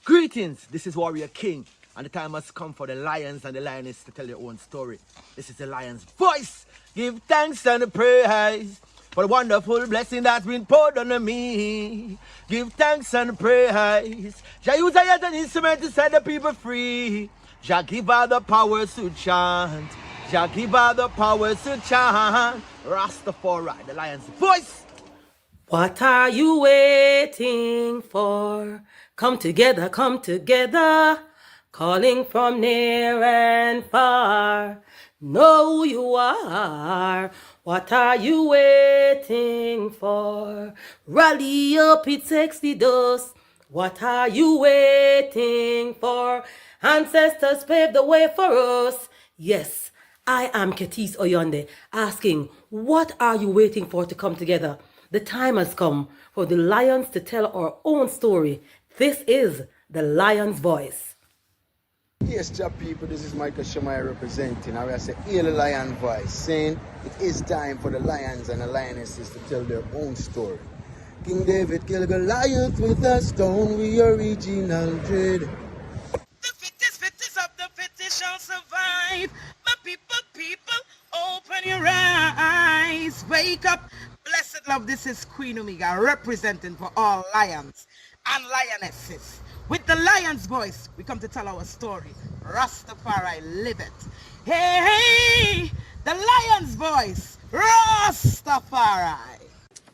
Greetings, this is Warrior King, and the time has come for the lions and the lioness to tell their own story. This is the lion's voice. Give thanks and praise for the wonderful blessing that's been poured on me. Give thanks and praise. Jah use I as an instrument to set the people free. Jah give her the powers to chant. Jah give her the powers to chant. Ras Tafari, the lion's voice. What are you waiting for? Come together, calling from near and far. Know who you are. What are you waiting for? Rally up, it's Exodus. What are you waiting for? Ancestors paved the way for us. Yes, I am Ketis Oyonde, asking, what are you waiting for to come together? The time has come for the lions to tell our own story. This is the lion's voice. Yes, Jah people, this is Michael Shemai representing. I will say, hear the lion voice, saying it is time for the lions and the lionesses to tell their own story. King David killed Goliath with a stone, we original dread. The fittest of the fittest shall survive. My people, open your eyes. Wake up. Blessed love, this is Queen Omega representing for all lions and lionesses. With the lion's voice, we come to tell our story. Rastafari, live it. Hey, the lion's voice, Rastafari.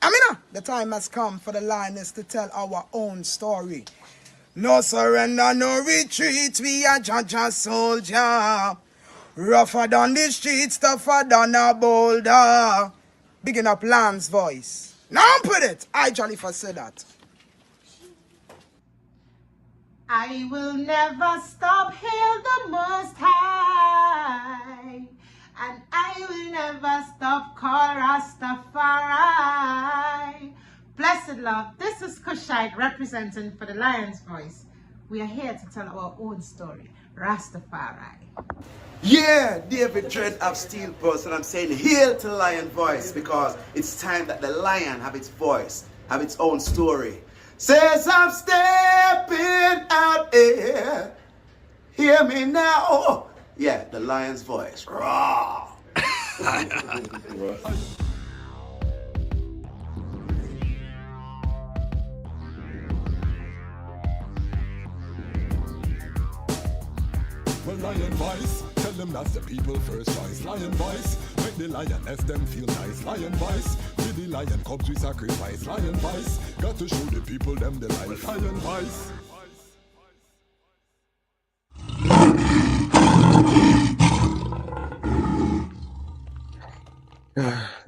Amina, the time has come for the lioness to tell our own story. No surrender, no retreat, we are Jaja soldier. Rougher than the streets, tougher than a boulder. Bigging up Lamb's voice. Now put it. I Jalifa said that. I will never stop, hail the Most High, and I will never stop, call Rastafari. Blessed love, this is Kushite representing for the Lion's Voice. We are here to tell our own story, Rastafari. Yeah, David Dread of Steel Pulse, and I'm saying hail to the lion voice because it's time that the lion have its voice, have its own story. Says I'm stepping out here, hear me now. Oh, yeah, the lion's voice. Raw. Well, lion voice, tell them that's the people first choice. Lion voice, make the lioness them feel nice. Lion voice, with the lion cubs we sacrifice. Lion voice, got to show the people them the life. Lion voice.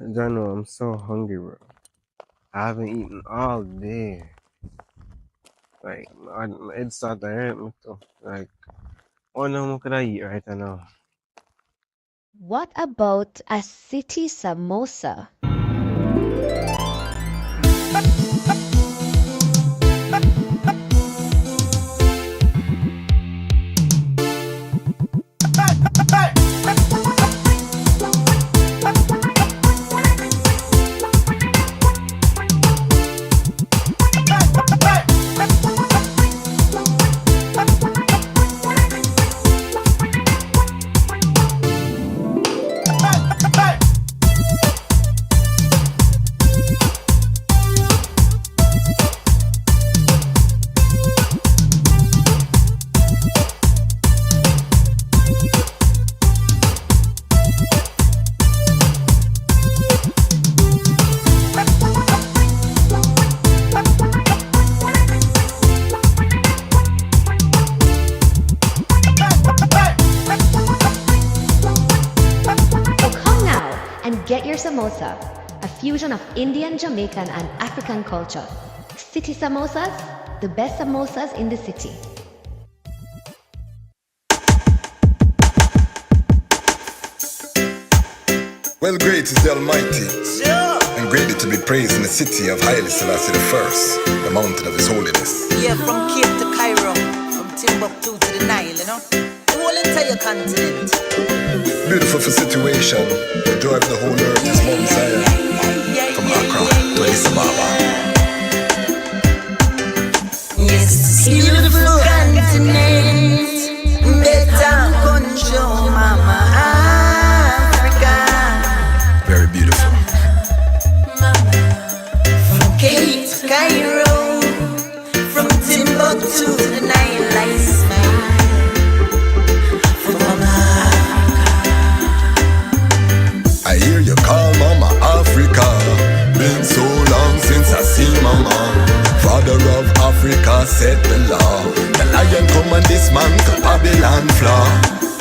Jano, I'm so hungry, bro. I haven't eaten all day. Like, my head started to hurt me too. Like, what more could I eat right now? What about a city samosa? Get your samosa, a fusion of Indian, Jamaican, and African culture. City samosas, the best samosas in the city. Well, great is the Almighty, and greatly to be praised in the city of Haile Selassie I, the mountain of His holiness. Yeah, from Cape to Cairo, from Timbuktu to the Nile, you know, the whole entire continent. Beautiful for situation, the joy of the whole earth is Mount Zion, from Accra to Addis Ababa. Yes, beautiful continent. Better control Mama Africa. Very beautiful. From Cape to Cairo, from Timbuktu to the Nile, I smile for Mama. I hear you call Mama Africa. Been so long since I see Mama. Father of Africa set the law. The lion come and dismantle Babylon flaw.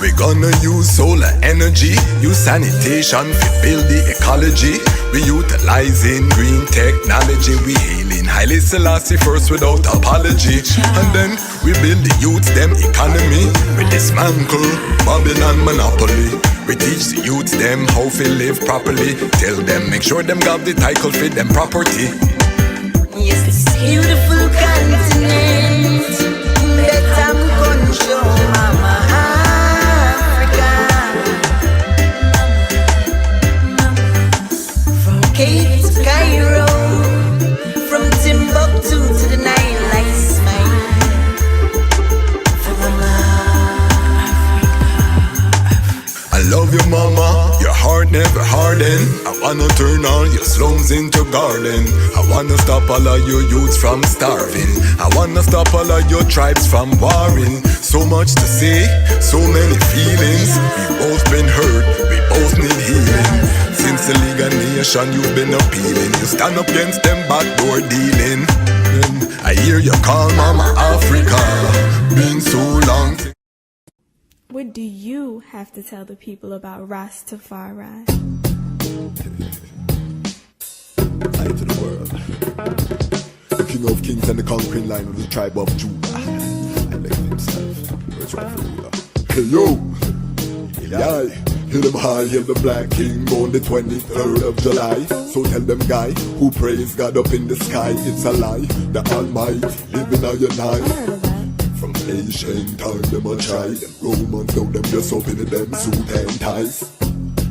We gonna use solar energy, use sanitation to build the ecology. We utilizing green technology. We hailing Haile Selassie first without apology. And then we build the youth them economy. We dismantle Babylon monopoly. We teach the youth them how to live properly. Tell them make sure them got the title for them property. Yes, this beautiful continent. Better control Mama Africa. From Cape to Cairo, from Timbuktu to the Nile, I smile for Mama. I love you, Mama. Your heart never harden. I wanna turn all your slums into garden. I wanna stop all of your youths from starving. I wanna stop all of your tribes from warring. So much to say, so many feelings. We both been hurt, we both need healing. Since the League of Nations you've been appealing. You stand up against them backdoor dealing. I hear you call Mama Africa. Been so long. What do you have to tell the people about Ras Tafari? Light to the world. The King of Kings and the conquering line of the tribe of Judah. I like himself. Where's rightful ruler? Hey yo! Yeah. Hail them high, hail the black king on the 23rd of July. So tell them guy who praise God up in the sky, it's a lie. The Almighty living on your night. From ancient time them a try. Them Romans know them just open them suit and ties.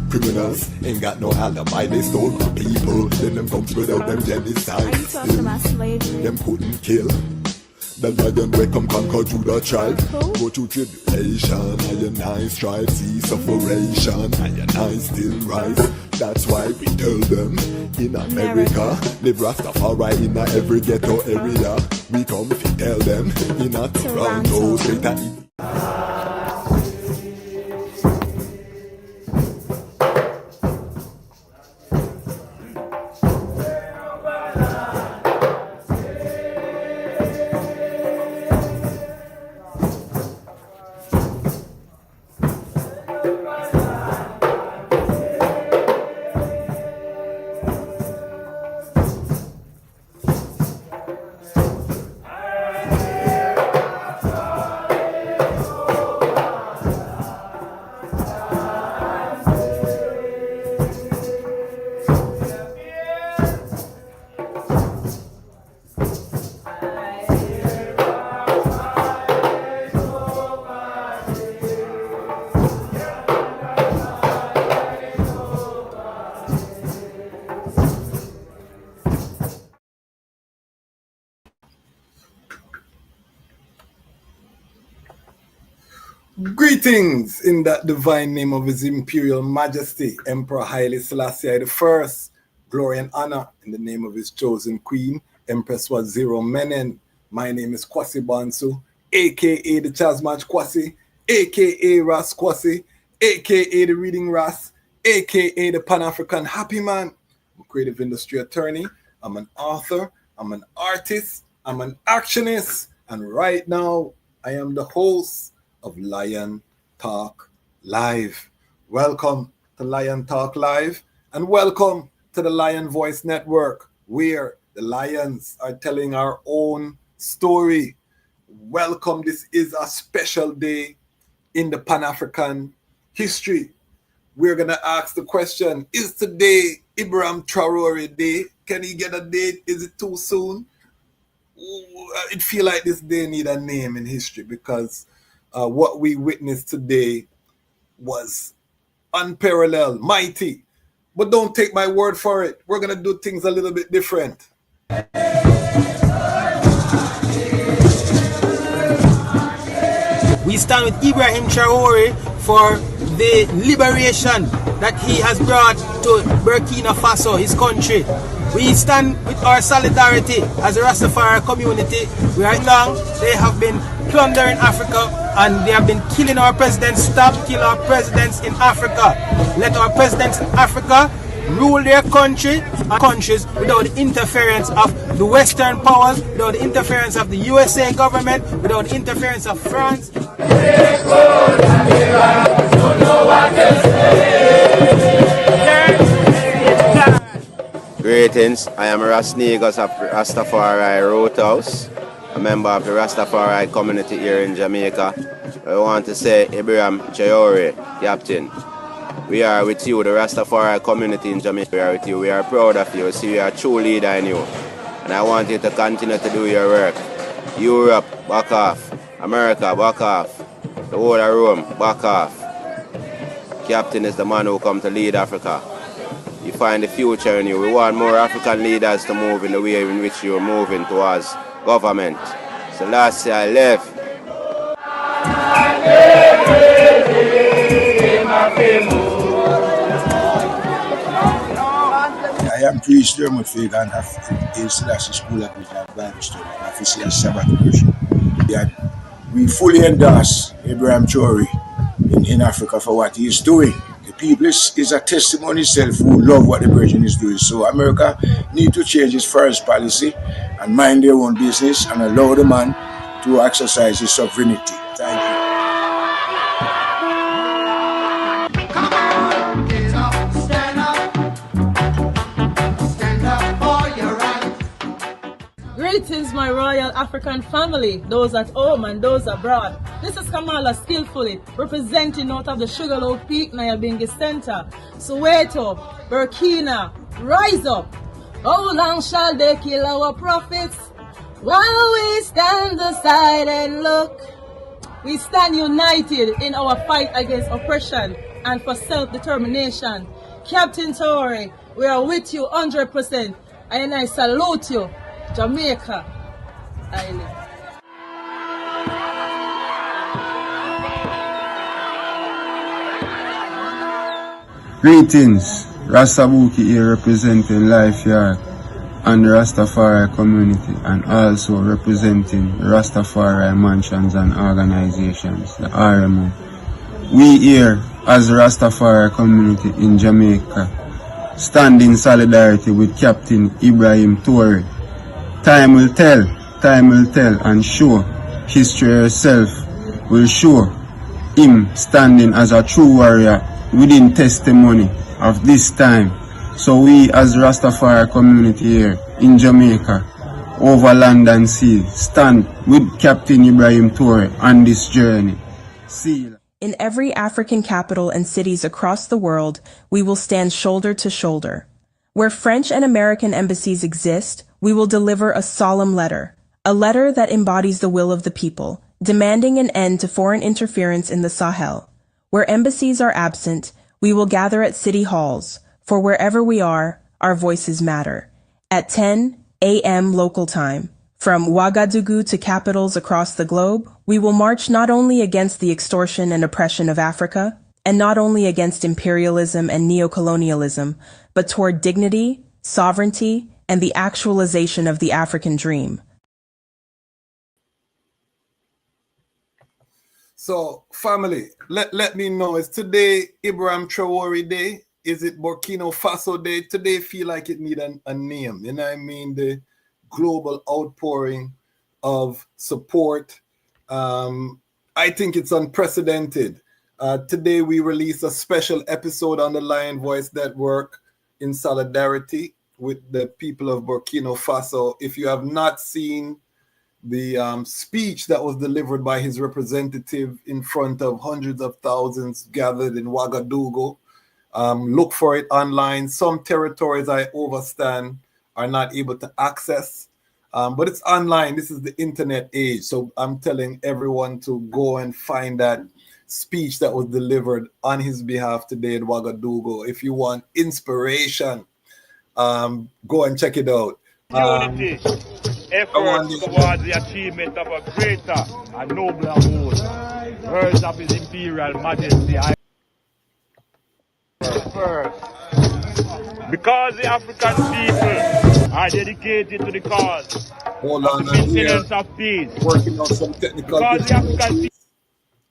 Criminals ain't got no alibi. They stole my people, then them comes without them genocide. Are you talking about slavery? Them couldn't kill the lion we come conquer Judah tribe. Go through tribulation, and I strive, see sufferation, and I still rise. That's why we tell them in America, live Rastafari in every ghetto area. We come to tell them in a Toronto, straight at Greetings in that divine name of His Imperial Majesty, Emperor Haile Selassie I. Glory and honor in the name of His chosen Queen, Empress Waziri Menen. My name is Kwasi Bansu, aka the Chazmach Kwasi, aka Ras Kwasi, aka the Reading Ras, aka the Pan-African Happy Man. I'm a creative industry attorney, I'm an author, I'm an artist, I'm an actionist, and right now I am the host of Lion Talk Live. Welcome to Lion Talk Live, and welcome to the Lion Voice Network, where the lions are telling our own story. Welcome. This is a special day in the Pan-African history. We're going to ask the question, is today Ibrahim Traore Day? Can he get a date? Is it too soon? It feel like this day need a name in history, because what we witnessed today was unparalleled, mighty. But don't take my word for it. We're going to do things a little bit different. We stand with Ibrahim Traore for the liberation that he has brought to Burkina Faso, his country. We stand with our solidarity as a Rastafari community. Right now, they have been plundering Africa and they have been killing our presidents. Stop killing our presidents in Africa. Let our presidents in Africa rule their countries without the interference of the Western powers, without the interference of the USA government, without the interference of France. Greetings, I am Ras Negus of Rastafari Roadhouse, a member of the Rastafari community here in Jamaica. I want to say Ibrahim Traore, Captain. We are with you, the Rastafari community in Jamaica. We are with you. We are proud of you. See, we are a true leader in you. And I want you to continue to do your work. Europe, back off. America, back off. The whole of Rome, back off. Captain is the man who come to lead Africa. You find the future in you. We want more African leaders to move in the way in which you're moving towards government. So last year I left. I am priest Dermot Fagan of the Selassie School of Bible Study, official Sabbath worship. We fully endorse Ibrahim Traore in Africa for what he is doing. The people is a testimony itself who love what the Virgin is doing. So America need to change its foreign policy and mind their own business and allow the man to exercise his sovereignty. Thank you. Greetings, my royal African family, those at home and those abroad. This is Kamala Skillfully, representing out of the Sugarloaf Peak, Nyabingi Center. Soweto, Burkina, rise up. How long shall they kill our prophets while we stand aside and look? We stand united in our fight against oppression and for self-determination. Captain Traore, we are with you 100%, and I salute you. Jamaica Island. Greetings, Rastabuki here representing Life Yard and the Rastafari community, and also representing Rastafari Mansions and Organizations, the RMO. We here as the Rastafari community in Jamaica stand in solidarity with Captain Ibrahim Traore. Time will tell, and show. History herself will show him standing as a true warrior within testimony of this time. So we as Rastafari community here in Jamaica, over land and sea, stand with Captain Ibrahim Traore on this journey. See. In every African capital and cities across the world, we will stand shoulder to shoulder. Where French and American embassies exist, we will deliver a solemn letter, a letter that embodies the will of the people, demanding an end to foreign interference in the Sahel. Where embassies are absent, we will gather at city halls, for wherever we are, our voices matter. At 10 a.m. local time, from Ouagadougou to capitals across the globe, we will march not only against the extortion and oppression of Africa, and not only against imperialism and neocolonialism, but toward dignity, sovereignty, and the actualization of the African dream. So, family, let me know, is today Ibrahim Traore Day? Is it Burkina Faso Day? Today feel like it need a name, you know what I mean? The global outpouring of support. I think it's unprecedented. Today we release a special episode on the Lion Voice Network in solidarity with the people of Burkina Faso. If you have not seen the speech that was delivered by his representative in front of hundreds of thousands gathered in Ouagadougou, look for it online. Some territories I understand are not able to access, but it's online. This is the internet age. So I'm telling everyone to go and find that speech that was delivered on his behalf today in Ouagadougou. If you want inspiration, go and check it out. Unity, efforts towards the achievement of a greater and nobler goal. words of His Imperial Majesty. First, because the African people are dedicated to the cause Hold of on, the I'm here maintenance of peace. working on some technical Because the African difficulties.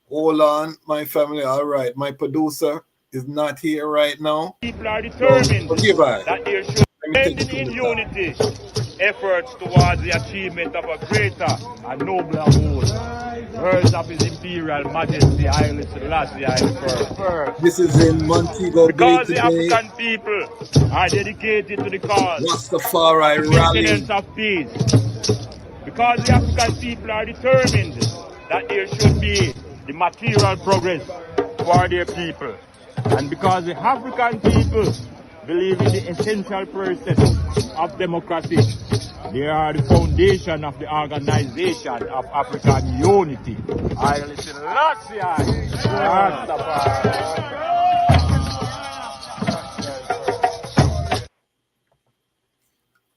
Hold on, my family. All right, my producer is not here right now. people are So determined forgive I. that there should Let me be take ending it in from the top. unity efforts towards the achievement of a greater and nobler goal. Words of His Imperial Majesty Haile Selassie I first. This is in Montego Bay Because the today. African people are dedicated to the cause Rastafari of the rally. maintenance of peace. Because the African people are determined that there should be the material progress for their people. And because the African people believe in the essential process of democracy, they are the foundation of the Organization of African Unity. Haile Selassie Rastafari.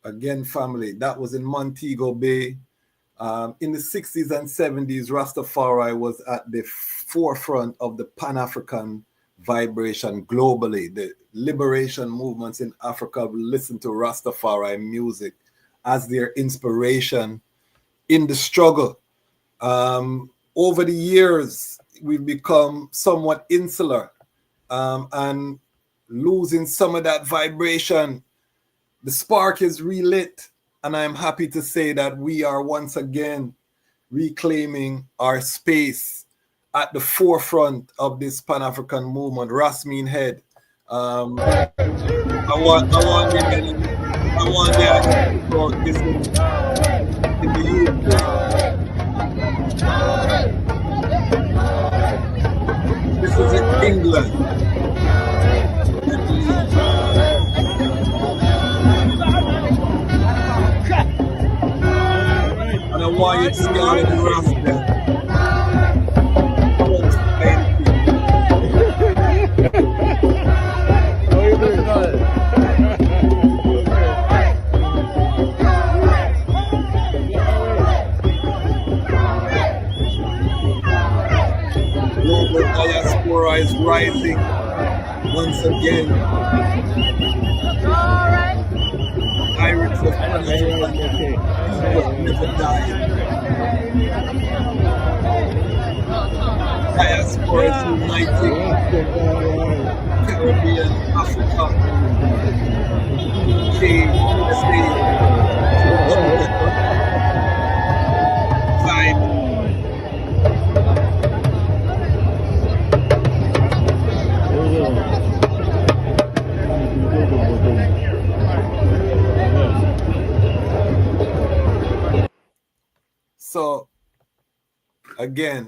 Again, family, that was in Montego Bay. In the 60s and 70s, Rastafari was at the forefront of the Pan-African vibration globally. The liberation movements in Africa listen to Rastafari music as their inspiration in the struggle. Over the years, we've become somewhat insular and losing some of that vibration. The spark is relit, and I'm happy to say that we are once again reclaiming our space at the forefront of this Pan-African movement. Ras mean head. I want this in the UK. This is in England. And I want you to scan the Rasta. Global diaspora is rising once again. Pirates of Panama never die. Diaspora is uniting. Caribbean, Africa, UK, USA, vibe. So again,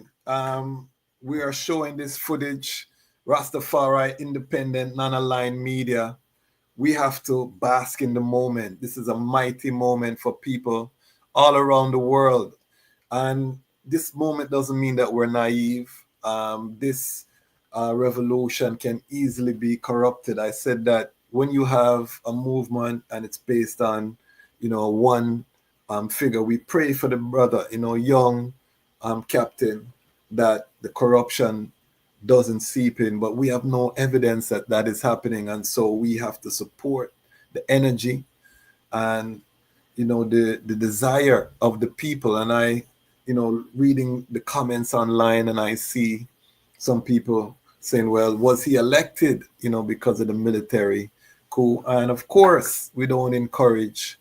we are showing this footage, Rastafari independent, non-aligned media. We have to bask in the moment. This is a mighty moment for people all around the world. And this moment doesn't mean that we're naive. This revolution can easily be corrupted. I said that when you have a movement and it's based on, one figure, we pray for the brother, young captain, that the corruption doesn't seep in, but we have no evidence that that is happening. And so we have to support the energy and, the desire of the people. And I, reading the comments online, and I see some people saying, well, was he elected, because of the military coup? And of course, we don't encourage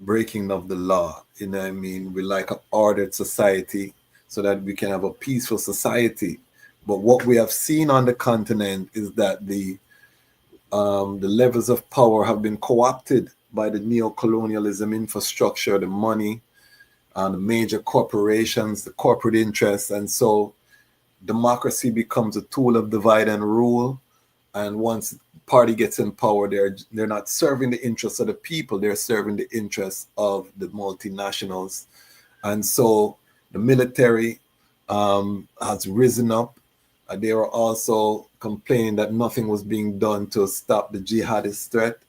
breaking of the law. We like an ordered society so that we can have a peaceful society. But what we have seen on the continent is that the levels of power have been co-opted by the neo-colonialism infrastructure, the money, and the major corporations, the corporate interests. And so democracy becomes a tool of divide and rule. And once the party gets in power, they're not serving the interests of the people, they're serving the interests of the multinationals. And so the military has risen up. They were also complaining that nothing was being done to stop the jihadist threat.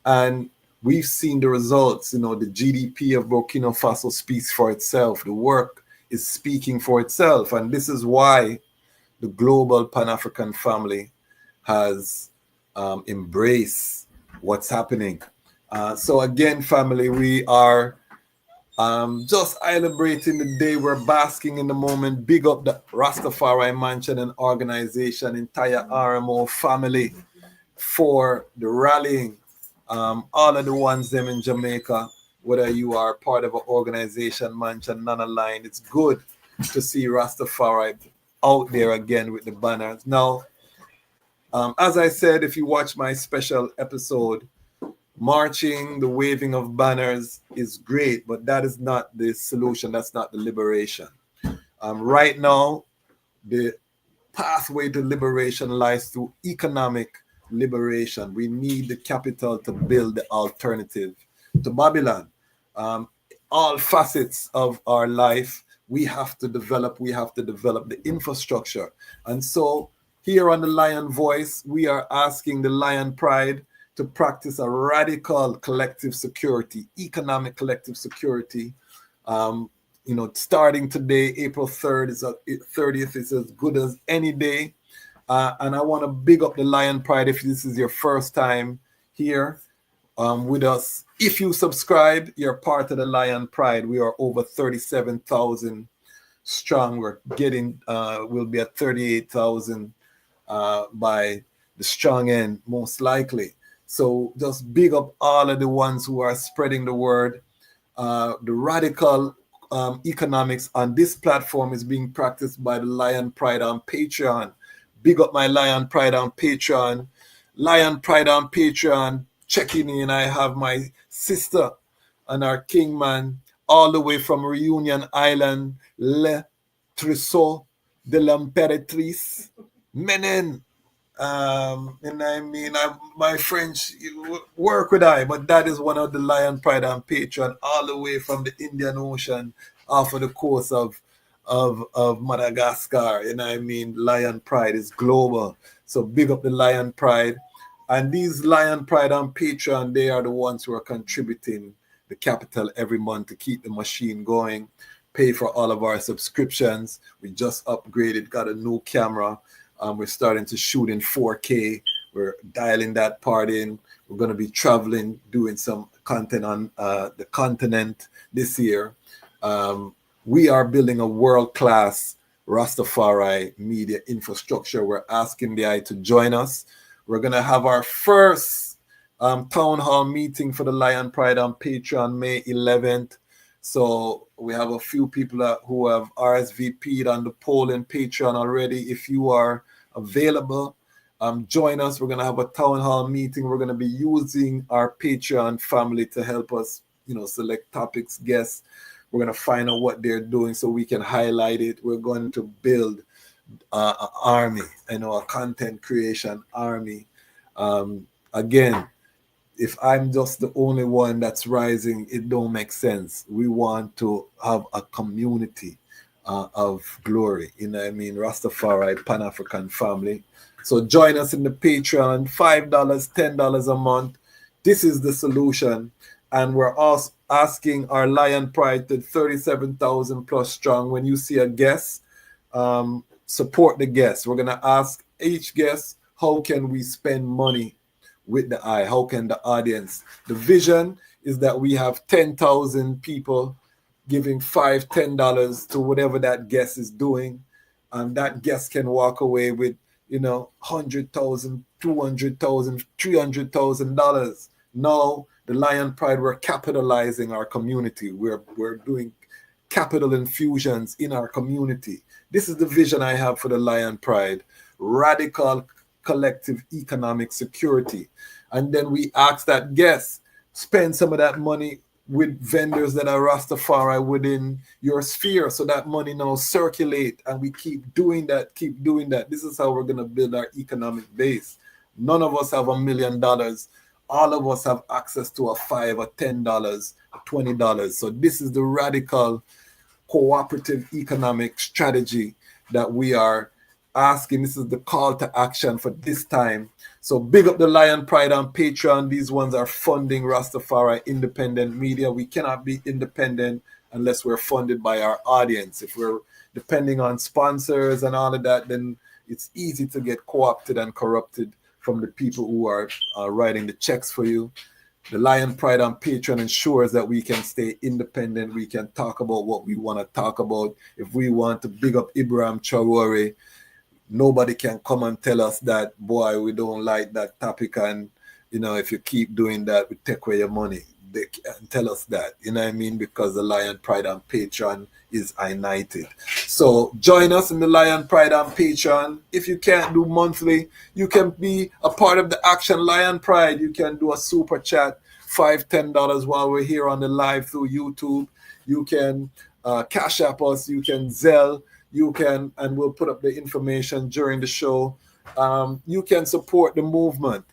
And we've seen the results. The GDP of Burkina Faso speaks for itself. The work is speaking for itself. And this is why the global Pan-African family has embraced what's happening. So again, family, we are just celebrating the day. We're basking in the moment. Big up the Rastafari Mansion and Organization, entire RMO family for the rallying. All of the ones them in Jamaica, whether you are part of an organization, Mansion, non-aligned, it's good to see Rastafari out there again with the banners. Now, as I said, if you watch my special episode, marching, the waving of banners is great, but that is not the solution. That's not the liberation. Right now, the pathway to liberation lies through economic liberation. We need the capital to build the alternative to Babylon. All facets of our life, we have to develop the infrastructure. And so here on the Lion Voice, we are asking the Lion Pride to practice a radical collective security, economic collective security. Starting today, April 30th is as good as any day. And I want to big up the Lion Pride if this is your first time here with us. If you subscribe, you're part of the Lion Pride. We are over 37,000 strong. We're getting, we'll be at 38,000 by the strong end, most likely. So just big up all of the ones who are spreading the word. The radical economics on this platform is being practiced by the Lion Pride on Patreon. Big up my Lion Pride on Patreon. Lion Pride on Patreon. Checking in, I have my sister and our kingman all the way from Reunion Island, Le Trousseau de l'Impératrice. Menen. And I mean, my French work with I, but that is one of the Lion Pride on Patreon, all the way from the Indian Ocean, off of the coast of Madagascar. And I mean, Lion Pride is global. So big up the Lion Pride. And these Lion Pride on Patreon, they are the ones who are contributing the capital every month to keep the machine going, pay for all of our subscriptions. We just upgraded, got a new camera. We're starting to shoot in 4K. We're dialing that part in. We're going to be traveling, doing some content on the continent this year. We are building a world-class Rastafari media infrastructure. We're asking the eye to join us. We're going to have our first town hall meeting for the Lion Pride on Patreon, May 11th. So we have a few people who have RSVP'd on the poll in Patreon already. If you are available, join us. We're going to have a town hall meeting. We're going to be using our Patreon family to help us, select topics, guests. We're going to find out what they're doing so we can highlight it. We're going to build an army, a content creation army. Again, if I'm just the only one that's rising, it don't make sense. We want to have a community of glory. Rastafari, Pan-African family. So join us in the Patreon, $5, $10 a month. This is the solution. And we're also asking our Lion Pride to 37,000 plus strong. When you see a guest, support the guest. We're going to ask each guest, how can we spend money with the eye? How can the audience? The vision is that we have 10,000 people giving $5, $10 to whatever that guest is doing. And that guest can walk away with, $100,000, $200,000, $300,000. Now, the Lion Pride, we're capitalizing our community. We're doing capital infusions in our community. This is the vision I have for the Lion Pride. Radical collective economic security. And then we ask that guests spend some of that money with vendors that are Rastafari within your sphere, so that money now circulate, and we keep doing that. This is how we're going to build our economic base. None of us have $1 million. All of us have access to a $5 or $10, $20. So this is the radical cooperative economic strategy that we are asking, this is the call to action for this time. So big up the Lion Pride on Patreon. These ones are funding Rastafari independent media. We cannot be independent unless we're funded by our audience. If we're depending on sponsors and all of that, then it's easy to get co-opted and corrupted from the people who are writing the checks for you. The Lion Pride on Patreon ensures that we can stay independent. We can talk about what we want to talk about. If we want to big up Ibrahim Traore, nobody can come and tell us that, boy, we don't like that topic, and if you keep doing that, we take away your money. They can tell us that, you know what I mean? Because the Lion Pride on Patreon is united. So join us in the Lion Pride on Patreon. If you can't do monthly, you can be a part of the Action Lion Pride. You can do a super chat, $5-10 while we're here on the live through YouTube. You can Cash App us, you can Zelle, you can, and we'll put up the information during the show. You can support the movement.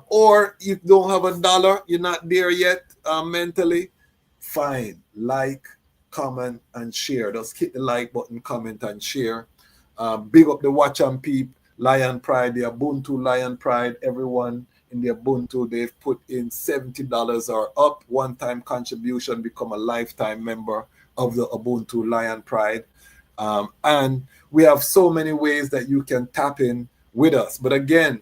Or you don't have $1, you're not there yet mentally, fine. Like, comment, and share. Just hit the like button, comment, and share. Big up the Watch and Peep Lion Pride, the Ubuntu Lion Pride. Everyone in the Ubuntu, they've put in $70 or up, one-time contribution, become a lifetime member of the Ubuntu Lion Pride. And we have so many ways that you can tap in with us. But again,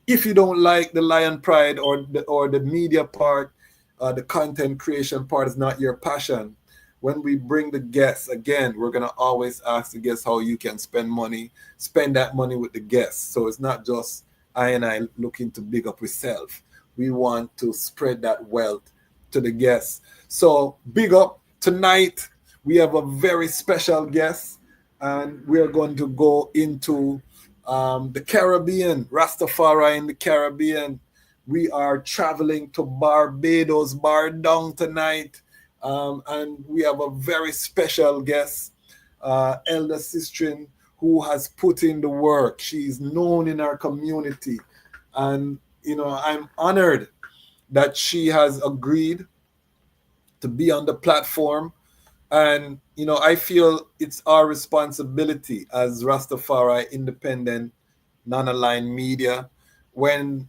if you don't like the Lion Pride or the media part, the content creation part is not your passion, when we bring the guests, again, we're going to always ask the guests how you can spend money. Spend that money with the guests. So it's not just I looking to big up yourself. We want to spread that wealth to the guests. So big up. Tonight, we have a very special guest, and we are going to go into the Caribbean, Rastafari in the Caribbean. We are traveling to Barbados, Bardong tonight, and we have a very special guest, Elder Sistrin, who has put in the work. She's known in our community, and I'm honored that she has agreed to be on the platform. And I feel it's our responsibility as Rastafari independent, non-aligned media, when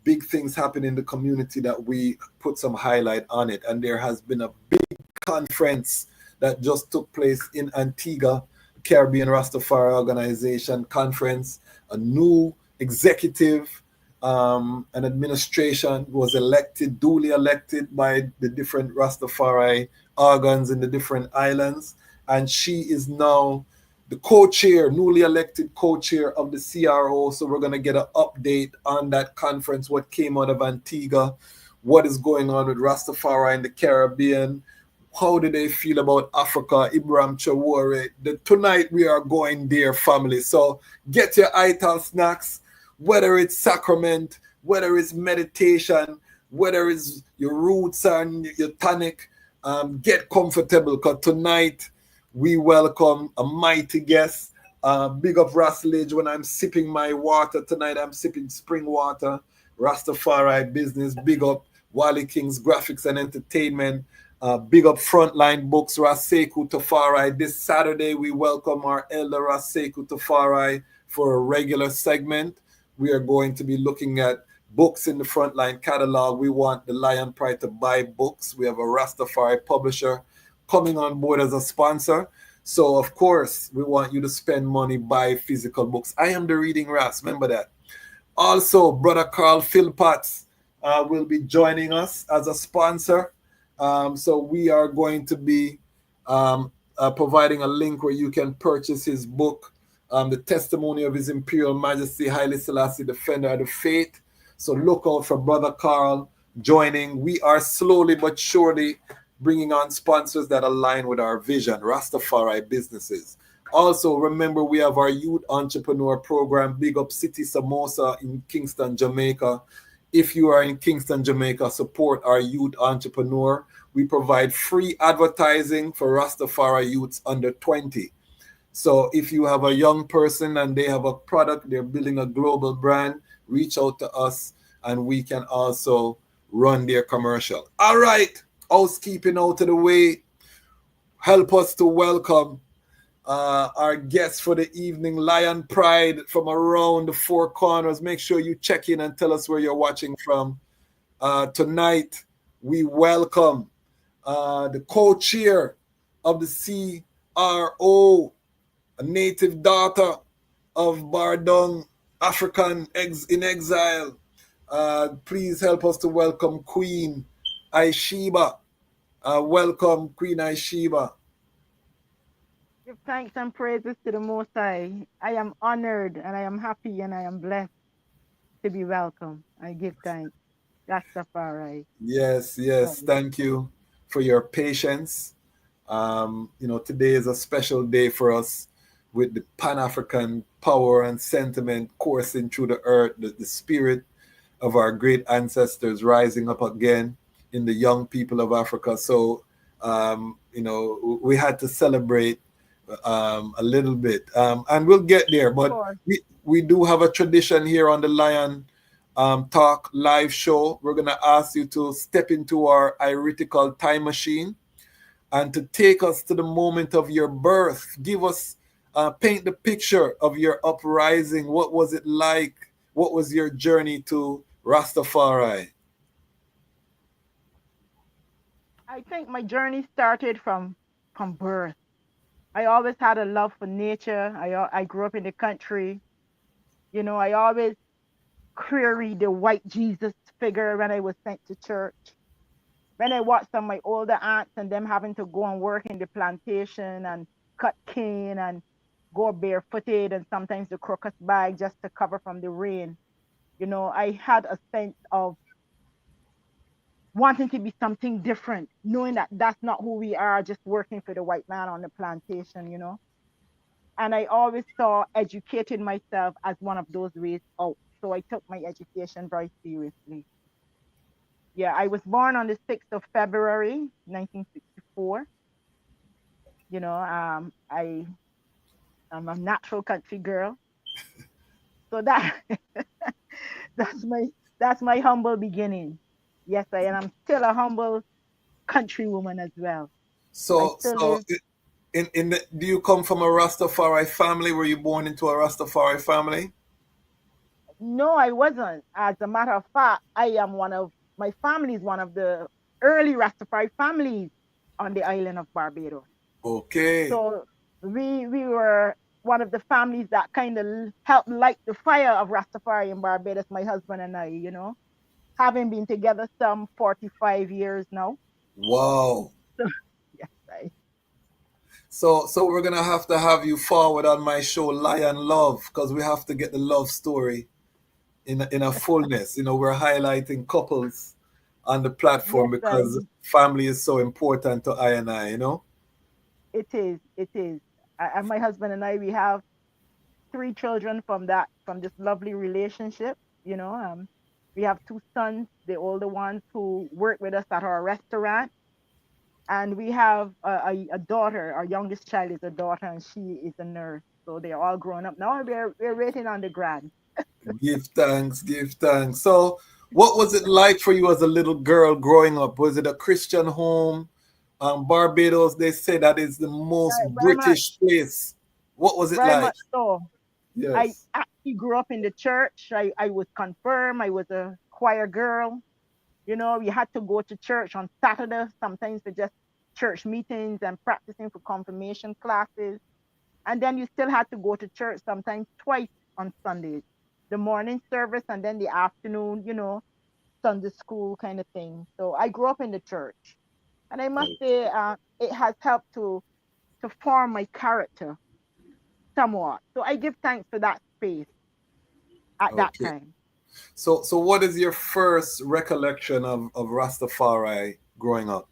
big things happen in the community, that we put some highlight on it. And there has been a big conference that just took place in Antigua, Caribbean Rastafari Organization conference. A new executive and administration was elected, duly elected by the different Rastafari organs in the different islands, and she is now the co-chair, newly elected co-chair of the C.R.O. So we're going to get an update on that conference, what came out of Antigua, what is going on with Rastafari in the Caribbean, how do they feel about Africa, Ibrahim Traore. Tonight we are going there, family. So get your ital snacks, whether it's sacrament, whether it's meditation, whether it's your roots and your tonic. Get comfortable, because tonight we welcome a mighty guest. Big up Rastlage. When I'm sipping my water tonight, I'm sipping spring water. Rastafari business. Big up Wally King's Graphics and Entertainment. Big up Frontline Books, Ras Tafari. This Saturday we welcome our elder Ras Tafari for a regular segment. We are going to be looking at books in the Frontline catalog. We want the Lion Pride to buy books. We have a Rastafari publisher coming on board as a sponsor. So, of course, we want you to spend money, buy physical books. I am the Reading Ras, remember that. Also, Brother Carl Philpotts will be joining us as a sponsor. So we are going to be providing a link where you can purchase his book, The Testimony of His Imperial Majesty Haile Selassie, Defender of the Faith. So look out for Brother Carl joining. We are slowly but surely bringing on sponsors that align with our vision, Rastafari businesses. Also, remember, we have our Youth Entrepreneur Program, Big Up City Samosa in Kingston, Jamaica. If you are in Kingston, Jamaica, support our Youth Entrepreneur. We provide free advertising for Rastafari youths under 20. So if you have a young person and they have a product, they're building a global brand, reach out to us and we can also run their commercial. All right, housekeeping out of the way. Help us to welcome our guests for the evening, Lion Pride from around the four corners. Make sure you check in and tell us where you're watching from. Tonight, we welcome the co-chair of the C.R.O, a native daughter of Bardung, African in exile. Please help us to welcome Queen Asheba. Welcome, Queen Asheba. Give thanks and praises to the Most High. I am honored and I am happy and I am blessed to be welcome. I give thanks. Rastafari. Yes, yes. Thank you for your patience. Today is a special day for us with the Pan-African power and sentiment coursing through the earth, the spirit of our great ancestors rising up again in the young people of Africa. So, we had to celebrate a little bit, and we'll get there. But we do have a tradition here on the Lion Talk live show. We're going to ask you to step into our iritical time machine and to take us to the moment of your birth. Give us, paint the picture of your uprising. What was it like? What was your journey to Rastafari? I think my journey started from birth. I always had a love for nature. I grew up in the country. I always queried the white Jesus figure when I was sent to church. When I watched some of my older aunts and them having to go and work in the plantation and cut cane and go barefooted and sometimes the crocus bag just to cover from the rain, I had a sense of wanting to be something different, knowing that that's not who we are, just working for the white man on the plantation. And I always saw educating myself as one of those ways out. So I took my education very seriously. Yeah, I was born on the 6th of February, 1964. I'm a natural country girl. So that's my humble beginning. Yes, and I'm still a humble country woman as well. So do you come from a Rastafari family? Were you born into a Rastafari family? No, I wasn't. As a matter of fact, my family is one of the early Rastafari families on the island of Barbados. Okay. So we were one of the families that kind of helped light the fire of Rastafari in Barbados, my husband and I, having been together some 45 years now. Wow. So, yes, right. So we're going to have you forward on my show, Lion Love, because we have to get the love story in a fullness. We're highlighting couples on the platform because family is so important to I and I, It is. And my husband and I, we have 3 children from this lovely relationship. We have 2 sons, the older ones who work with us at our restaurant. And we have a daughter. Our youngest child is a daughter, and she is a nurse. So they're all grown up now. We're waiting on the grand. Give thanks. So what was it like for you as a little girl growing up? Was it a Christian home? Barbados, they say that is the most British place. What was it like? Very much so. Yes. I actually grew up in the church. I was confirmed. I was a choir girl. We had to go to church on Saturday, sometimes for just church meetings and practicing for confirmation classes. And then you still had to go to church sometimes twice on Sundays, the morning service and then the afternoon, Sunday school kind of thing. So I grew up in the church. And I must say, it has helped to form my character somewhat. So I give thanks for that space at that time. So what is your first recollection of Rastafari growing up?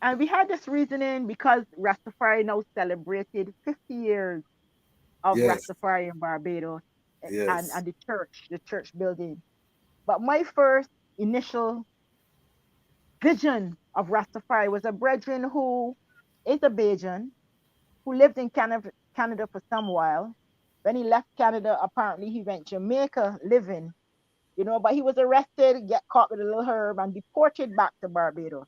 And we had this reasoning because Rastafari now celebrated 50 years of Rastafari in Barbados and the church building. But my first initial vision of Rastafari was a brethren who is a Bajan, who lived in Canada for some while. When he left Canada, apparently he went Jamaica living, but he was arrested, get caught with a little herb and deported back to Barbados.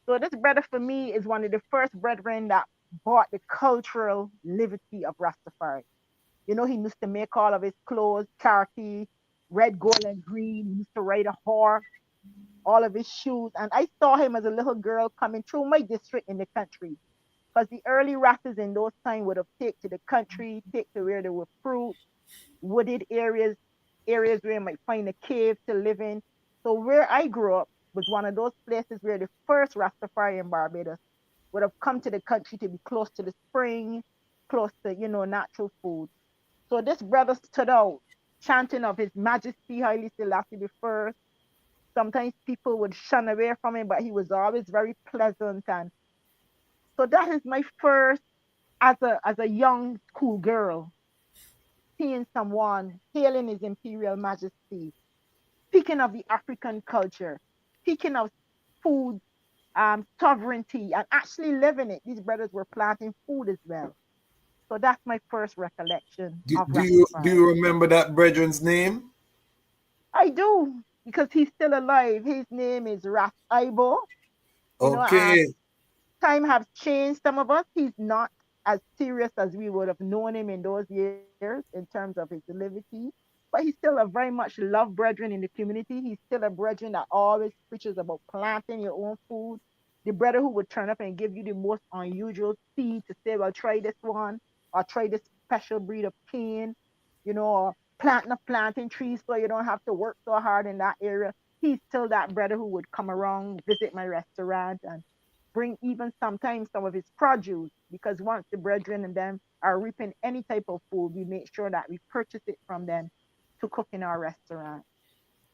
So this brother for me is one of the first brethren that brought the cultural liberty of Rastafari. You know, he used to make all of his clothes, khaki, red, gold, and green. He used to ride a horse, all of his shoes. And I saw him as a little girl coming through my district in the country. Because the early Rastas in those times would have taken to the country, take to where there were fruit, wooded areas, areas where you might find a cave to live in. So where I grew up was one of those places where the first Rastafari in Barbados would have come to the country to be close to the spring, close to, natural food. So this brother stood out, chanting of His Majesty Haile Selassie the First. Sometimes people would shun away from him, but he was always very pleasant. And so that is my first, as a young school girl, seeing someone hailing His Imperial Majesty, speaking of the African culture, speaking of food, sovereignty, and actually living it. These brothers were planting food as well. So that's my first recollection Do, of do you do Rastafari. you remember that brethren's name? I do, because he's still alive. His name is Ras Ibo. You know, Okay, time have changed some of us. He's not as serious as we would have known him in those years in terms of his levity. But he's still a very much loved brethren in the community. He's still a brethren that always preaches about planting your own food. The brother who would turn up and give you the most unusual seed to say, well, try this one, or try this special breed of cane, or planting trees so you don't have to work so hard in that area. He's still that brother who would come around, visit my restaurant, and bring even sometimes some of his produce, because once the brethren and them are reaping any type of food, we make sure that we purchase it from them to cook in our restaurant.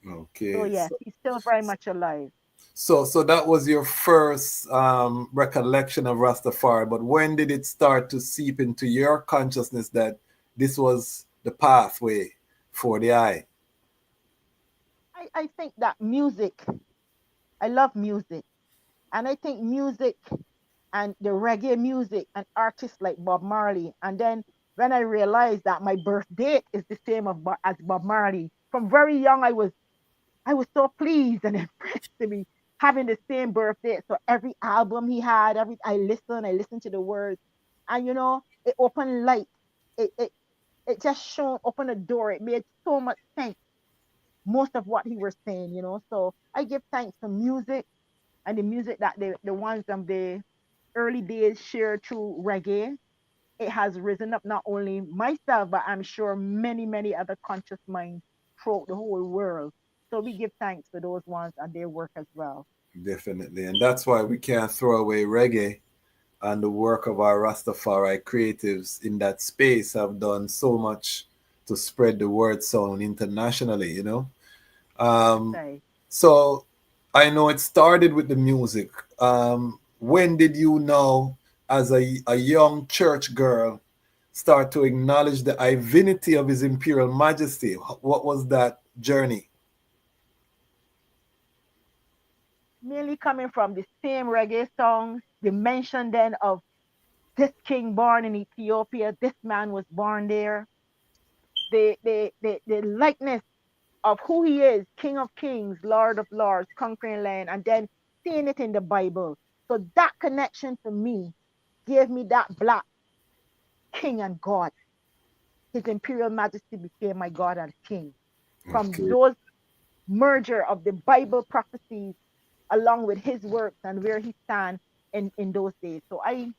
So okay. yes, he's still very much alive. So that was your first recollection of Rastafari, but when did it start to seep into your consciousness that this was the pathway for the eye? I think that music, I love music. And I think music and the reggae music and artists like Bob Marley. And then when I realized that my birth date is the same as Bob Marley, from very young I was so pleased and impressed to be having the same birthday. So every album he had, I listened to the words, and it opened light. It just shone, opened a door. It made so much sense. Most of what he was saying. So I give thanks for music, and the music that the ones of the early days shared through reggae. It has risen up not only myself, but I'm sure many, many other conscious minds throughout the whole world. So we give thanks for those ones and their work as well. Definitely, and that's why we can't throw away reggae, and the work of our Rastafari creatives in that space have done so much to spread the word sound internationally. Um, Say, so I know it started with the music. When did you know, as a young church girl, start to acknowledge the divinity of His Imperial Majesty? What was that journey? merely coming from the same reggae songs, the mention then of this king born in Ethiopia, this man was born there, the likeness of who he is, King of Kings, Lord of Lords, conquering land, and then seeing it in the Bible. So that connection for me gave me that black king and God. His Imperial Majesty became my God and King. From Okay. those merger of the Bible prophecies along with his works and where he stands in those days. So I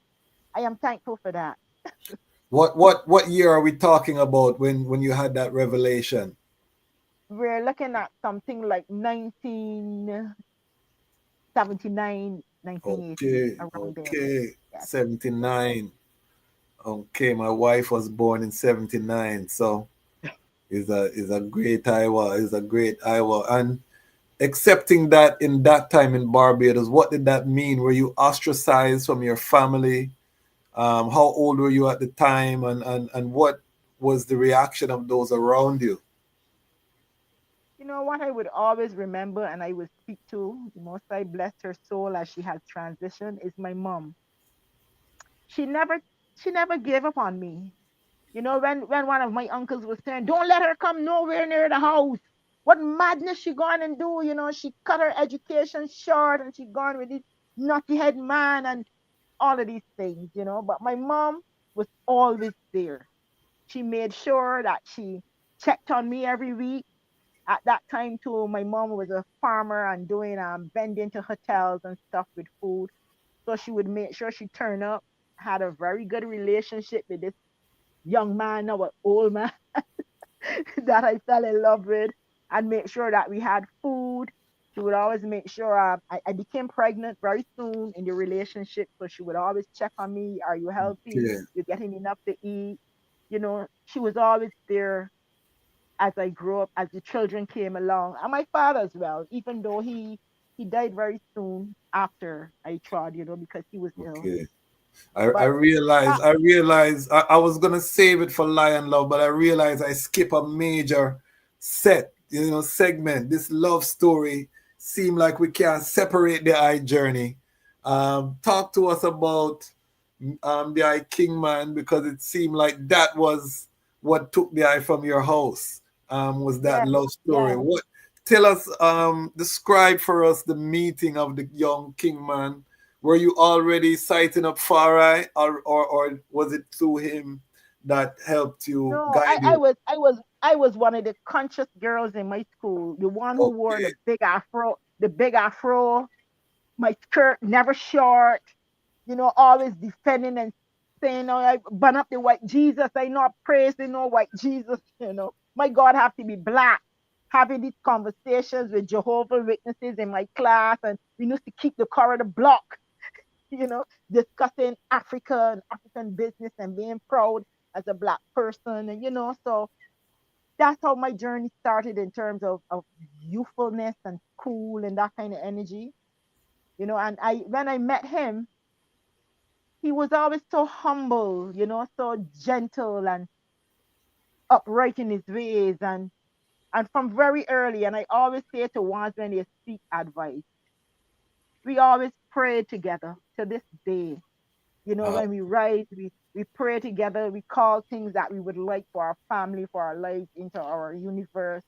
am thankful for that. What year are we talking about when you had that revelation? We're looking at something like 1979, 1980, Okay, around there. okay, Yes. 79. Okay, my wife was born in 79, so is a great Iowa, is a great Iowa. And accepting that in that time in Barbados, what did that mean? Were you ostracized from your family? How old were you at the time, and what was the reaction of those around you? You know what I would always remember and I would speak to, the most I bless her soul as she has transitioned, is my mom. She never she never gave up on me. When one of my uncles was saying, don't let her come nowhere near the house. What madness she gone and do? She cut her education short and she gone with it. naughty head man and all of these things, you know. But my mom was always there. She made sure that she checked on me every week. At that time too, my mom was a farmer and doing vending to hotels and stuff with food. So she would make sure she turned up, had a very good relationship with this young man, now an old man that I fell in love with, and make sure that we had food. She would always make sure I became pregnant very soon in the relationship. So she would always check on me. Are you healthy? Okay. You're getting enough to eat? You know, she was always there as I grew up, as the children came along. And my father as well, even though he died very soon after I trod, you know, because he was ill. Okay. I But realize that, I was gonna save it for Lion Love, but I realized I skip a major segment. This love story seem like we can't separate the eye journey. Talk to us about the eye Kingman, because it seemed like that was what took the eye from your house. Was that yeah, love story? yeah. What tell us, describe for us the meeting of the young Kingman. Were you already sighting up Farai, or was it through him that helped you, No, guide you? I was one of the conscious girls in my school, the one who wore Okay, the big afro, my skirt never short, you know, always defending and saying, "Oh, I burn up the white Jesus. I not praising no white Jesus." You know, my God have to be black. Having these conversations with Jehovah Witnesses in my class, and we used to keep the corridor block, you know, discussing Africa and African business and being proud as a black person, and you know, so that's how my journey started in terms of youthfulness and cool and that kind of energy, you know. And I when I met him, he was always so humble, you know, so gentle and upright in his ways, and from very early, and I always say to ones when they seek advice, we always pray together to this day. You know, uh, when we write, we pray together, we call things that we would like for our family, for our lives, into our universe.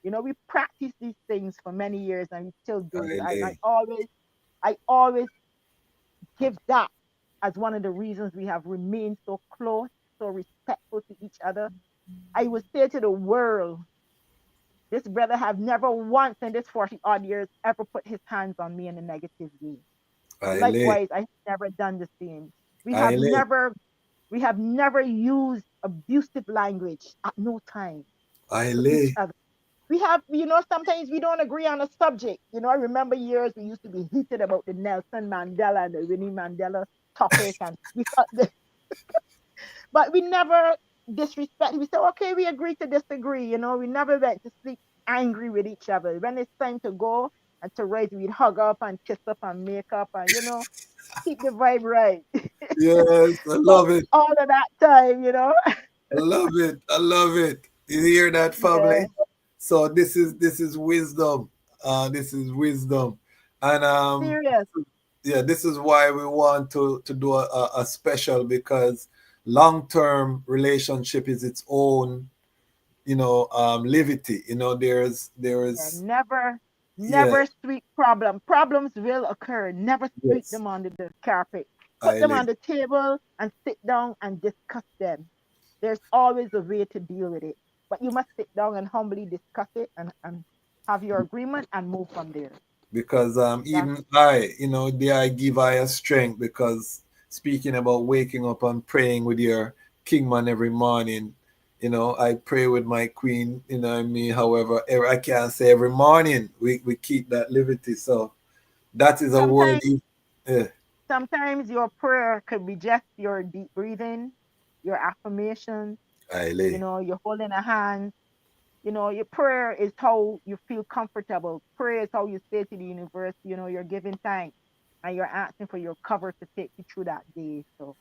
You know, we practice these things for many years and we still do it. I Aile, always give that as one of the reasons we have remained so close, so respectful to each other. I would say to the world, this brother have never once in this 40 odd years ever put his hands on me in a negative way. Aile, Likewise, I have never done the same. We have Aile, never we have never used abusive language at no time to each Aile. other. We have, you know, sometimes we don't agree on a subject. You know, I remember years we used to be heated about the Nelson Mandela and the Winnie Mandela topic, and we thought that, but we never disrespect. We said, okay, we agree to disagree. You know, we never went to sleep angry with each other. When it's time to go and to rise, we'd hug up and kiss up and make up and, you know, keep the vibe right. Yes, I But love it. all of that time, you know, I love it. I love it. You hear that, yeah, family? So this is wisdom. This is wisdom, and serious. yeah, this is why we want to do a special, because long term relationship is its own, levity. Yeah, There's yeah, never sweep problem. Problems will occur. Never sweep yes, them under the carpet. Put I them on the table and sit down and discuss them. There's always a way to deal with it. But you must sit down and humbly discuss it and have your agreement and move from there. because That's even I give I a strength, because speaking about waking up and praying with your kingman every morning, I pray with my queen, I mean, however, I can't say every morning we keep that liberty. So that is a word. sometimes Yeah, sometimes your prayer could be just your deep breathing, your affirmation, I you lay. know, you're holding a hand. You know, your prayer is how you feel comfortable. Prayer is how you say to the universe, you know, you're giving thanks and you're asking for your cover to take you through that day. So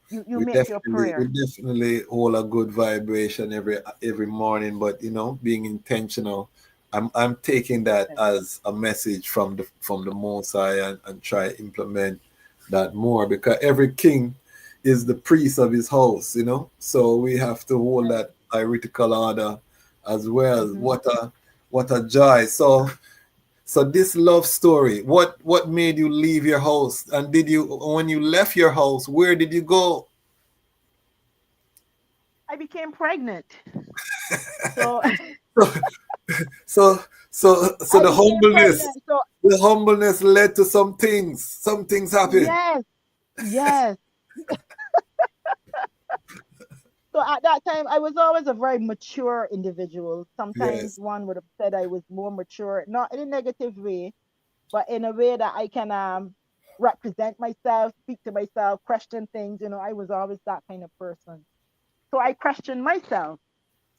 you we make your definitely we prayer. definitely hold a good vibration every morning, but being intentional. I'm taking that as a message from the Most High, and try to implement that more, because every king is the priest of his house, so we have to hold that hierarchical order as well. Mm-hmm. What a joy. So So this love story, what made you leave your house? And when you left your house, where did you go? I became pregnant. So So so I the became humbleness, pregnant. So the humbleness led to some things. Some things happened. yes, yes. So at that time, I was always a very mature individual. Sometimes Yes, one would have said I was more mature, not in a negative way, but in a way that I can represent myself, speak to myself, question things. I was always that kind of person. So I questioned myself.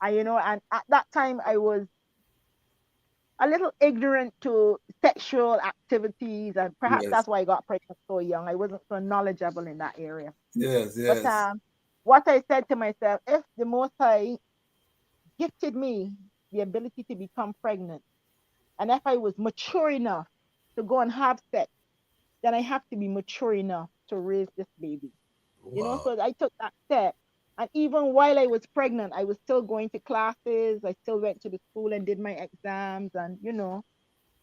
And at that time I was a little ignorant to sexual activities, and perhaps yes, that's why I got pregnant so young. I wasn't so knowledgeable in that area. yes, But yes, what I said to myself, if the Most High gifted me the ability to become pregnant, and if I was mature enough to go and have sex, then I have to be mature enough to raise this baby. wow, So I took that step. And even while I was pregnant, I was still going to classes. I still went to the school and did my exams, and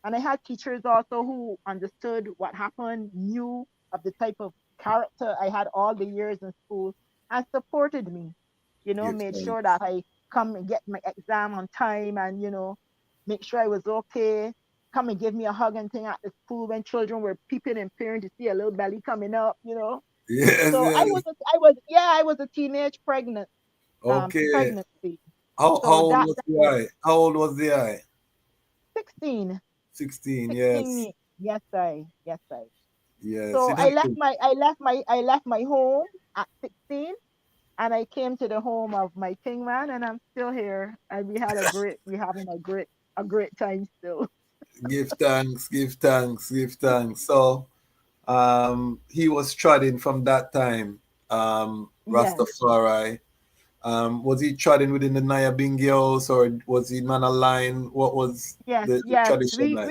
I had teachers also who understood what happened, knew of the type of character I had all the years in school, and supported me. give Made sure thanks. that I come and get my exam on time, and make sure I was okay. Come and give me a hug and thing at the school when children were peeping and peering to see a little belly coming up. Yes, So yes. I was a teenage Okay. pregnancy. How So old that was that the was eye? How old was the eye? 16, 16, 16 yes. years. Yes, I. Yes. So You need to I left my home at 16, and I came to the home of my king man, and I'm still here. And we having a great time still. give thanks, give thanks, give thanks. So he was trotting from that time, Yes, Rastafari. Was he trotting within the Naya Bingios, or was he man aligned? What was yes, the yes. tradition like?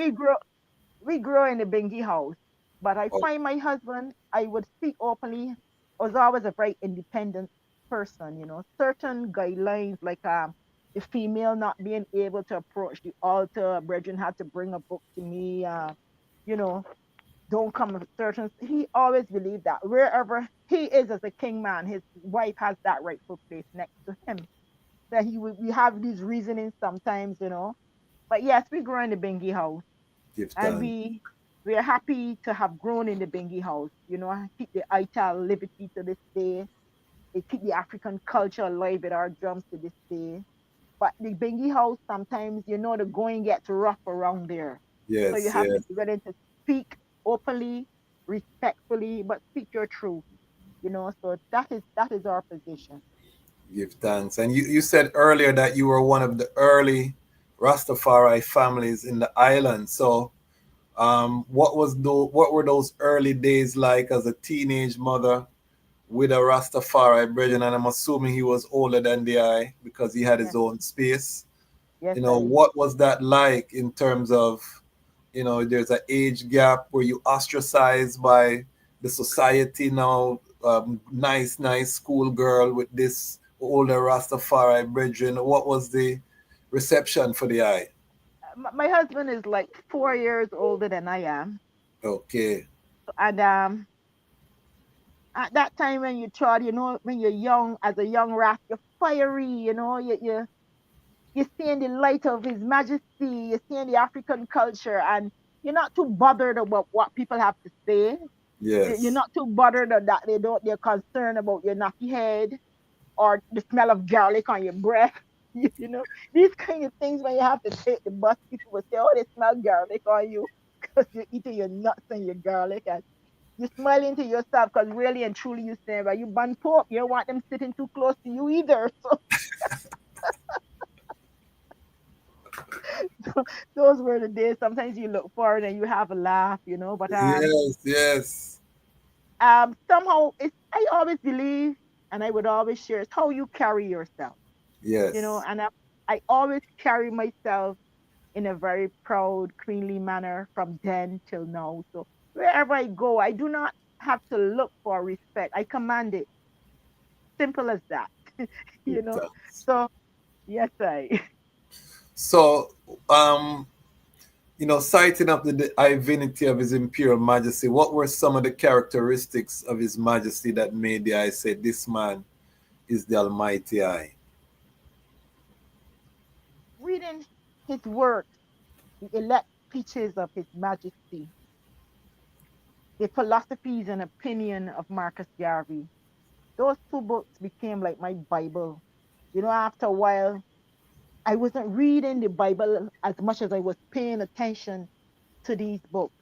We grow in the Bingy house, but I Oh, find my husband, I would speak openly, was always a very independent person. Certain guidelines like the female not being able to approach the altar. Brethren had to bring a book to me. You know, don't come with certain. He always believed that wherever he is as a king man, his wife has that rightful place next to him. That we have these reasonings sometimes. But yes, we grow in the Bingy house, give and thanks. we are happy to have grown in the Bingy house. I keep the Ital liberty to this day. They keep the African culture alive with our drums to this day. But the Bingy house, sometimes the going gets rough around there. So you Yes, have to yes, be ready to speak openly, respectfully, but speak your truth. So that is our position. give thanks. And you said earlier that you were one of the early Rastafari families in the island. So what were those early days like as a teenage mother with a Rastafari brethren? And I'm assuming he was older than the I because he had his Yes, own space. yes, I. What was that like in terms of, there's an age gap where you ostracized by the society now, nice schoolgirl with this older Rastafari brethren. What was the reception for the eye? My husband is like 4 years older than I am, Okay. and at that time when you thought, when you're young, as a young rat, you're fiery, you're seeing the light of His Majesty, you're seeing the African culture, and you're not too bothered about what people have to say. You're Yes. not too bothered that they're concerned about your nappy head or the smell of garlic on your breath. These kind of things when you have to take the bus, people will say, oh, they smell garlic on you because you're eating your nuts and your garlic, and you're smiling to yourself because really and truly you say, but you bun pork, you don't want them sitting too close to you either. So those were the days. Sometimes you look forward and you have a laugh. But Yes, yes, somehow I always believe, and I would always share, it's how you carry yourself. yes, And I always carry myself in a very proud, queenly manner from then till now. So wherever I go, I do not have to look for respect. I command it. Simple as that. you know. So yes, I. so um citing up the divinity of His Imperial Majesty, what were some of the characteristics of His Majesty that made the eye say, this man is the Almighty I? Reading his works, the elect speeches of His Majesty, the philosophies and opinion of Marcus Garvey, those two books became like my Bible. After a while, I wasn't reading the Bible as much as I was paying attention to these books.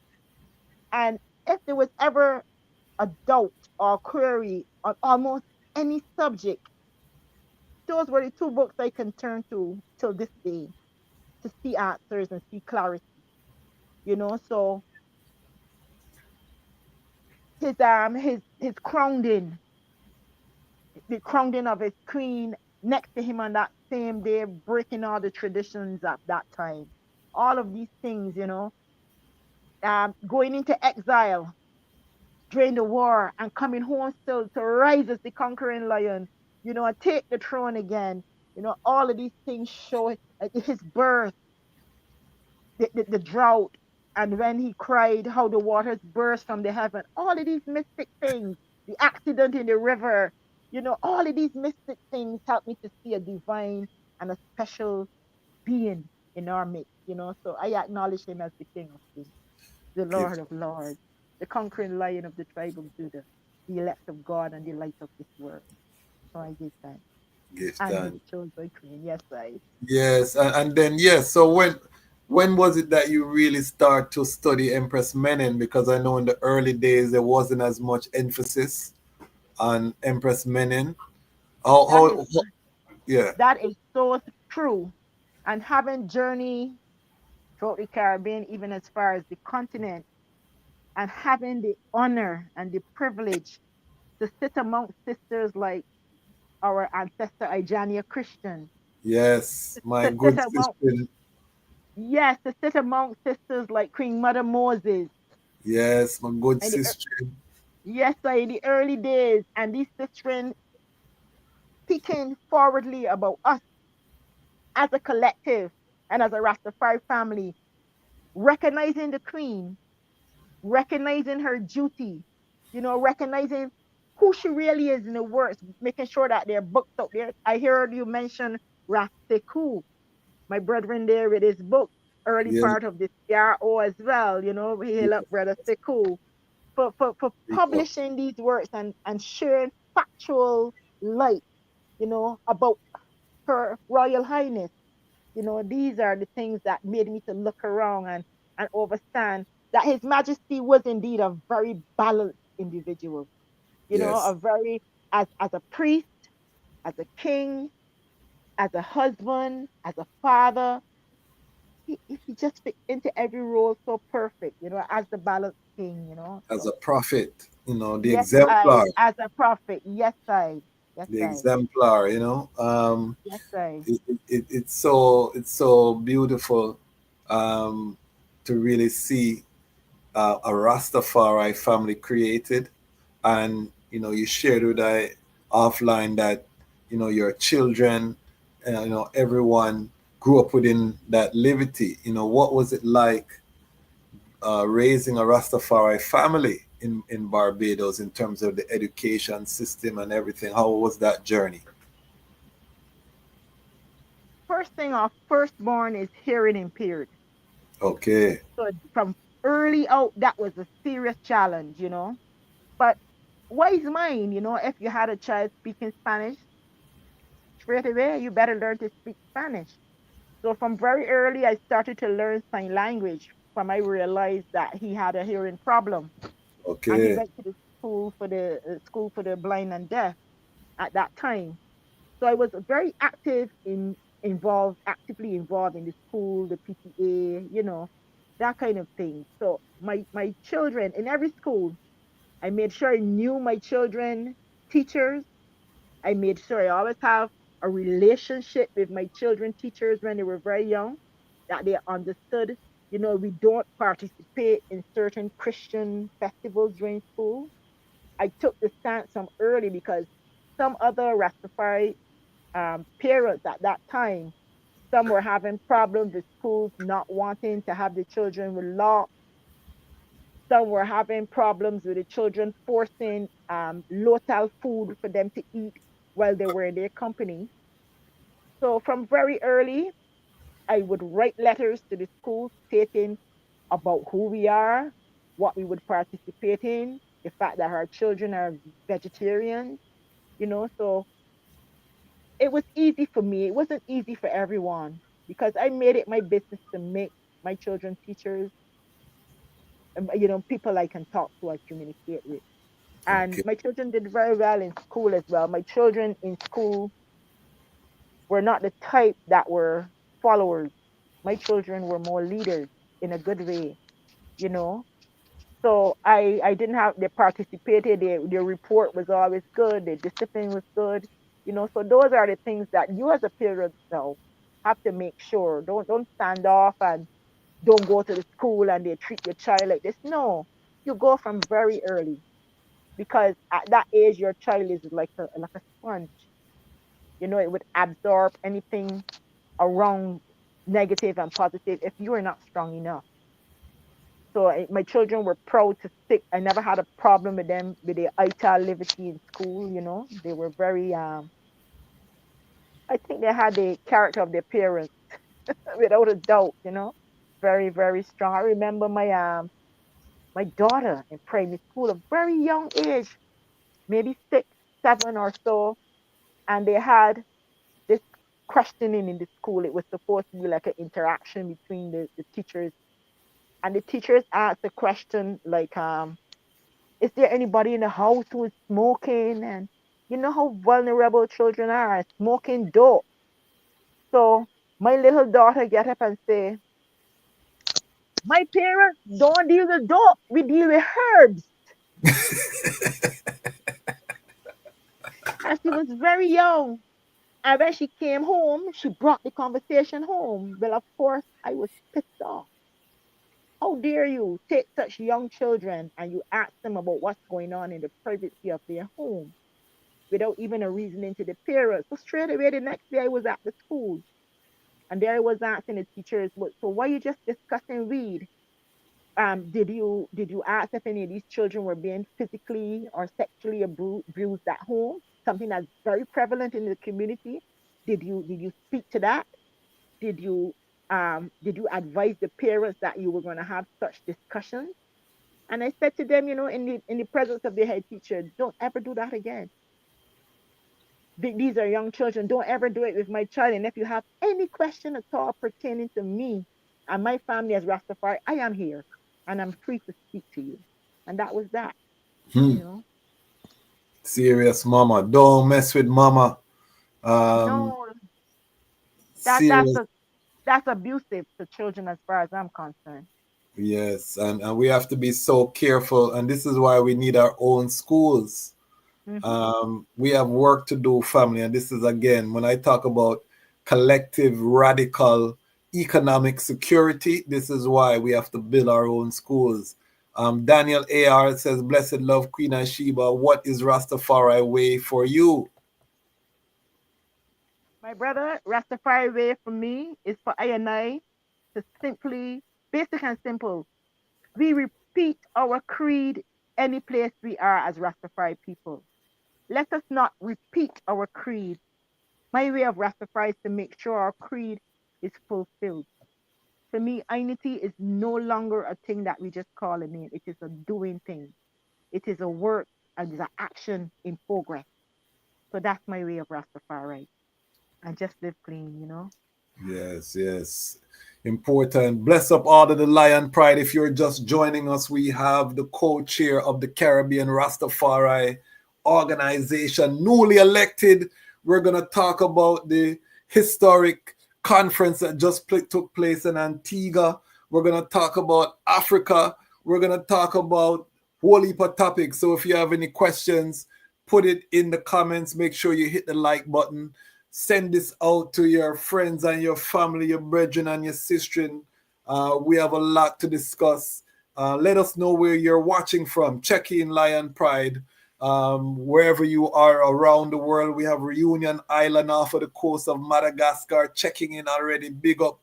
And if there was ever a doubt or query on almost any subject, those were the two books I can turn to till this day to see answers and see clarity. So his crowning, the crowning of his queen next to him on that same day, breaking all the traditions at that time. All of these things, going into exile during the war and coming home still to rise as the conquering lion, and take the throne again. All of these things show his birth, the drought, and when he cried, how the waters burst from the heaven. All of these mystic things, the accident in the river, all of these mystic things help me to see a divine and a special being in our midst. So I acknowledge him as the King of Kings, the Give, Lord of Lords, the conquering lion of the tribe of Judah, the elect of God and the light of this world. So I give thanks. give And his thanks. chosen queen. Yes, I. Yes, and then yes. So when was it that you really start to study Empress Menen? Because I know in the early days there wasn't as much emphasis on Empress Menen. That is Yeah. that is so true. And having journey throughout the Caribbean, even as far as the continent, and having the honor and the privilege to sit amongst sisters like our ancestor Ijania Christian, Yes, my to sit good among sister. yes, to sit amongst sisters like Queen Mother Moses, Yes, my good and sister. yes, in the early days, and these sisters speaking forwardly about us as a collective and as a Rastafari family, recognizing the Queen, recognizing her duty, recognizing who she really is in the words, making sure that there are books out there. I heard you mention Ras Tafari, my brethren there with his book, early Yeah, part of the C.R.O. as well, we hail up Brother Sekou for publishing these works and sharing factual light, about her Royal Highness. These are the things that made me to look around and understand that His Majesty was indeed a very balanced individual, yes, a very, as a priest, as a king, as a husband, as a father. He just fit into every role so perfect, as the balanced king, as So a prophet, the yes, exemplar, as a prophet, yes, yes, the exemplar. yes, It's so beautiful to really see a Rastafari family created, and you shared with I offline that your children, everyone grew up within that liberty. What was it like raising a Rastafari family in Barbados in terms of the education system and everything? How was that journey? First thing, our firstborn is hearing impaired. Okay. So from early out, that was a serious challenge. But wise mind, if you had a child speaking Spanish, straight away, you better learn to speak Spanish. So from very early, I started to learn sign language from I realized that he had a hearing problem. And he Okay. went to the school for the blind and deaf at that time. So I was very actively involved in the school, the PTA, that kind of thing. So my children in every school, I made sure I knew my children, teachers. I made sure I always have a relationship with my children, teachers when they were very young, that they understood, we don't participate in certain Christian festivals during school. I took the stance from early because some other Rastafari parents at that time Some were having problems with schools not wanting to have the children with law. Some were having problems with the children forcing local food for them to eat while they were in their company. So from very early, I would write letters to the school stating about who we are, what we would participate in, the fact that our children are vegetarians, so it was easy for me. It wasn't easy for everyone because I made it my business to make my children teachers, people I can talk to and communicate with. And Okay. my children did very well in school as well. My children in school were not the type that were followers. My children were more leaders in a good way, you know. So I didn't have they participated. Their report was always good. Their discipline was good, So those are the things that you as a parent now have to make sure. Don't stand off and don't go to the school and they treat your child like this. No, you go from very early because at that age your child is like a sponge. It would absorb anything around negative and positive if you are not strong enough. So my children were proud to stick. I never had a problem with them with their ital liberty in school. They were very. I think they had the character of their parents, without a doubt. Very very strong. I remember my daughter in primary school, a very young age, maybe 6, 7 or so, and they had this questioning in the school. It was supposed to be like an interaction between the teachers, and the teachers asked a question like, is there anybody in the house who is smoking? And you know how vulnerable children are, smoking dope. So my little daughter get up and say, my parents don't deal with dope, we deal with herbs. And she was very young. And when she came home, she brought the conversation home. Well, of course, I was pissed off. How dare you take such young children and you ask them about what's going on in the privacy of their home without even a reasoning to the parents? So straight away the next day I was at the school and there I was asking the teachers, so why you just discussing weed? Did you ask if any of these children were being physically or sexually abused at home? Something that's very prevalent in the community. Did you speak to that? Did you advise the parents that you were going to have such discussions? And I said to them, in the presence of the head teacher, don't ever do that again. These are young children. Don't ever do it with my child. And if you have any question at all pertaining to me and my family as Rastafari, I am here and I'm free to speak to you. And that was that. Serious mama. Don't mess with mama. No, Serious. that's abusive to children as far as I'm concerned. Yes, and we have to be so careful, and this is why we need our own schools. We have work to do, family, and this is again when I talk about collective radical economic security. This is why we have to build our own schools. Daniel AR says, "Blessed love, Queen Asheba. What is Rastafari way for you?" My brother, Rastafari way for me is for I and I to simply, basic and simple, we repeat our creed any place we are as Rastafari people. Let us not repeat our creed. My way of Rastafari is to make sure our creed is fulfilled. For me, unity is no longer a thing that we just call a name. It is a doing thing. It is a work and it's an action in progress. So that's my way of Rastafari. And just live clean. Yes, yes. Important. Bless up all of the Lion Pride. If you're just joining us, we have the co-chair of the Caribbean Rastafari Organization, newly elected. We're going to talk about the historic conference that just took place in Antigua. We're going to talk about Africa. We're going to talk about whole heap of topics. So if you have any questions, put it in the comments. Make sure you hit the like button. Send this out to your friends and your family, your brethren and your sistren. We have a lot to discuss. Let us know where you're watching from. Check in Lion Pride. Wherever you are around the world, we have Reunion Island off of the coast of Madagascar checking in already. Big up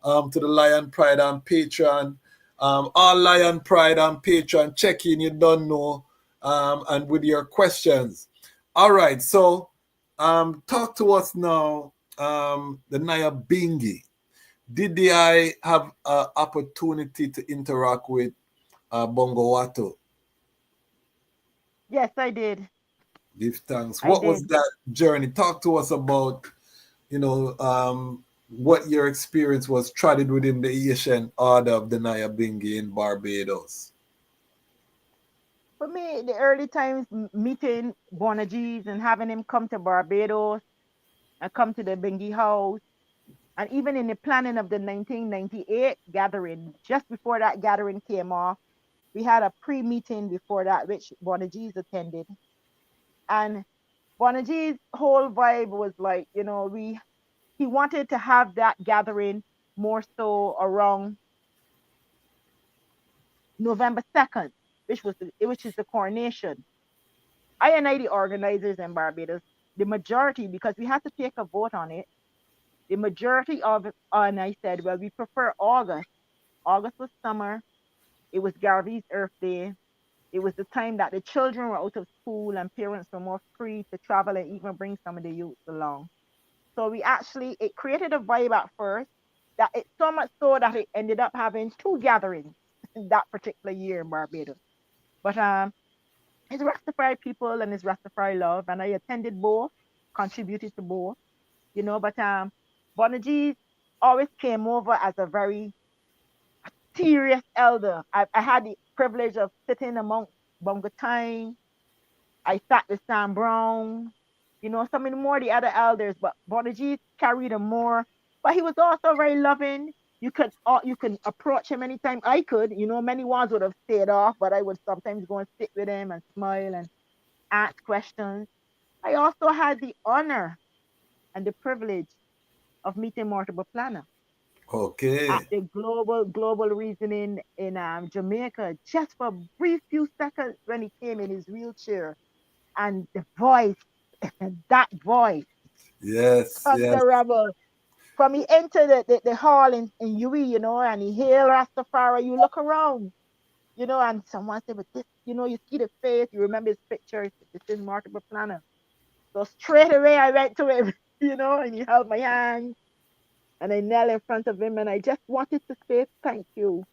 to the Lion Pride and Patreon. All Lion Pride and Patreon, check in, you don't know, and with your questions. All right, so talk to us now, the Naya Bingi. Did I have an opportunity to interact with Bongo Wato? Yes, I did. Give thanks. I What was did. that journey? Talk to us about, what your experience was treaded within the Asian Order of the Naya Bingi in Barbados. For me, the early times meeting Bonagees and having him come to Barbados and come to the Bengi house, and even in the planning of the 1998 gathering, just before that gathering came off, we had a pre-meeting before that, which Bonagees attended. And Bonagees' whole vibe was like, he wanted to have that gathering more so around November 2nd, which is the coronation. I and I, the organizers in Barbados, the majority, because we had to take a vote on it, the majority of it, and I said, well, we prefer August. August was summer. It was Garvey's Earth Day. It was the time that the children were out of school and parents were more free to travel and even bring some of the youth along. So it created a vibe at first that it's so much so that it ended up having two gatherings that particular year in Barbados. But it's Rastafari people and it's Rastafari love, and I attended both, contributed to both, But Bonagees always came over as a very serious elder. I had the privilege of sitting among Bunga Time. I sat with Sam Brown, some of the more the other elders, but Bonagees carried a more. But he was also very loving. You can approach him anytime. I could, many ones would have stayed off, but I would sometimes go and sit with him and smile and ask questions. I also had the honor and the privilege of meeting Mortimer Planner at Okay. the global reasoning in Jamaica, just for a brief few seconds when he came in his wheelchair, and the voice, that voice, Yes, yes, thunderable. From he entered the hall in UE, and he hailed Rastafari, you look around, and someone said, but this, you see the face, you remember his picture, this is Mortimer Planner. So straight away I went to him, and he held my hand and I knelt in front of him and I just wanted to say thank you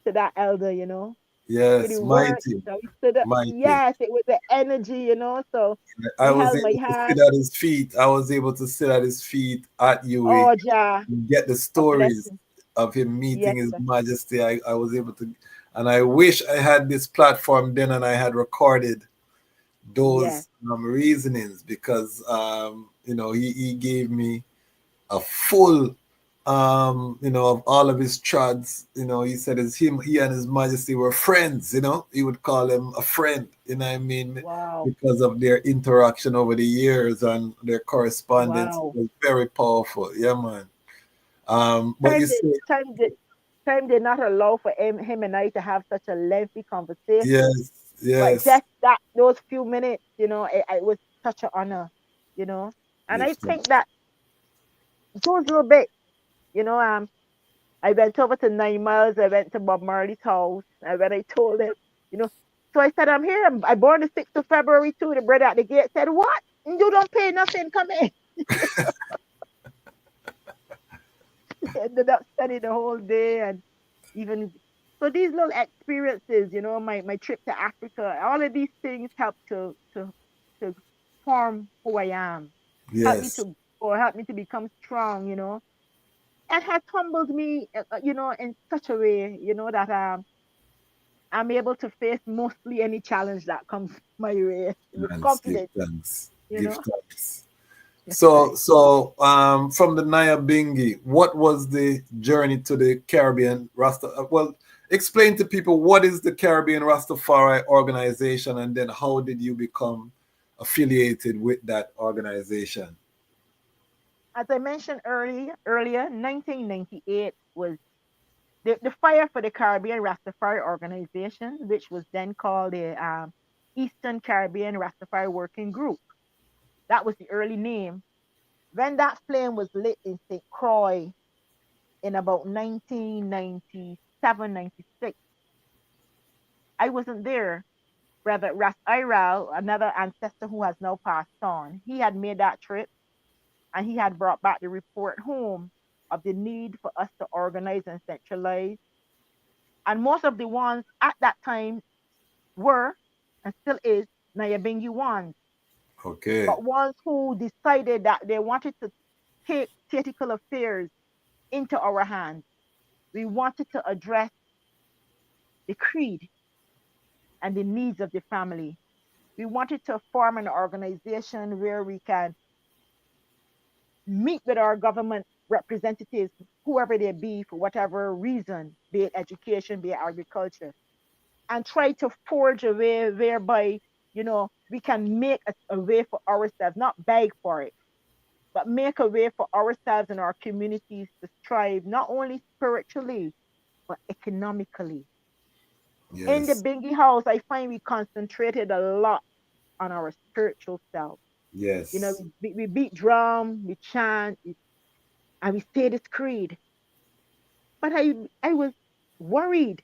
to that elder, for the yes, work. mighty, So he stood up. mighty. Yes, it was the energy, So I he was held my able to sit hand. at his feet. I was able to sit at his feet at UA Oh, Ja, and get the a stories blessing. of him Yes, meeting His sir. Majesty. I was able to, and I wish I had this platform then and I had recorded Yes. those reasonings because, he gave me a full of all of his trads. He said he and His Majesty were friends. He would call him a friend. What I mean, Wow. because of their interaction over the years and their correspondence. It Wow. was very powerful. Yeah, man. But you Time did say time did time did not allow for him and I to have such a lengthy conversation. yes, But yes. just that those few minutes, it was such an honor, you know. And Give I thanks. think that those little bits, I went over to 9 Miles, I went to Bob Marley's house, and when I told him, you know, so I said, I'm here. I born the 6th of February too. The brother at the gate said, what? You don't pay nothing, come in. Ended up spending the whole day and even so these little experiences, my trip to Africa, all of these things help to form who I am. Help me Yes, to or help me to become strong, and has humbled me, in such a way, that I'm able to face mostly any challenge that comes my way with thanks. Give confidence, thanks. you Give know. thanks. Yes, So, right. from the Naya Bingi, what was the journey to the Caribbean Rasta? Well, explain to people what is the Caribbean Rastafari Organization, and then how did you become affiliated with that organization? As I mentioned earlier, 1998 was the fire for the Caribbean Rastafari Organization, which was then called the Eastern Caribbean Rastafari Working Group. That was the early name. When that flame was lit in St. Croix in about 1997, 96, I wasn't there. Brother Ras Iral, another ancestor who has now passed on, he had made that trip and he had brought back the report home of the need for us to organize and centralize. And most of the ones at that time were and still is Nyabingi ones, Okay. but ones who decided that they wanted to take theatrical affairs into our hands. We wanted to address the creed and the needs of the family. We wanted to form an organization where we can meet with our government representatives, whoever they be, for whatever reason, be it education, be it agriculture, and try to forge a way whereby, we can make a way for ourselves, not beg for it, but make a way for ourselves and our communities to strive, not only spiritually, but economically. In the Yes. Bingy House, I find we concentrated a lot on our spiritual self. Yes. We beat drum, we chant, and we say this creed. But I was worried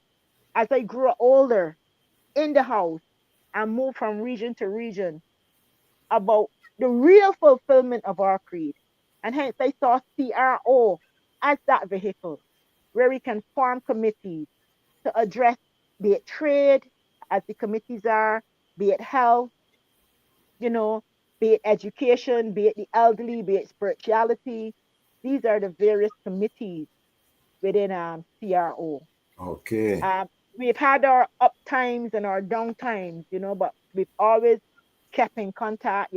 as I grew older in the house and moved from region to region about the real fulfillment of our creed. And hence I saw C.R.O as that vehicle where we can form committees to address, be it trade, as the committees are, be it health, you know, be it education, be it the elderly, be it spirituality. These are the various committees within C.R.O. Okay. We've had our up times and our down times, but we've always kept in contact.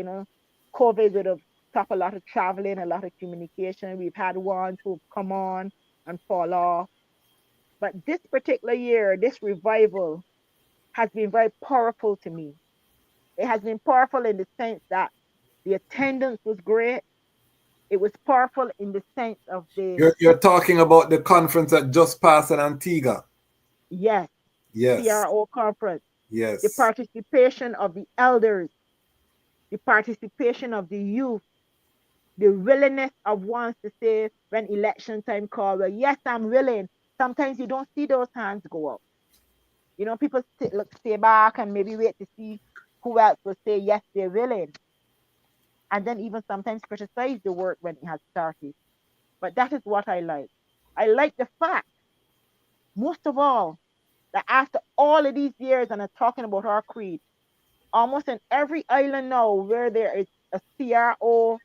COVID would have stopped a lot of traveling, a lot of communication. We've had ones who've come on and fall off. But this particular year, this revival has been very powerful to me. It has been powerful in the sense that the attendance was great. It was powerful in the sense of You're talking about the conference that just passed in Antigua. yes, Yes. C.R.O. conference, the Yes. participation of the elders, the participation of the youth, the willingness of ones to say when election time call, well, yes, I'm willing. Sometimes you don't see those hands go up. People stay back and maybe wait to see who else will say yes, they're willing. And then even sometimes criticize the work when it has started. But that is what I like. I like the fact, most of all, that after all of these years, and I'm talking about our creed, almost in every island now where there is a C.R.O.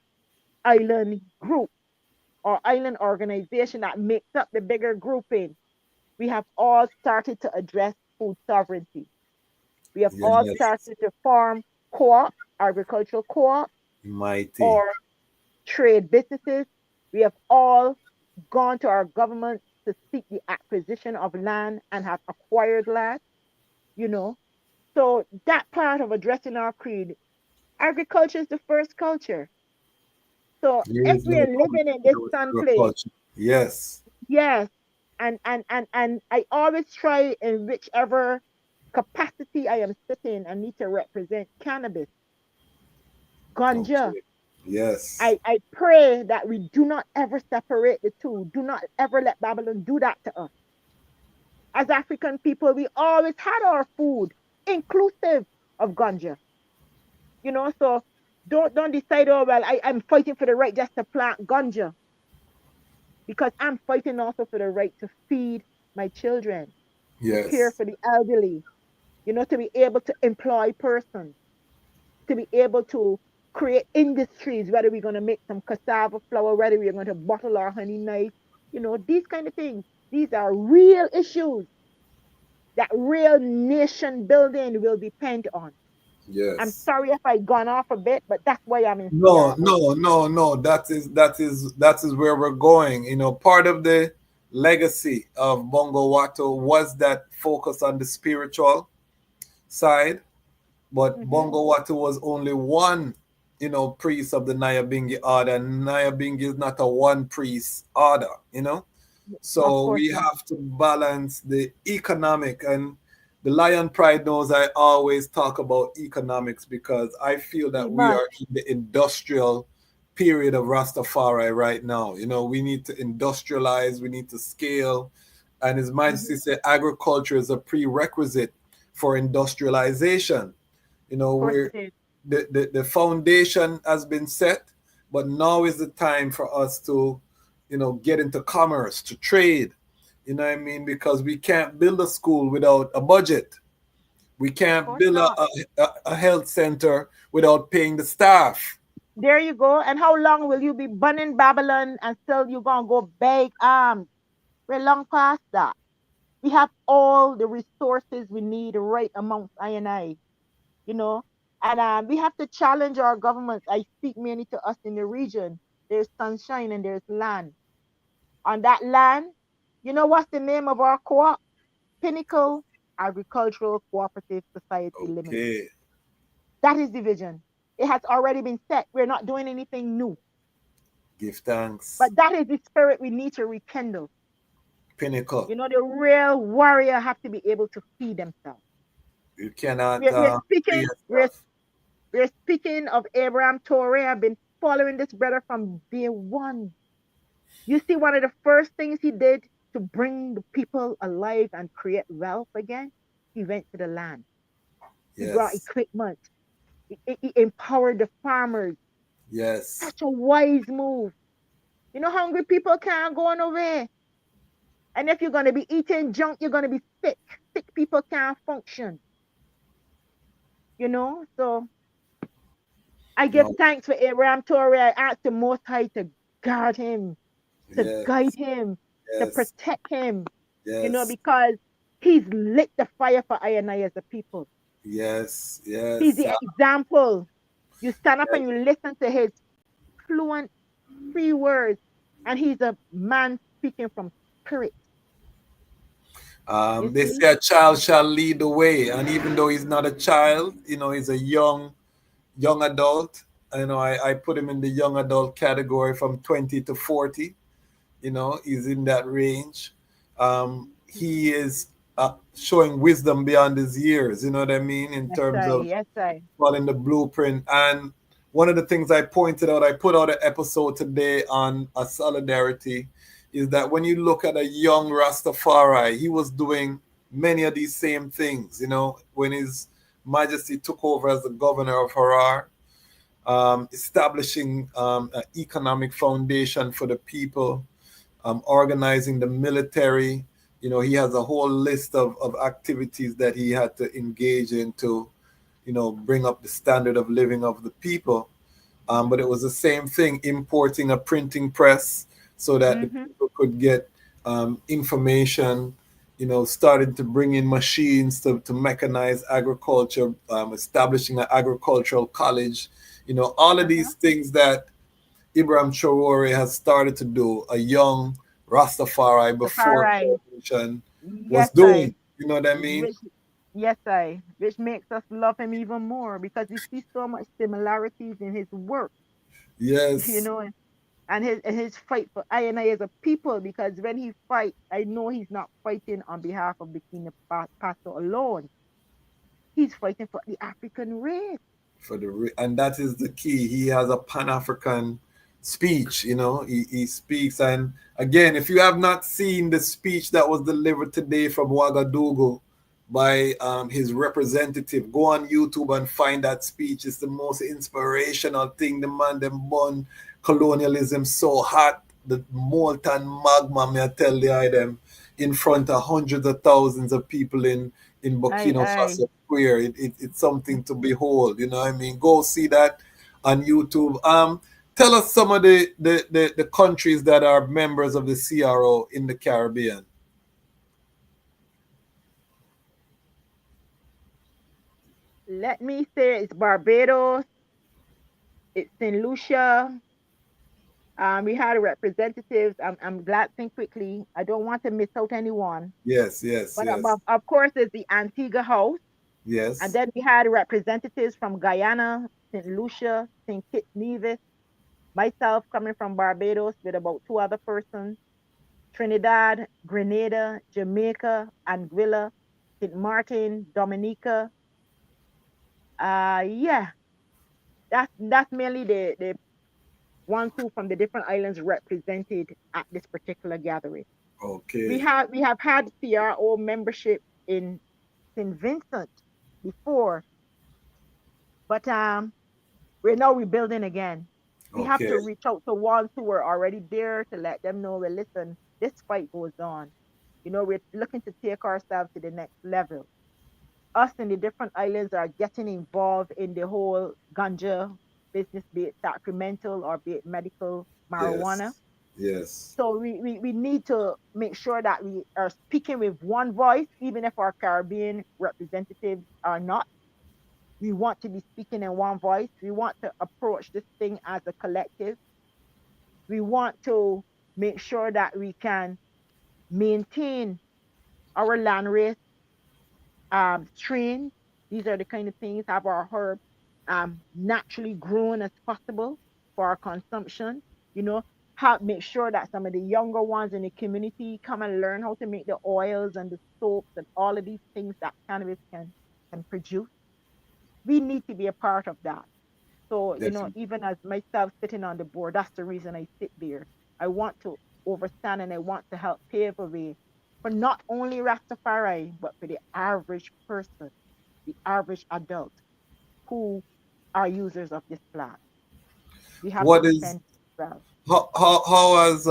island group or island organization that makes up the bigger grouping, we have all started to address food sovereignty. We have all Yes. started to form co-op, agricultural co-op, Mighty. or trade businesses. We have all gone to our government to seek the acquisition of land and have acquired land, you know. So that part of addressing our creed, agriculture is the first culture. So There if is we no are living in this sun place, culture. Yes. yes, and I always try in whichever capacity I am sitting and need to represent cannabis, ganja. Okay. Yes. I pray that we do not ever separate the two. Do not ever let Babylon do that to us. As African people, we always had our food, inclusive of ganja. So don't decide, oh well, I'm fighting for the right just to plant ganja. Because I'm fighting also for the right to feed my children, to care Yes. for the elderly, to be able to employ persons, to be able to create industries, whether we're going to make some cassava flour, whether we're going to bottle our honey nice, these kind of things. These are real issues that real nation building will depend on. I'm Yes. sorry if I gone off a bit, but that's why I'm in No, C.R.O. no, no, no. That is where we're going. Part of the legacy of Bongo Watto was that focus on the spiritual side, but Mm-hmm. Bongo Watto was only one, priest of the Nyabingi order. Nyabingi is not a one priest order, Of So course we not. have to balance the economic and the Lion Pride knows I always talk about economics because I feel that We we must. are in the industrial period of Rastafari right now. You know, we need to industrialize, we need to scale. And His Majesty said agriculture is a prerequisite for industrialization. You know, Of course where it is. the foundation has been set, but now is the time for us to, you know, get into commerce, to trade. You know what I mean? Because we can't build a school without a budget. We Of can't course build not. a health center without paying the staff. There you go. And how long will you be burning Babylon and still you gonna go beg arms? We're long past that. We have all the resources we need right amongst I and I, you know. And we have to challenge our governments. I speak mainly to us in the region. There's sunshine and there's land. On that land, you know what's the name of our co-op? Pinnacle Agricultural Cooperative Society Limited. Okay. That is the vision. It has already been set. We're not doing anything new. Give thanks. But that is the spirit we need to rekindle. Pinnacle. You know, the real warrior have to be able to feed themselves. You cannot We're free speaking, yourself. we're speaking of Abraham Torre. I've been following this brother from day one. You see, one of the first things he did to bring the people alive and create wealth again, he went to the land. He brought Yes. equipment. He empowered the farmers. Yes. Such a wise move. You know, hungry people can't go nowhere. And if you're going to be eating junk, you're going to be sick. Sick people can't function. You know, so I give No. thanks for Abraham Torre. I ask the Most High to guard him, to guide Yes. him, to Yes. protect him, you know, Yes. because he's lit the fire for I and I as a people. Yes. He's Yes. the example. You stand up Yes. and you listen to his fluent, free words, and he's a man speaking from spirit. You They see? say a child shall lead the way, and even though he's not a child, you know, he's a young adult. You know, I put him in the young adult category from 20 to 40. You know, he's in that range. He is showing wisdom beyond his years. You know what I mean, in Yes, terms I, of yes, I. following the blueprint. And one of the things I pointed out, I put out an episode today on a solidarity, is that when you look at a young Rastafari, he was doing many of these same things. You know, when His Majesty took over as the governor of Harar, establishing an economic foundation for the people, organizing the military. You know, he has a whole list of activities that he had to engage in to, you know, bring up the standard of living of the people. But it was the same thing, importing a printing press so that the people could get information, you know, started to bring in machines to mechanize agriculture, establishing an agricultural college, you know, all of these things that Ibrahim Traore has started to do, a young Rastafari before Rastafari. revolution was Yes, I. doing. You know what I mean? Which, yes, I. Which makes us love him even more because we see so much similarities in his work, you Yes, know, and his fight for I and I as a people. Because when he fight, I know he's not fighting on behalf of the King of Pastor alone. He's fighting for the African race. for and that is the key. He has a Pan-African speech. You know, he speaks. And again, if you have not seen the speech that was delivered today from Ouagadougou by his representative, go on YouTube and find that speech. It's the most inspirational thing. The man them born colonialism so hot, the molten magma, may I tell the item, in front of hundreds of thousands of people in Burkina I. Faso Square. It's something to behold. You know what I mean? Go see that on YouTube. Tell us some of the countries that are members of the C.R.O. in the Caribbean. Let me say it's Barbados, it's St. Lucia. We had representatives. I'm glad to think quickly. I don't want to miss out anyone. Yes, yes, But yes, of course, there's the Antigua House. And yes. then we had representatives from Guyana, St. Lucia, St. Kitts Nevis, myself coming from Barbados with about two other persons, Trinidad, Grenada, Jamaica, Anguilla, St. Martin, Dominica. Yeah, that's mainly the ones who from the different islands represented at this particular gathering. Okay. We have had C.R.O membership in St. Vincent before, but we're now rebuilding again. We have Okay. to reach out to ones who were already there to let them know, well, listen, this fight goes on. You know, we're looking to take ourselves to the next level. Us in the different islands are getting involved in the whole ganja business, be it sacramental or be it medical marijuana. Yes. Yes. So we need to make sure that we are speaking with one voice, even if our Caribbean representatives are not. We want to be speaking in one voice. We want to approach this thing as a collective. We want to make sure that we can maintain our land race strains. These are the kind of things, have our herbs naturally grown as possible for our consumption. You know, make sure that some of the younger ones in the community come and learn how to make the oils and the soaps and all of these things that cannabis can produce. We need to be a part of that. So, you know, Definitely. even as myself sitting on the board, that's the reason I sit there. I want to overstand and I want to help pave a way for not only Rastafari, but for the average person, the average adult who are users of this plant. We have to What is defend it well. how has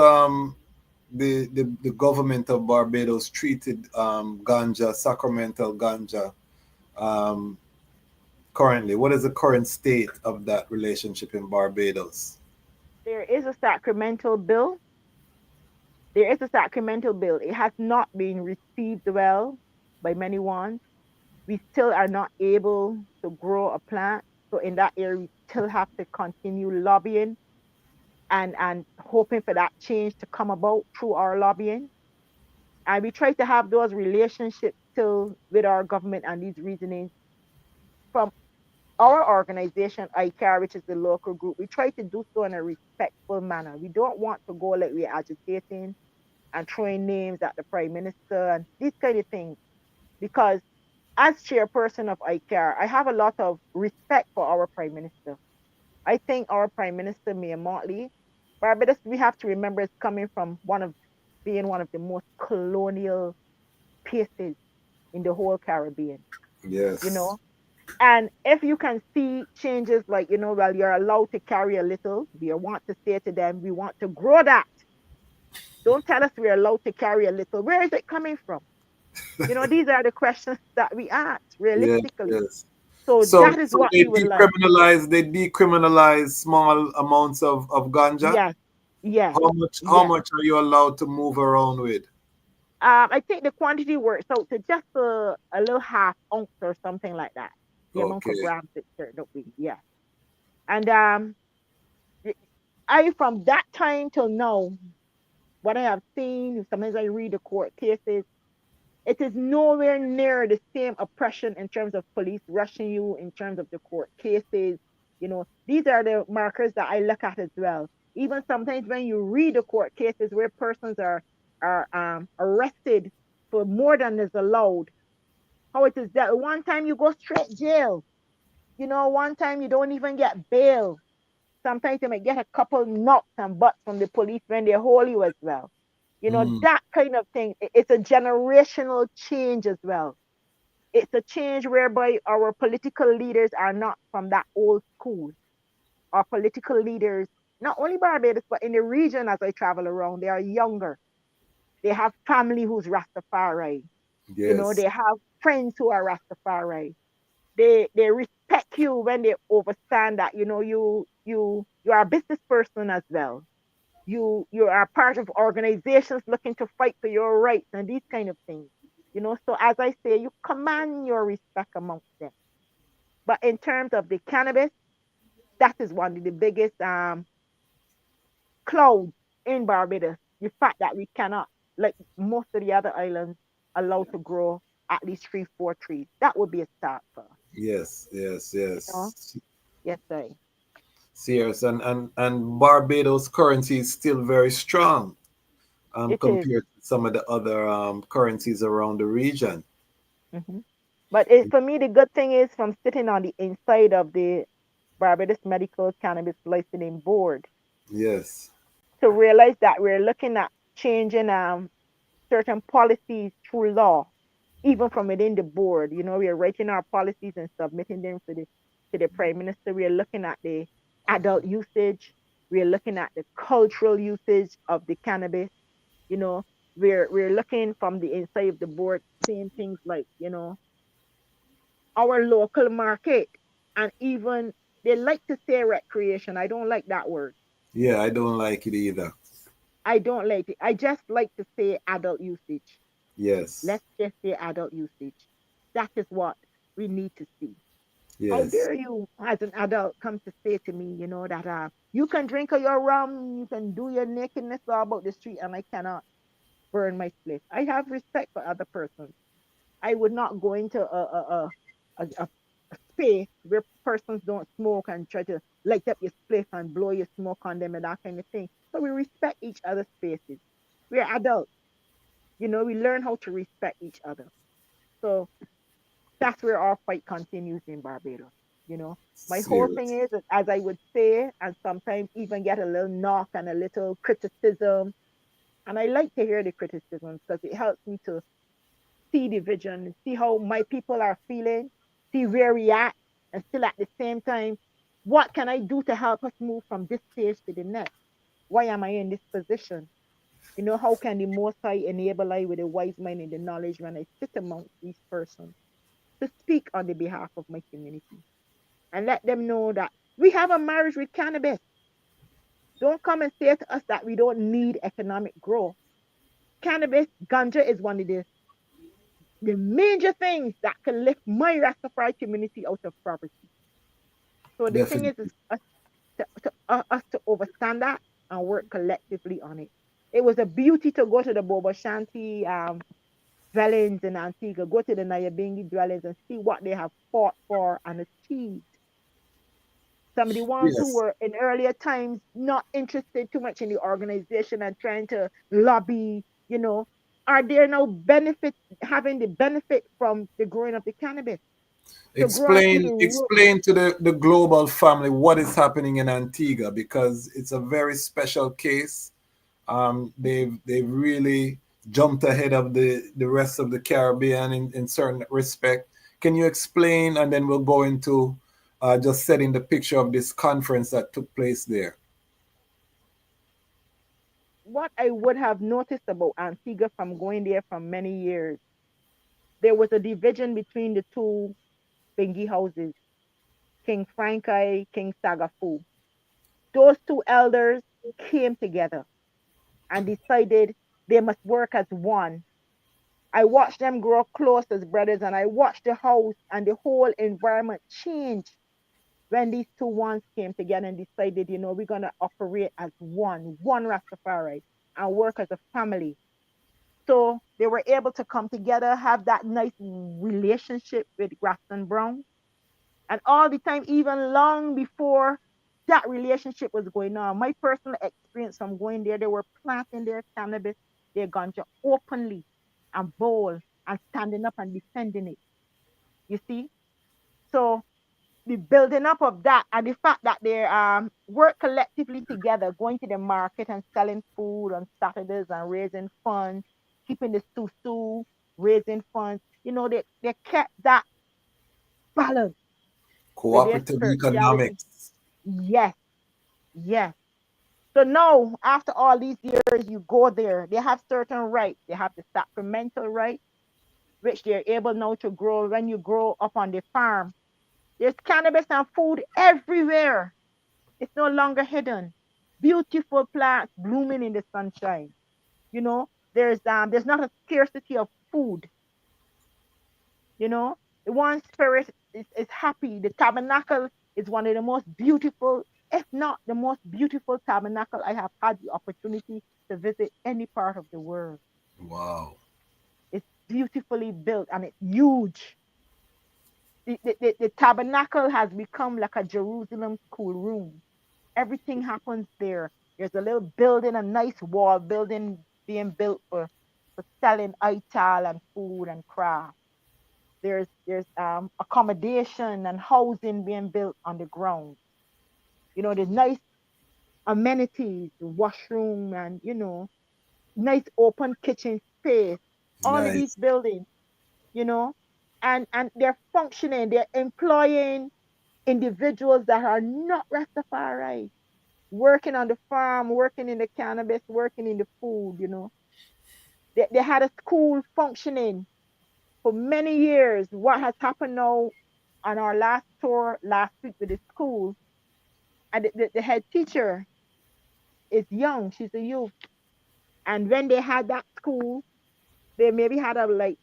the government of Barbados treated ganja, sacramental ganja, um, currently? What is the current state of that relationship in Barbados? There is a sacramental bill. There is a sacramental bill. It has not been received well by many ones. We still are not able to grow a plant. So in that area, we still have to continue lobbying and hoping for that change to come about through our lobbying. And we try to have those relationships still with our government and these reasonings from our organization, ICAR, which is the local group. We try to do so in a respectful manner. We don't want to go like we're agitating and throwing names at the prime minister and these kind of things. Because as chairperson of ICAR, I have a lot of respect for our prime minister. I think our prime minister, Mayor Motley, Barbados, we have to remember, is coming from being one of the most colonial places in the whole Caribbean, you Yes. know. And if you can see changes like, you know, well, you're allowed to carry a little, we want to say to them, we want to grow that. Don't tell us we're allowed to carry a little. Where is it coming from? You know, these are the questions that we ask Yes, realistically. yes. So So, that is so what we would like. they decriminalize small amounts of ganja. Yes, yes, How yes. much are you allowed to move around with? I think the quantity works out to just a little half ounce or something like that. The amount of Okay. grams it turned out being, yeah. And I from that time till now, what I have seen, sometimes I read the court cases, it is nowhere near the same oppression in terms of police rushing you, in terms of the court cases. You know, these are the markers that I look at as well. Even sometimes when you read the court cases where persons are arrested for more than is allowed, how it is that one time you go straight jail. You know, one time you don't even get bail. Sometimes you might get a couple knocks and butts from the police when they hold you as well. You know, Mm, that kind of thing. It's a generational change as well. It's a change whereby our political leaders are not from that old school. Our political leaders, not only Barbados, but in the region as I travel around, they are younger. They have family who's Rastafari. You know, yes. they have friends who are Rastafari. They respect you when they understand that, you know, you are a business person as well. You are part of organizations looking to fight for your rights and these kind of things. You know, so as I say, you command your respect amongst them. But in terms of the cannabis, that is one of the biggest clouds in Barbados. The fact that we cannot, like most of the other islands, allow to grow at least 3, 4 trees. That would be a start for us, Yes, yes, you know? yes. Yes, sir. Serious, and Barbados currency is still very strong, It is. compared to some of the other currencies around the region. Hmm. But for me, the good thing is from sitting on the inside of the Barbados Medical Cannabis Licensing Board Yes. to realize that we're looking at changing certain policies through law, even from within the board. You know, we are writing our policies and submitting them to the Prime Minister. We are looking at the adult usage. We are looking at the cultural usage of the cannabis. You know, we're looking from the inside of the board, saying things like, our local market, and even they like to say recreation. I don't like that word. Yeah, I don't like it either. I don't like it. I just like to say adult usage. Yes. Let's just say adult usage. That is what we need to see. How Yes. dare you, as an adult, come to say to me, that you can drink your rum, you can do your nakedness all about the street, and I cannot burn my spliff. I have respect for other persons. I would not go into a space where persons don't smoke and try to light up your spliff and blow your smoke on them and that kind of thing. So we respect each other's spaces. We're adults, we learn how to respect each other. So that's where our fight continues in Barbados. You know, my whole thing Serious. is, as I would say, and sometimes even get a little knock and a little criticism. And I like to hear the criticism because it helps me to see the vision, see how my people are feeling, see where we at, and still at the same time, what can I do to help us move from this stage to the next? Why am I in this position? How can the Most High enable I with a wise mind and the knowledge when I sit amongst these persons to speak on the behalf of my community and let them know that we have a marriage with cannabis. Don't come and say to us that we don't need economic growth. Cannabis, ganja is one of the major things that can lift my Rastafari community out of poverty. So the thing is Definitely. us to understand that and work collectively on it. It was a beauty to go to the Bobo Shanti dwellings in Antigua, go to the Nyabingi dwellings and see what they have fought for and achieved. Some of the ones who Yes. were in earlier times not interested too much in the organization and trying to lobby, are there now benefit having the benefit from the growing of the cannabis to grow and see the Explain to the global family what is happening in Antigua, because it's a very special case. They've really jumped ahead of the rest of the Caribbean in certain respect. Can you explain, and then we'll go into just setting the picture of this conference that took place there. what I would have noticed about Antigua from going there for many years, there was a division between the two Bengi houses, King Frankai, King Sagafu. Those two elders came together and decided they must work as one. I watched them grow close as brothers, and I watched the house and the whole environment change when these two ones came together and decided, we're going to operate as one Rastafari, and work as a family. So they were able to come together, have that nice relationship with Grafton Brown. And all the time, even long before that relationship was going on, my personal experience from going there, they were planting their cannabis, their ganja openly and bold and standing up and defending it. You see? So the building up of that and the fact that they work collectively together, going to the market and selling food on Saturdays and raising funds, keeping the susu, raising funds. They kept that balance with their Cooperative spirituality. economics. Yes, yes. So now, after all these years, you go there, they have certain rights. They have the sacramental right, which they're able now to grow when you grow up on the farm. There's cannabis and food everywhere. It's no longer hidden. Beautiful plants blooming in the sunshine. There's not a scarcity of food. The one spirit is happy. The tabernacle is one of the most beautiful, if not the most beautiful tabernacle I have had the opportunity to visit any part of the world. Wow. It's beautifully built and it's huge. The tabernacle has become like a Jerusalem schoolroom. Everything happens there. There's a little building, a nice wall building being built for selling ital and food and craft. There's accommodation and housing being built on the ground. There's nice amenities, washroom, and nice open kitchen space. All of these Nice. buildings, you know, and they're functioning. They're employing individuals that are not Rastafari, working on the farm, working in the cannabis, working in the food. They had a school functioning for many years. What has happened now on our last tour last week with the school, and the head teacher is young. She's a youth. And when they had that school, they maybe had a like,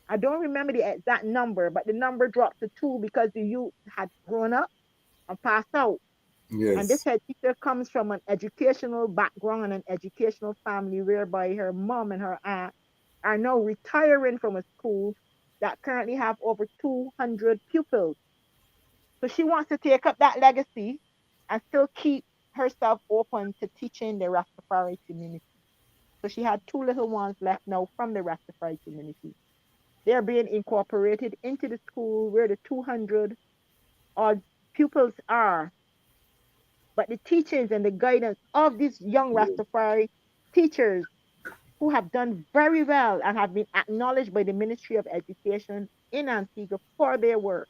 I don't remember the exact number, but the number dropped to two because the youth had grown up and passed out. And this Yes. head teacher comes from an educational background and an educational family whereby her mom and her aunt are now retiring from a school that currently have over 200 pupils. So she wants to take up that legacy and still keep herself open to teaching the Rastafari community. So she had two little ones left now from the Rastafari community. They're being incorporated into the school where the 200 odd pupils are. But the teachings and the guidance of these young Rastafari teachers who have done very well and have been acknowledged by the Ministry of Education in Antigua for their work,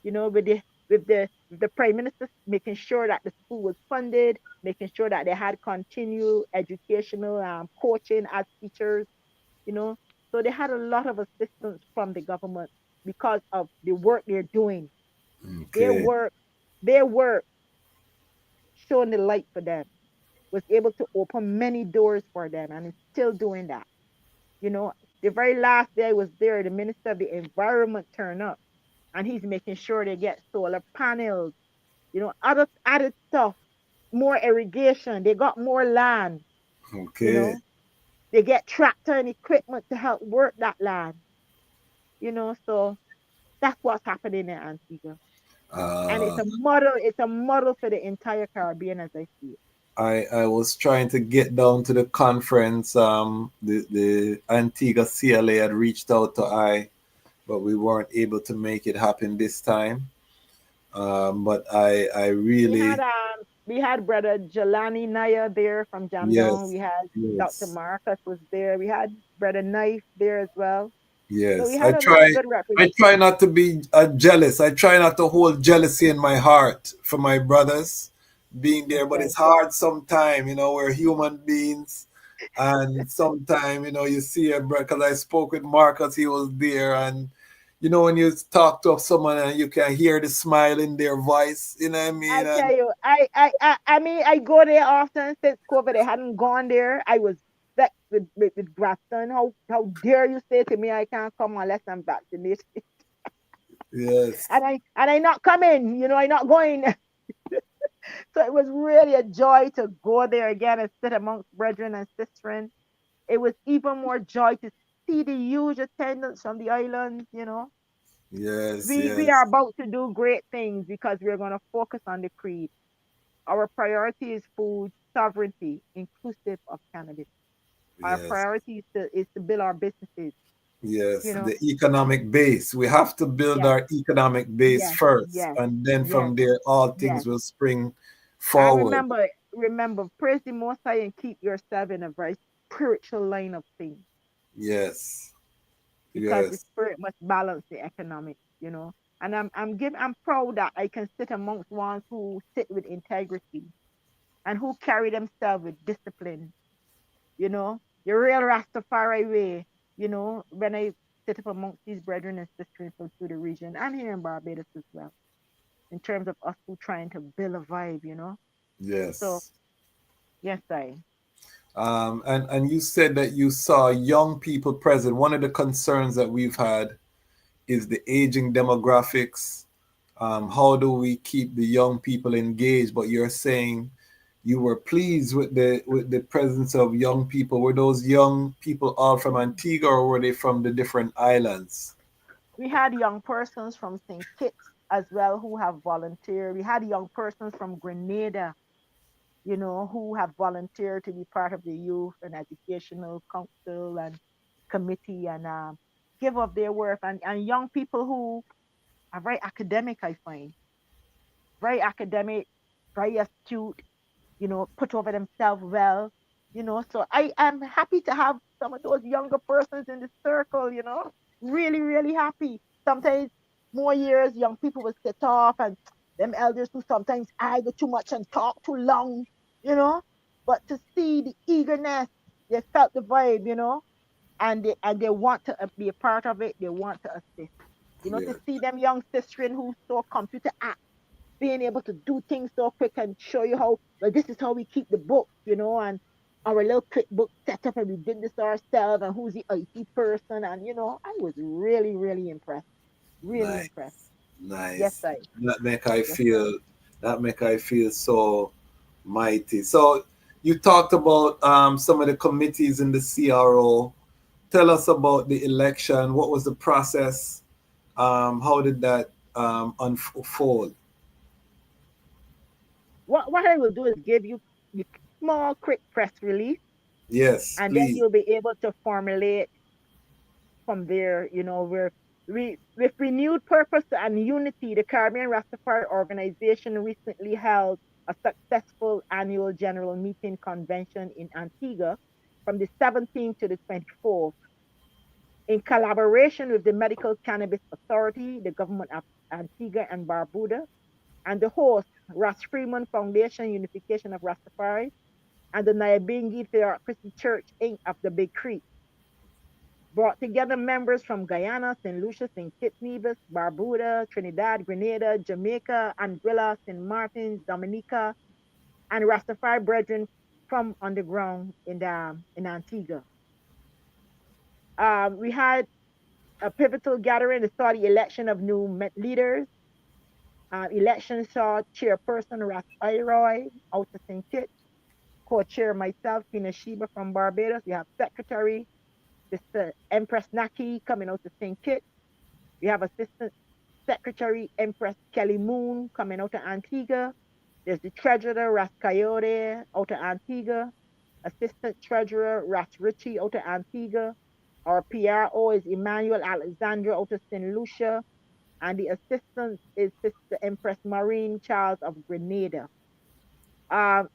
with the Prime Minister making sure that the school was funded, making sure that they had continual educational coaching as teachers, you know. So they had a lot of assistance from the government because of the work they're doing. Their Okay. work, their work shone the light for them, was able to open many doors for them, and is still doing that. You know, the very last day I was there, the Minister of the Environment turned up, and he's making sure they get solar panels, other added stuff, more irrigation. They got more land, you Okay. know. They get tractor and equipment to help work that land, So that's what's happening in Antigua. And Uh, it's a model for the entire Caribbean as I see it. I was trying to get down to the conference. The Antigua CLA had reached out to I, but we weren't able to make it happen this time. But I really, We had Brother Jelani Naya there from Jamdong. yes, We had Dr. yes, Marcus was there. We had Brother Knife there as well. So we yes. had a lot of good I try not to be jealous. I try not to hold jealousy in my heart for my brothers being there, but Okay. it's hard sometimes. We're human beings. And sometimes, you see a brother, because I spoke with Marcus, he was there, and when you talk to someone and you can hear the smile in their voice, you know what I mean? I And tell you, I mean, I go there often since COVID. I hadn't gone there. I was vexed with Grafton. How dare you say to me I can't come unless I'm vaccinated? yes, And I not coming. I not going. So it was really a joy to go there again and sit amongst brethren and sistren. It was even more joy to see the huge attendance from the islands. yes, We are yes, about to do great things because we're going to focus on the creed. Our priority is food sovereignty, inclusive of cannabis. Our yes. priority is to build our businesses. Yes, You know, the economic base. We have to build yes, our economic base yes, first, yes, and then yes, from there, all yes. things will spring And forward. remember, praise the Most High and keep yourself in a very spiritual line of things Yes, because the yes, spirit must balance the economic. And I'm proud that I can sit amongst ones who sit with integrity and who carry themselves with discipline. The real Rastafari way. When I sit up amongst these brethren and sisters from through the region and here in Barbados as well, in terms of us who trying to build a vibe. So yes. yes, I. And you said that you saw young people present. One of the concerns that we've had is the aging demographics. How do we keep the young people engaged? But you're saying you were pleased with the presence of young people. Were those young people all from Antigua, or were they from the different islands? We had young persons from St. Kitts as well who have volunteered. We had young persons from Grenada, who have volunteered to be part of the youth and educational council and committee. And give of their worth, and young people who are very academic, I find very academic, very astute, put over themselves well, So I am happy to have some of those younger persons in the circle, really, really happy. Sometimes more years, young people will sit off, and them elders who sometimes argue too much and talk too long, you know. But to see the eagerness, they felt the vibe, and they want to be a part of it. They want to assist, to Yeah. see them young sisters who so computer being able to do things so quick and show you how, well, this is how we keep the book, and our little quick book set up, and we did this ourselves, and who's the IT person, and I was really, really impressed. Really Nice, impressed. Yes, nice. I. That make I Yes, I. feel so mighty. So you talked about some of the committees in the C.R.O. Tell us about the election. What was the process? How did that unfold? What I will do is give you the small, quick press release, Yes, and then please. you'll be able to formulate from there, where with renewed purpose and unity, the Caribbean Rastafari Organization recently held a successful annual general meeting convention in Antigua from the 17th to the 24th. In collaboration with the Medical Cannabis Authority, the government of Antigua and Barbuda, and the host, Ras Freeman Foundation Unification of Rastafari, and the Nyabingi Theocracy Church Inc. of the Big Creek, brought together members from Guyana, St. Lucia, St. Kitts Nevis, Barbuda, Trinidad, Grenada, Jamaica, Anguilla, St. Martins, Dominica, and Rastafari brethren from underground in Antigua. We had a pivotal gathering to start the election of new leaders. Election saw chairperson Ras Tafari out of St. Kitts, co-chair myself, Queen Asheba from Barbados. We have secretary, Mr. Empress Naki coming out of St. Kitts. We have Assistant Secretary Empress Kelly Moon coming out of Antigua. There's the Treasurer Ras Coyote out of Antigua. Assistant Treasurer Ras Ritchie out of Antigua. Our PRO is Emmanuel Alexandra out of St. Lucia. And the assistant is Sister Empress Maureen Charles of Grenada. Um,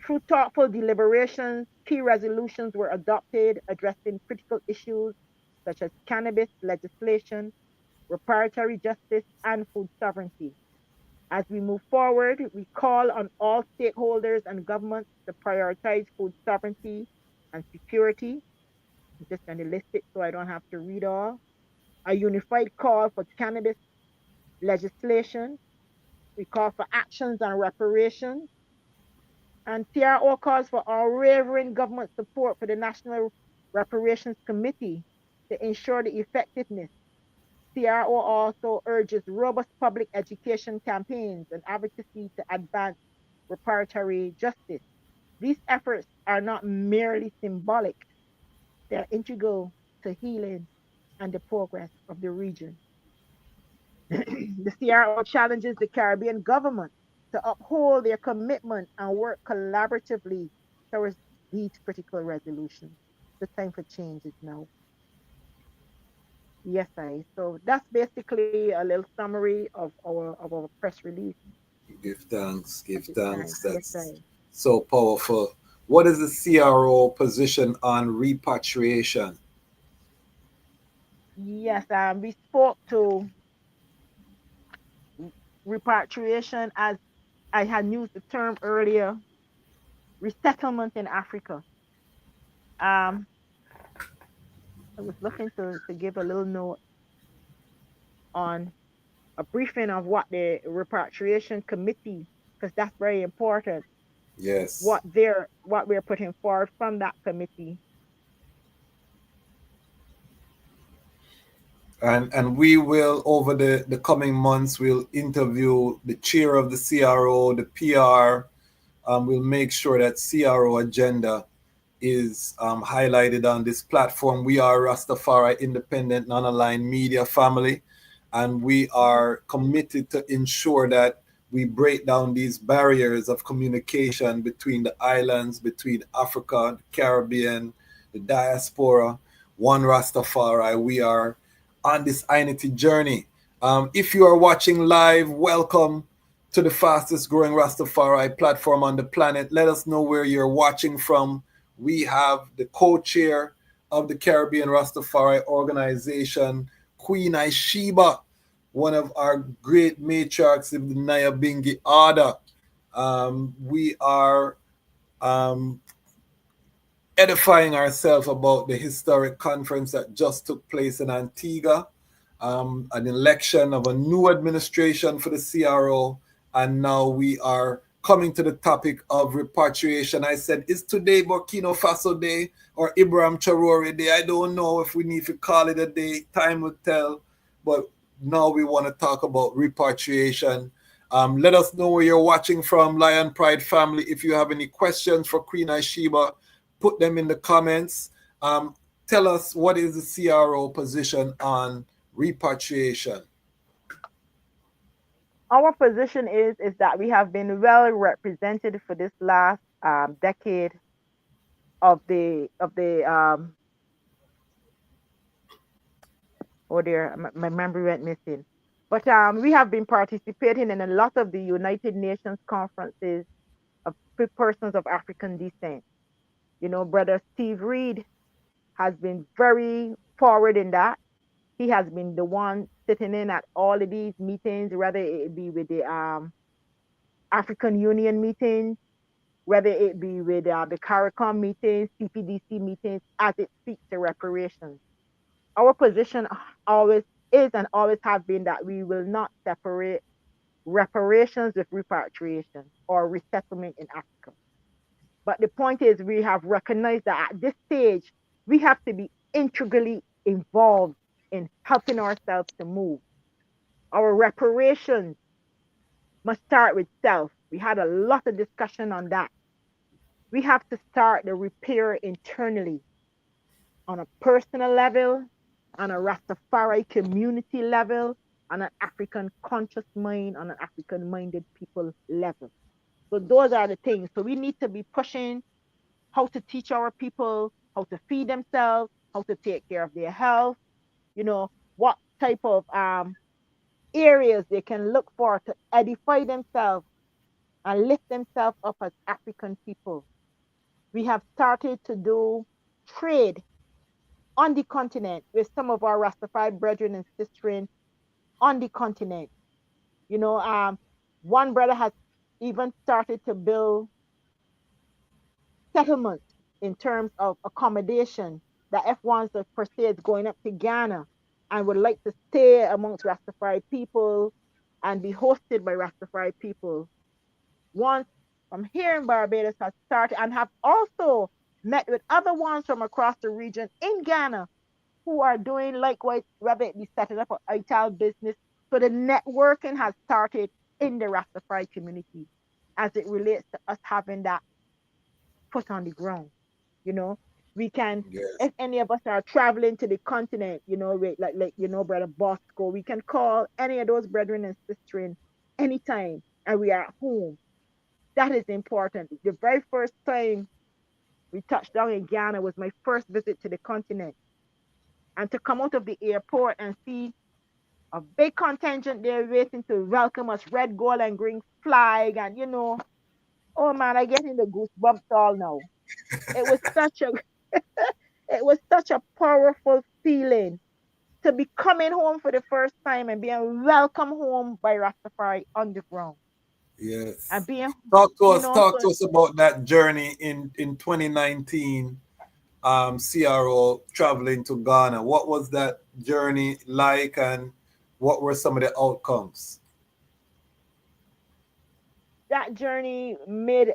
Through thoughtful deliberations, key resolutions were adopted addressing critical issues such as cannabis legislation, reparatory justice, and food sovereignty. As we move forward, we call on all stakeholders and governments to prioritize food sovereignty and security. I'm just going to list it so I don't have to read all. A unified call for cannabis legislation. We call for actions on reparations. And C.R.O. calls for unwavering government support for the National Reparations Committee to ensure the effectiveness. C.R.O. also urges robust public education campaigns and advocacy to advance reparatory justice. These efforts are not merely symbolic, they're integral to healing and the progress of the region. The C.R.O. challenges the Caribbean government to uphold their commitment and work collaboratively towards these critical resolutions. The time for change is now. Yes, I. So that's basically a little summary of our press release Give thanks, at give this time. thanks. Yes, That's I. so powerful. What is the C.R.O. position on repatriation? Yes, we spoke to repatriation as I had used the term earlier, resettlement in Africa. Um, I was looking to give a little note on a briefing of what the repatriation committee, because that's very important, Yes. what we're putting forward from that committee. And we will, over the coming months, we'll interview the chair of the C.R.O., the PR. We'll make sure that C.R.O. agenda is highlighted on this platform. We are Rastafari Independent Non-Aligned Media Family, and we are committed to ensure that we break down these barriers of communication between the islands, between Africa, the Caribbean, the diaspora. One Rastafari, we are on this Unity journey. If you are watching live, welcome to the fastest growing Rastafari platform on the planet. Let us know where you're watching from. We have the co-chair of the Caribbean Rastafari Organization, Queen Asheba, one of our great matriarchs of the Nyabingi Order. We are edifying ourselves about the historic conference that just took place in Antigua, an election of a new administration for the C.R.O, and now we are coming to the topic of repatriation. I said, is today Burkina Faso Day or Ibrahim Traore Day? I don't know if we need to call it a day. Time will tell. But now we want to talk about repatriation. Let us know where you're watching from, Lion Pride family. If you have any questions for Queen Asheba, put them in the comments. Tell us, what is the C.R.O position on repatriation? Our position is that we have been well represented for this last decade of the oh dear, my memory went missing. But we have been participating in a lot of the United Nations conferences of persons of African descent. You know, Brother Steve Reed has been very forward in that. He has been the one sitting in at all of these meetings, whether it be with the African Union meetings, whether it be with the CARICOM meetings, CPDC meetings, as it speaks to reparations. Our position always is and always have been that we will not separate reparations with repatriation or resettlement in Africa. But the point is, we have recognized that at this stage, we have to be integrally involved in helping ourselves to move. Our reparations must start with self. We had a lot of discussion on that. We have to start the repair internally on a personal level, on a Rastafari community level, on an African conscious mind, on an African minded people level. So those are the things. So we need to be pushing how to teach our people how to feed themselves, how to take care of their health, you know, what type of areas they can look for to edify themselves and lift themselves up as African people. We have started to do trade on the continent with some of our Rastafari brethren and sisters on the continent. You know, one brother has even started to build settlements in terms of accommodation that if one's per se is going up to Ghana and would like to stay amongst Rastafari people and be hosted by Rastafari people. Once from here in Barbados has started and have also met with other ones from across the region in Ghana who are doing likewise, whether it be setting up an ITAL business. So the networking has started in the Rastafari community as it relates to us having that foot on the ground. You know, we can, if any of us are traveling to the continent, you know, like you know, Brother Bosco, we can call any of those brethren and sisters anytime and we are at home. That is important. The very first time we touched down in Ghana was my first visit to the continent. And to come out of the airport and see a big contingent there waiting to welcome us, red, gold, and green flag, and you know, oh man, I get in the goosebumps all now. It was such a it was such a powerful feeling to be coming home for the first time and being welcomed home by Rastafari underground. Yes. And being, talk to you us know, talk so to us about that journey in 2019. C.R.O traveling to Ghana. What was that journey like, and what were some of the outcomes? that journey made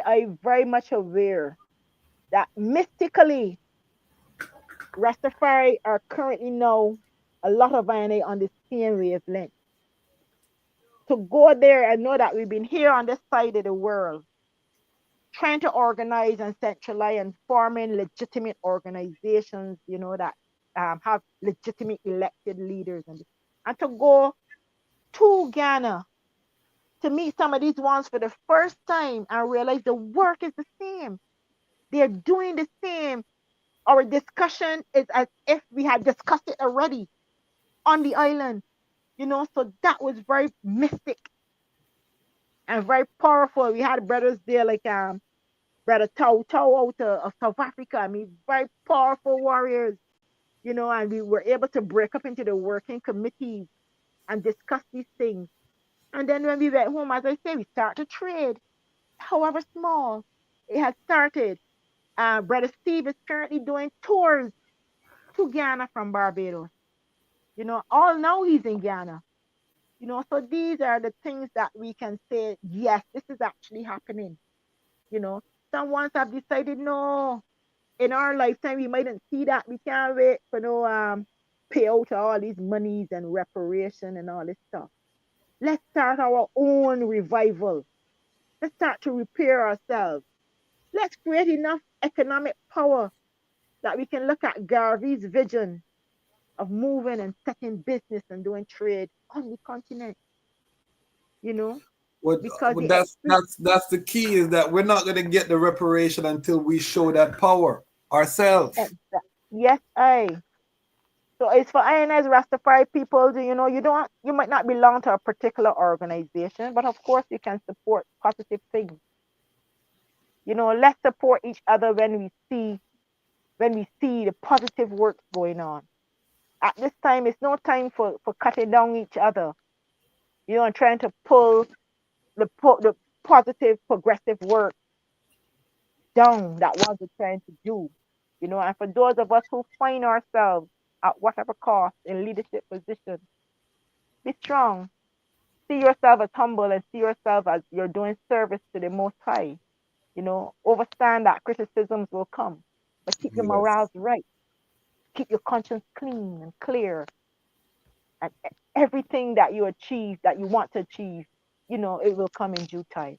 I very much aware that mystically Rastafari are currently now a lot of INA on the same wavelength. To go there and know that we've been here on this side of the world trying to organize and centralize and forming legitimate organizations, you know, that have legitimate elected leaders and to go to Ghana to meet some of these ones for the first time and realize the work is the same. They're doing the same. Our discussion is as if we had discussed it already. on the island. So that was very mystic and very powerful. We had brothers there like Brother Tau Tau out of South Africa. I mean, very powerful warriors, and we were able to break up into the working committees and discuss these things. And then when we went home, as I say, we start to trade, however small. It has started. Brother Steve is currently doing tours to Ghana from Barbados. All now he's in Ghana. So these are the things that we can say, yes, this is actually happening. You know, some ones have decided, no, in our lifetime we mightn't see that. We can't wait for no payout to all these monies and reparation and all this stuff. Let's start our own revival. Let's start to repair ourselves. Let's create enough economic power that we can look at Garvey's vision of moving and setting business and doing trade on the continent. Because That's the key, is that we're not going to get the reparation until we show that power ourselves. Yes, So it's for I and as Rastafari people, you might not belong to a particular organization, but of course you can support positive things. Let's support each other when we see the positive work going on. At this time, it's no time for cutting down each other, and trying to pull the positive, progressive work down that one we're trying to do. And for those of us who find ourselves at whatever cost in leadership positions, be strong. See yourself as humble and see yourself as you're doing service to the Most High. Understand that criticisms will come, but keep your morals right. Keep your conscience clean and clear. And everything that you achieve, that you want to achieve, it will come in due time.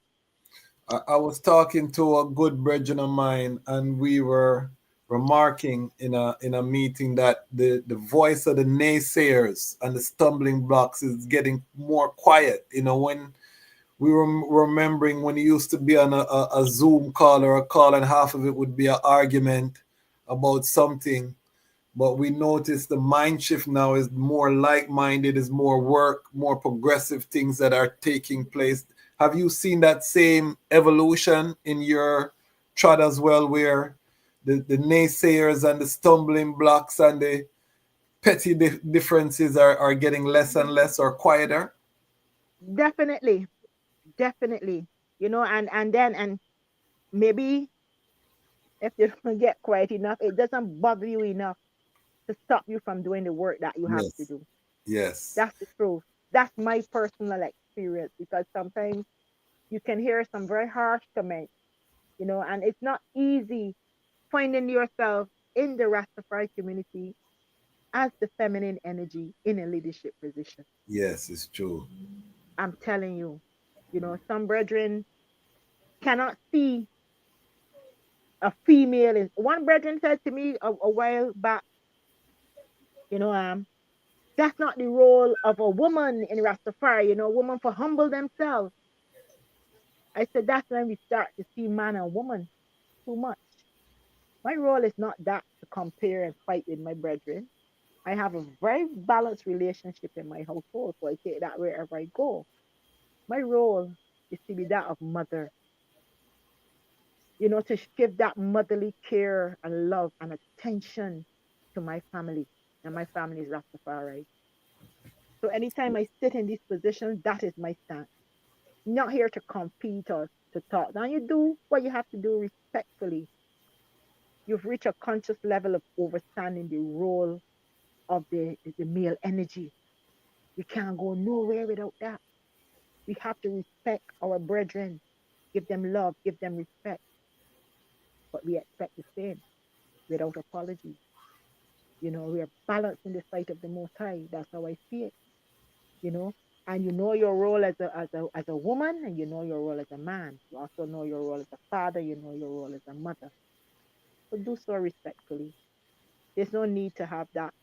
I was talking to a good brethren of mine, and we were remarking in a meeting that the voice of the naysayers and the stumbling blocks is getting more quiet. When we were remembering when you used to be on a Zoom call or a call, and half of it would be an argument about something. But we notice the mind shift now is more like-minded, is more work, more progressive things that are taking place. Have you seen that same evolution in your trad as well, where the naysayers and the stumbling blocks and the petty differences are getting less and less or quieter? Definitely. And maybe if you don't get quiet enough, it doesn't bother you enough to stop you from doing the work that you have to do. Yes. That's the truth. That's my personal experience, because sometimes you can hear some very harsh comments, and it's not easy finding yourself in the Rastafari community as the feminine energy in a leadership position. Yes, it's true. I'm telling you, some brethren cannot see a female. One brethren said to me a while back, that's not the role of a woman in Rastafari, a woman for humble themselves. I said, that's when we start to see man and woman too much. My role is not that to compare and fight with my brethren. I have a very balanced relationship in my household, so I take that wherever I go. My role is to be that of mother, to give that motherly care and love and attention to my family, and my family is Rastafari. So anytime I sit in these positions, that is my stance. Not here to compete or to talk. Now you do what you have to do respectfully. You've reached a conscious level of understanding the role of the male energy. We can't go nowhere without that. We have to respect our brethren, give them love, give them respect. But we expect the same without apology. We are balanced in the sight of the Most High. That's how I see it. And your role as a woman, and your role as a man. You also know your role as a father, your role as a mother. So do so respectfully. There's no need to have that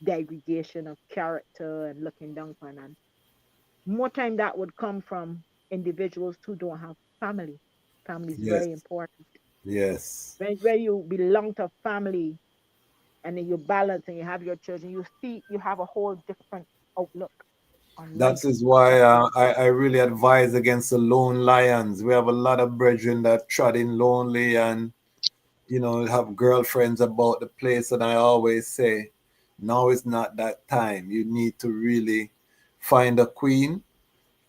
degradation of character and looking down upon. And more time that would come from individuals who don't have family. Family is very important. Yes. When you belong to a family, and then you balance and you have your children, you see you have a whole different outlook on That life. is why That's what I really advise against the lone lions. We have a lot of brethren that trot in lonely and, have girlfriends about the place. And I always say, now is not that time. You need to really find a queen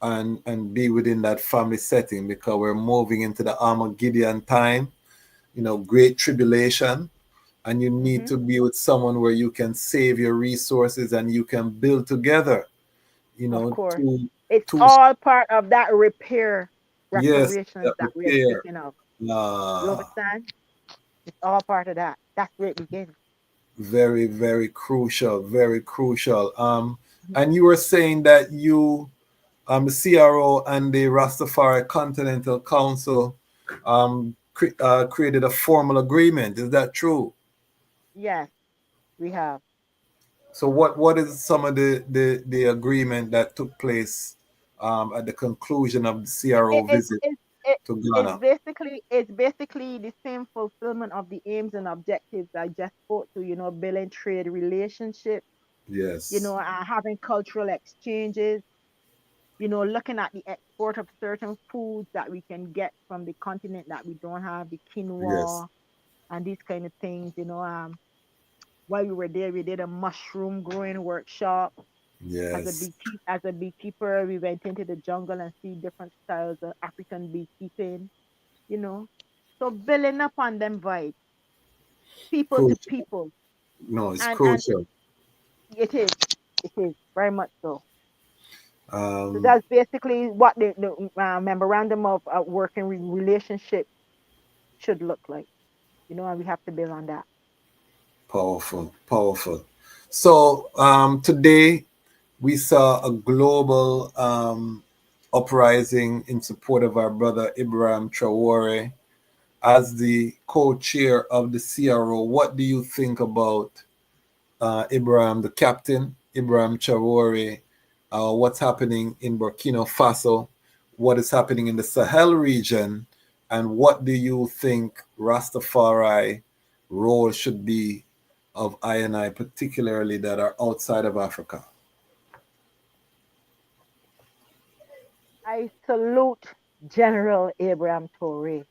and be within that family setting, because we're moving into the Armageddon time, great tribulation. And you need to be with someone where you can save your resources and you can build together, of course. two, It's two, all part of that yes, reparations that that we are repair. speaking of. You Uh, understand? It's all part of that. That's where it begins. Very, very crucial, very crucial. And you were saying that the C.R.O. and the Rastafari Continental Council, created a formal agreement. Is that true? Yes, we have. So what is some of the agreement that took place at the conclusion of the C.R.O. It, it, visit it, it, to it's Ghana? basically the same fulfillment of the aims and objectives I just spoke to, building trade relationships, Yes, having cultural exchanges, looking at the export of certain foods that we can get from the continent that we don't have, the yes, quinoa and these kind of things, while we were there, we did a mushroom growing workshop. yes. As a beekeeper, we went into the jungle and see different styles of African beekeeping, you know. So building up on them vibes, people to Crucial. people. No, it's And crucial. it is very much so. So Um, that's basically what the memorandum of working relationship should look like, and we have to build on that. Powerful, powerful. So today we saw a global uprising in support of our brother Ibrahim Traore as the co-chair of the C.R.O. What do you think about Ibrahim, the captain, Ibrahim Traore? What's happening in Burkina Faso? What is happening in the Sahel region? And what do you think Rastafari role should be of I, particularly that are outside of Africa? I salute General Abraham Torre.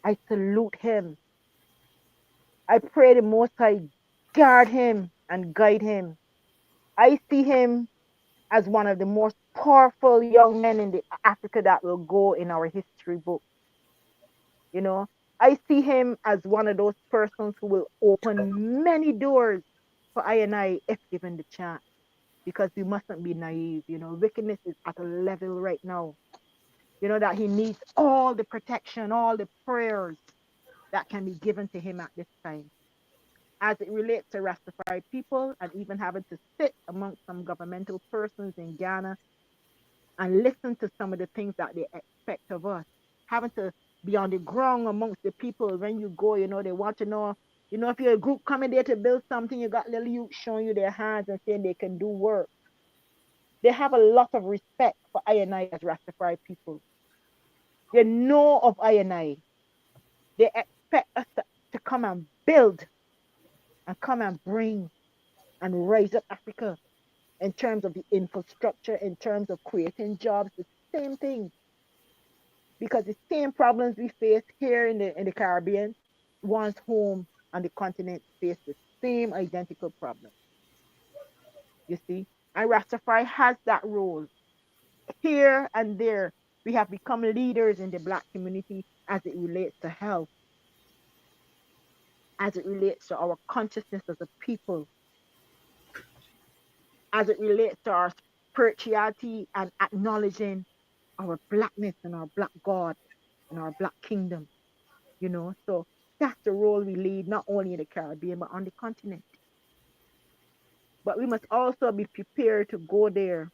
I salute him. I pray the Most High guard him and guide him. I see him as one of the most powerful young men in the Africa that will go in our history book. You know, I see him as one of those persons who will open many doors for I if given the chance. Because we mustn't be naive. Wickedness is at a level right now. That he needs all the protection, all the prayers that can be given to him at this time. As it relates to Rastafari people and even having to sit amongst some governmental persons in Ghana and listen to some of the things that they expect of us. Having to be on the ground amongst the people when you go, they want to know, if you're a group coming there to build something, you got little youth showing you their hands and saying they can do work. They have a lot of respect for I as Rastafari people. They know of I. They expect us to come and build and come and bring and raise up Africa in terms of the infrastructure, in terms of creating jobs, the same thing. Because the same problems we face here in the Caribbean, once home on the continent face the same identical problem. You see? And Rastafari has that role. Here and there, we have become leaders in the black community as it relates to health, as it relates to our consciousness as a people, as it relates to our spirituality and acknowledging our blackness and our black God and our black kingdom. So that's the role we lead, not only in the Caribbean, but on the continent. But we must also be prepared to go there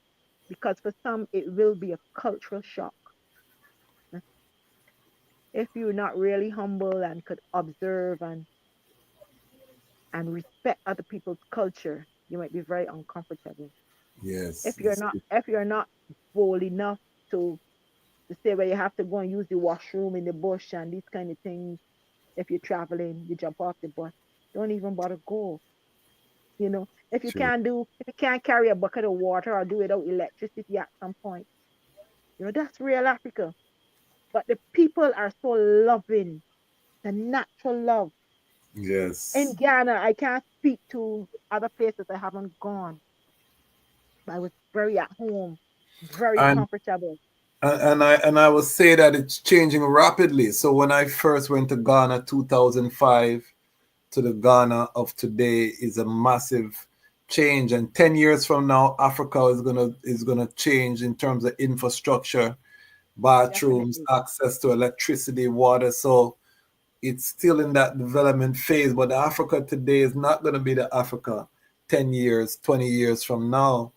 because for some, it will be a cultural shock. If you're not really humble and could observe and respect other people's culture, you might be very uncomfortable. Yes. If you're not bold enough to say where you have to go and use the washroom in the bush and these kind of things, if you're traveling, you jump off the bus. Don't even bother go. You know, True. if you can't carry a bucket of water or do without electricity at some point, that's real Africa. But the people are so loving, the natural love. In Yes. Ghana, I can't speak to other places I haven't gone. I was very at home, very And comfortable. I will say that it's changing rapidly. So when I first went to Ghana 2005 to the Ghana of today is a massive change, and 10 years from now Africa is going to change in terms of infrastructure, bathrooms, Definitely. access to electricity, water. So it's still in that development phase, but Africa today is not going to be the Africa 10 years, 20 years from now,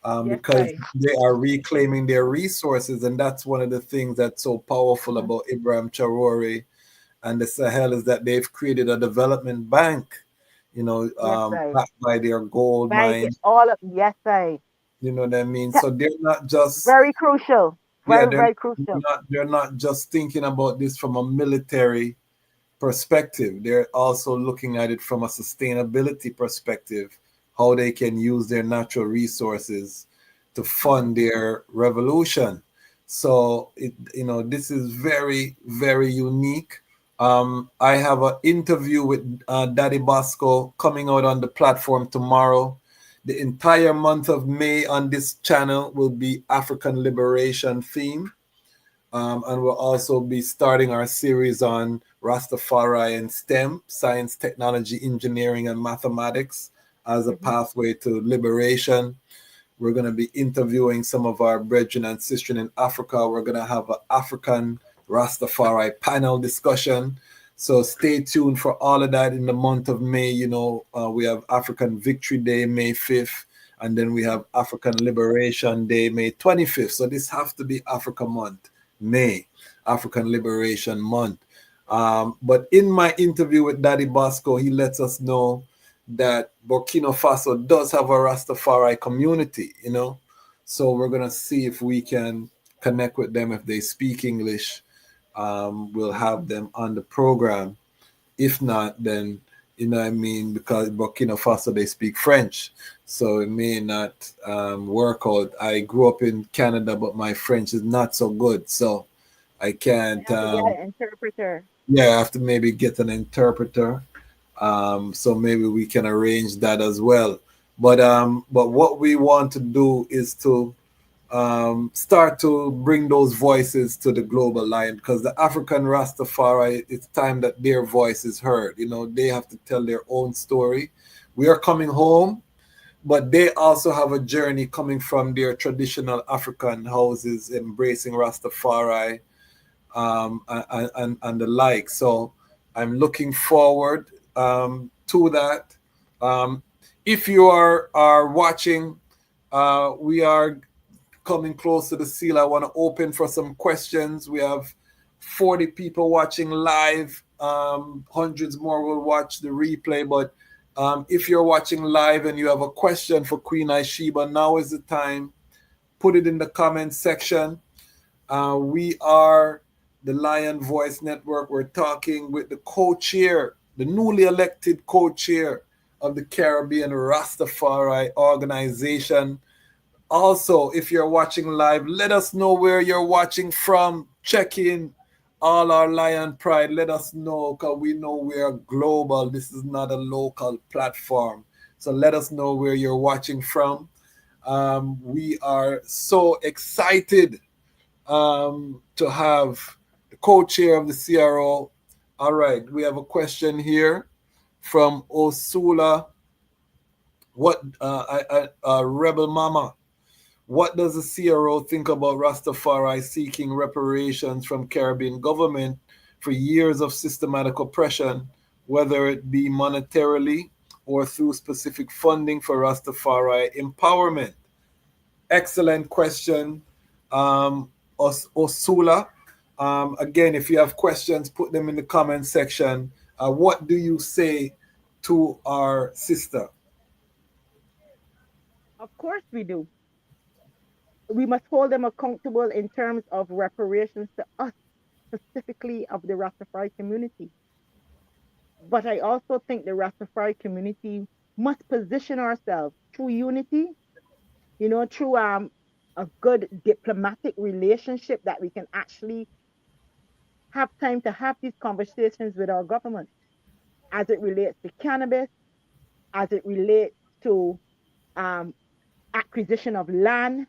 Yes, because I. they are reclaiming their resources. And that's one of the things that's so powerful Mhm. about Ibrahim Traore and the Sahel is that they've created a development bank, Yes, I. backed by their gold Bank it mine. all up. Yes, I. You know what I mean? That- So they're not just, Very crucial. yeah, Very, very crucial. they're not just thinking about this from a military perspective. They're also looking at it from a sustainability perspective, how they can use their natural resources to fund their revolution. So this is very, very unique. I have an interview with Daddy Bosco coming out on the platform tomorrow. The entire month of May on this channel will be African liberation theme. And we'll also be starting our series on Rastafari and STEM, science, technology, engineering, and mathematics as a Mhm. pathway to liberation. We're going to be interviewing some of our brethren and sisters in Africa. We're going to have an African Rastafari panel discussion. So stay tuned for all of that in the month of May. We have African Victory Day, May 5th, and then we have African Liberation Day, May 25th. So this has to be Africa month, May, African Liberation Month. But in my interview with Daddy Bosco, he lets us know that Burkina Faso does have a Rastafari community. So we're going to see if we can connect with them if they speak English. We'll have them on the program. If not, then, I mean, because Burkina Faso, they speak French. So it may not work out. I grew up in Canada, but my French is not so good. So I You can't, have to get an interpreter. yeah, I have to maybe get an interpreter. So maybe we can arrange that as well. But what we want to do is to start to bring those voices to the global line, because the African Rastafari, it's time that their voice is heard. They have to tell their own story. We are coming home, but they also have a journey coming from their traditional African houses, embracing Rastafari, and the like. So I'm looking forward to that. If you are watching, we are coming close to the seal. I want to open for some questions. We have 40 people watching live. Hundreds more will watch the replay. But if you're watching live and you have a question for Queen Asheba, now is the time. Put it in the comment section. We are the Lion Voice Network. We're talking with the co-chair, the newly elected co-chair of the Caribbean Rastafari Organization. Also, if you're watching live, let us know where you're watching from. Check in all our Lion Pride. Let us know, because we know we are global. This is not a local platform. So let us know where you're watching from. We are so excited to have the co-chair of the C.R.O. All right, we have a question here from Osula. What, Rebel Mama? What does the C.R.O. think about Rastafari seeking reparations from Caribbean government for years of systematic oppression, whether it be monetarily or through specific funding for Rastafari empowerment? Excellent question, Osula. Again, if you have questions, put them in the comment section. What do you say to our sister? Of course we do. We must hold them accountable in terms of reparations to us, specifically of the Rastafari community. But I also think the Rastafari community must position ourselves through unity, through a good diplomatic relationship that we can actually have time to have these conversations with our government as it relates to cannabis, as it relates to um, acquisition of land.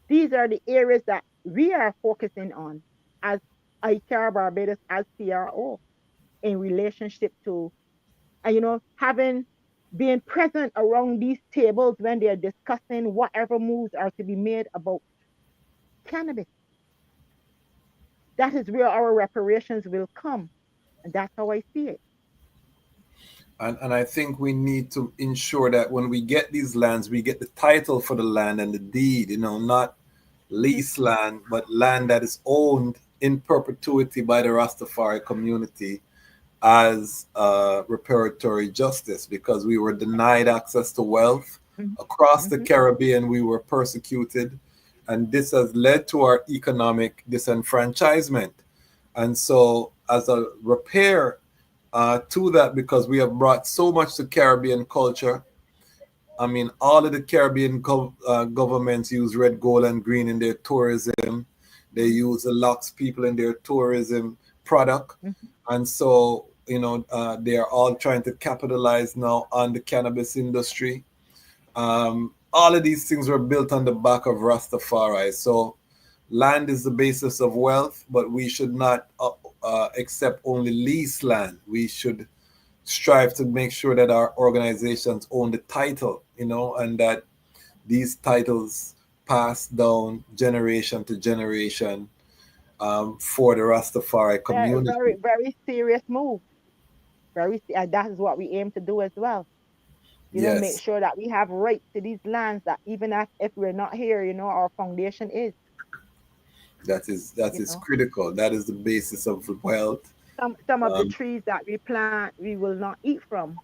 These are the areas that we are focusing on as ICAR Barbados, as C.R.O, in relationship to, having being present around these tables when they are discussing whatever moves are to be made about cannabis. That is where our reparations will come. And that's how I see it. And I think we need to ensure that when we get these lands, we get the title for the land and the deed, not lease land, but land that is owned in perpetuity by the Rastafari community as reparatory justice, because we were denied access to wealth across the Caribbean. We were persecuted, and this has led to our economic disenfranchisement. And so as a repair to that, because we have brought so much to Caribbean culture. I mean, all of the Caribbean governments use red, gold, and green in their tourism. They use the locks people in their tourism product. And so, they are all trying to capitalize now on the cannabis industry. All of these things were built on the back of Rastafari. So land is the basis of wealth, but we should not accept only lease land. We should strive to make sure that our organizations own the title, and that these titles pass down generation to generation for the Rastafari community. Very, very serious move. That is what we aim to do as well. Make sure that we have rights to these lands, that even if we're not here, our foundation is. That is critical. That is the basis of wealth. Some of the trees that we plant, we will not eat from,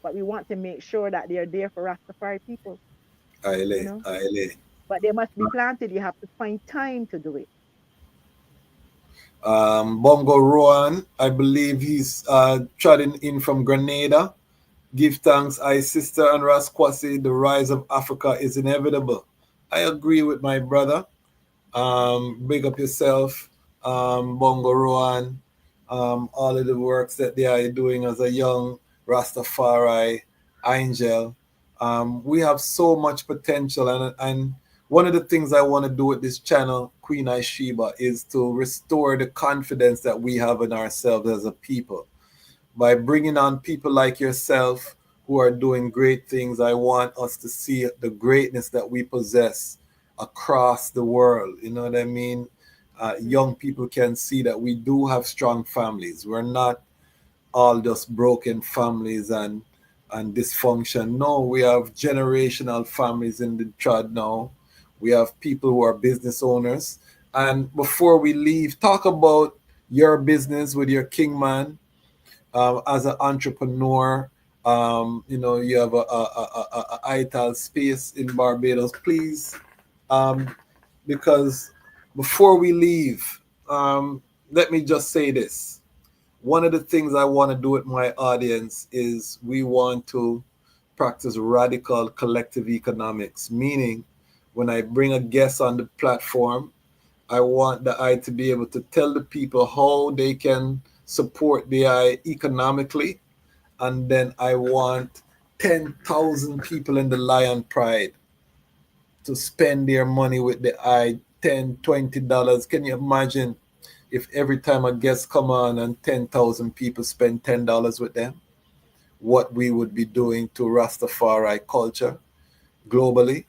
but we want to make sure that they are there for Rastafari people. But they must be planted. You have to find time to do it. Bongo Rowan, I believe he's trotting in from Grenada. Give thanks, I sister and Rasquasi, the rise of Africa is inevitable. I agree with my brother. Big up yourself, Bongo Rowan, all of the works that they are doing as a young Rastafari angel. We have so much potential, and one of the things I want to do with this channel, Queen Asheba, is to restore the confidence that we have in ourselves as a people. By bringing on people like yourself who are doing great things, I want us to see the greatness that we possess across the world. You know what I mean? Young people can see that we do have strong families. We're not all just broken families and dysfunction. No, we have generational families in the trad now. We have people who are business owners. And before we leave, talk about your business with your king man. As an entrepreneur, you have a ITAL space in Barbados, please. Because before we leave, let me just say this. One of the things I want to do with my audience is we want to practice radical collective economics, meaning when I bring a guest on the platform, I want the I to be able to tell the people how they can support the I economically, and then I want 10,000 people in the Lion Pride to spend their money with the I, $10, $20. Can you imagine if every time a guest come on and 10,000 people spend $10 with them, what we would be doing to Rastafari culture globally?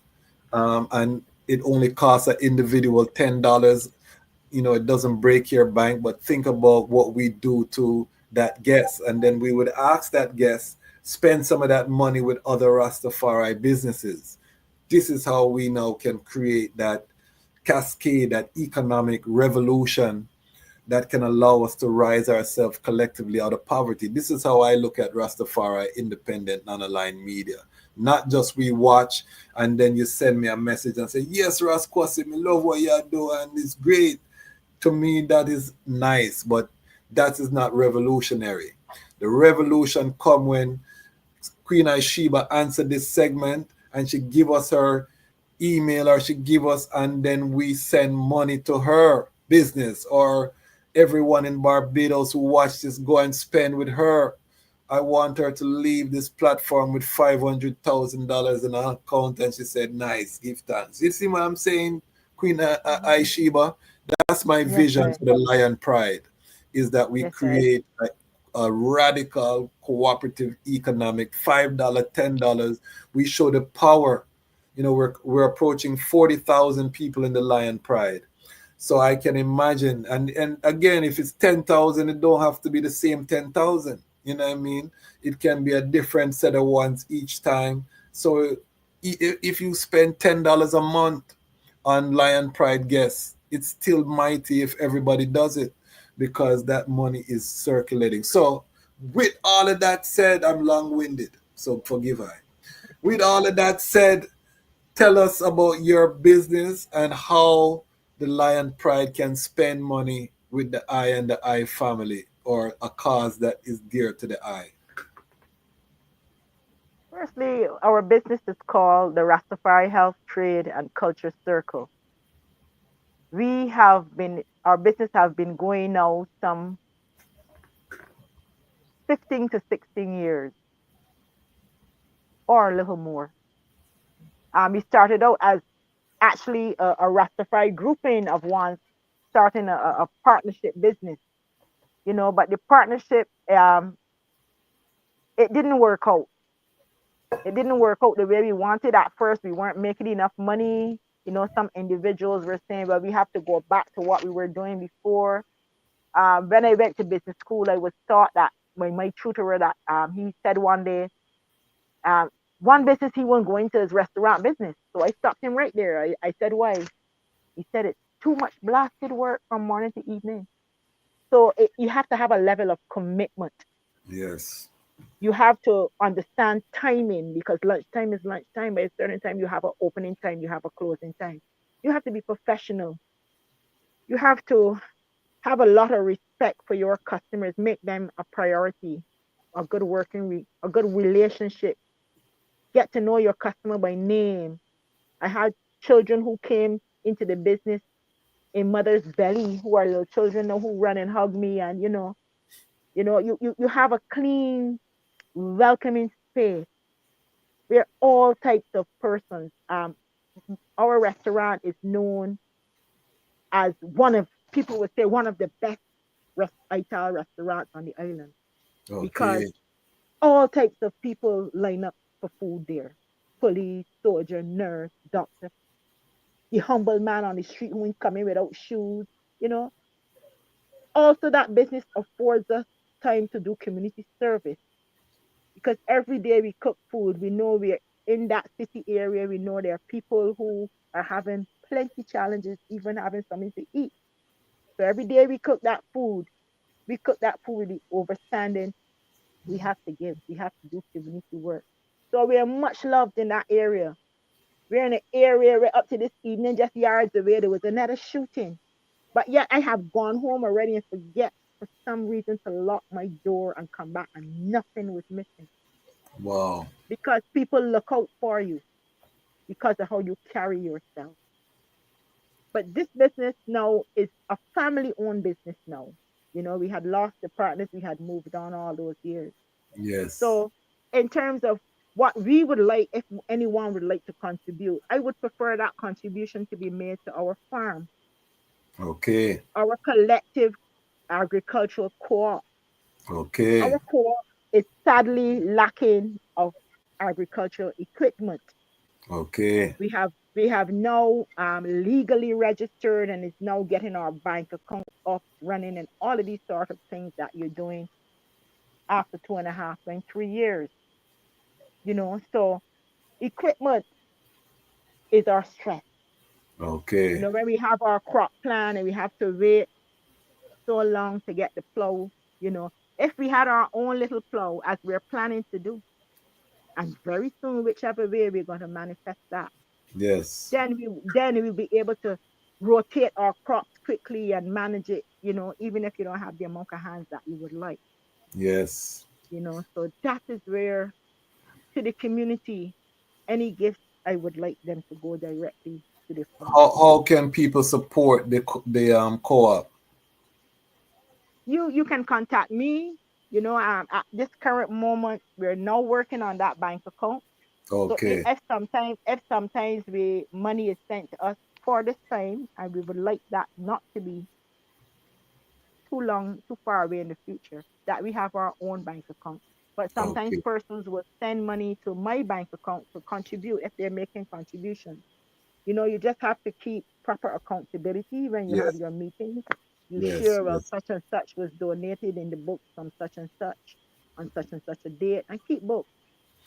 And it only costs an individual $10. It doesn't break your bank, but think about what we do to that guest. And then we would ask that guest, spend some of that money with other Rastafari businesses. This is how we now can create that cascade, that economic revolution that can allow us to rise ourselves collectively out of poverty. This is how I look at Rastafari independent, non-aligned media. Not just we watch and then you send me a message and say, yes, Rasquasi, me love what you're doing, it's great. To me, that is nice, but that is not revolutionary. The revolution come when Queen Asheba answered this segment and she give us her email or she give us and then we send money to her business, or everyone in Barbados who watch this go and spend with her. I want her to leave this platform with $500,000 in her account. And she said, nice, give thanks. You see what I'm saying, Queen Asheba? That's my Yes, vision sir. for the Lion Pride, is that we Yes, sir. create a radical cooperative economic $5, $10. We show the power. You know, we're approaching 40,000 people in the Lion Pride. So I can imagine, and again, if it's 10,000, it don't have to be the same 10,000. You know what I mean? It can be a different set of ones each time. So if you spend $10 a month on Lion Pride guests, it's still mighty if everybody does it, because that money is circulating. So with all of that said, I'm long-winded, so forgive I. With all of that said, tell us about your business and how the Lion Pride can spend money with the I and the I family, or a cause that is dear to the I. Firstly, our business is called the Rastafari Health Trade and Culture Circle. Our business have been going now some 15 to 16 years or a little more. We started out as actually a Rastafari grouping of ones starting a partnership business, but the partnership, it didn't work out. It didn't work out the way we wanted at first. We weren't making enough money. Some individuals were saying, well, we have to go back to what we were doing before. When I went to business school, I was taught that by my tutor that he said one day, um, one business he won't go into is restaurant business. So I stopped him right there. I said, why? He said, it's too much blasted work from morning to evening. So you have to have a level of commitment. Yes. You have to understand timing, because lunchtime is lunchtime. By a certain time, you have an opening time, you have a closing time. You have to be professional. You have to have a lot of respect for your customers, make them a priority, a good a good relationship. Get to know your customer by name. I had children who came into the business in mother's belly, who are little children now, who run and hug me, and you have a clean, welcoming space where all types of persons. Our restaurant is known as people would say one of the best Ital restaurants on the island, because Okay. all types of people line up for food there. Police, soldier, nurse, doctor, the humble man on the street who ain't coming without shoes, you know. Also, that business affords us time to do community service, because every day we cook food, we know we're in that city area, we know there are people who are having plenty challenges, even having something to eat. So every day we cook that food with the understanding we have to give, we have to do community work. So we are much loved in that area. We're in an area where up to this evening, just yards away, there was another shooting. But yet I have gone home already and forget for some reason to lock my door and come back and nothing was missing. Wow. Because people look out for you because of how you carry yourself. But this business now is a family owned business now. We had lost the partners, we had moved on all those years. Yes. So, in terms of what we would like, if anyone would like to contribute, I would prefer that contribution to be made to our farm, Okay. our collective agricultural co-op. Okay. Our co-op is sadly lacking of agricultural equipment. Okay. We have now legally registered and is now getting our bank account up running and all of these sort of things that you're doing after 2.5 and 3 years. So equipment is our stress. Okay. When we have our crop plan and we have to wait so long to get the plow, if we had our own little plow as we're planning to do, and very soon, whichever way we're going to manifest that, Yes. then we'll be able to rotate our crops quickly and manage it, even if you don't have the amount of hands that you would like. Yes. So that is where, to the community, any gifts, I would like them to go directly to the fund. How can people support the co-op? You can contact me. At this current moment, we're now working on that bank account. So Okay. if sometimes we money is sent to us for this time, and we would like that not to be too far away in the future, that we have our own bank account. But sometimes Okay. persons will send money to my bank account to contribute if they're making contributions. You just have to keep proper accountability when you have Yes. your meetings. You Yes. share, well, Yes. such and such was donated in the book from such and such on such and such a date, and keep books.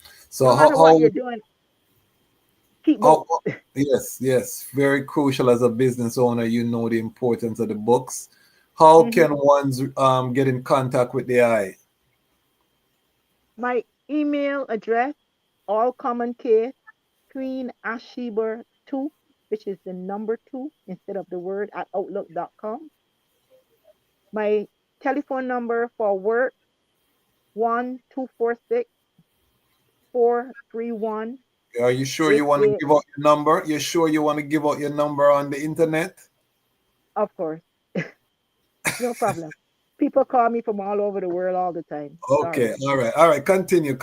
No So matter what you're doing, keep how books. yes, yes, very crucial as a business owner. You know the importance of the books. How hmm can ones get in contact with the I? My email address, all common case, Queen Asheba 2, which is the number 2 instead of the word, at outlook.com. My telephone number for work, 1-246-431-8888. Are you sure you want to give out your number? You sure you want to give out your number on the internet? Of course. No problem. People call me from all over the world all the time. Okay, Sorry. all right. Continue.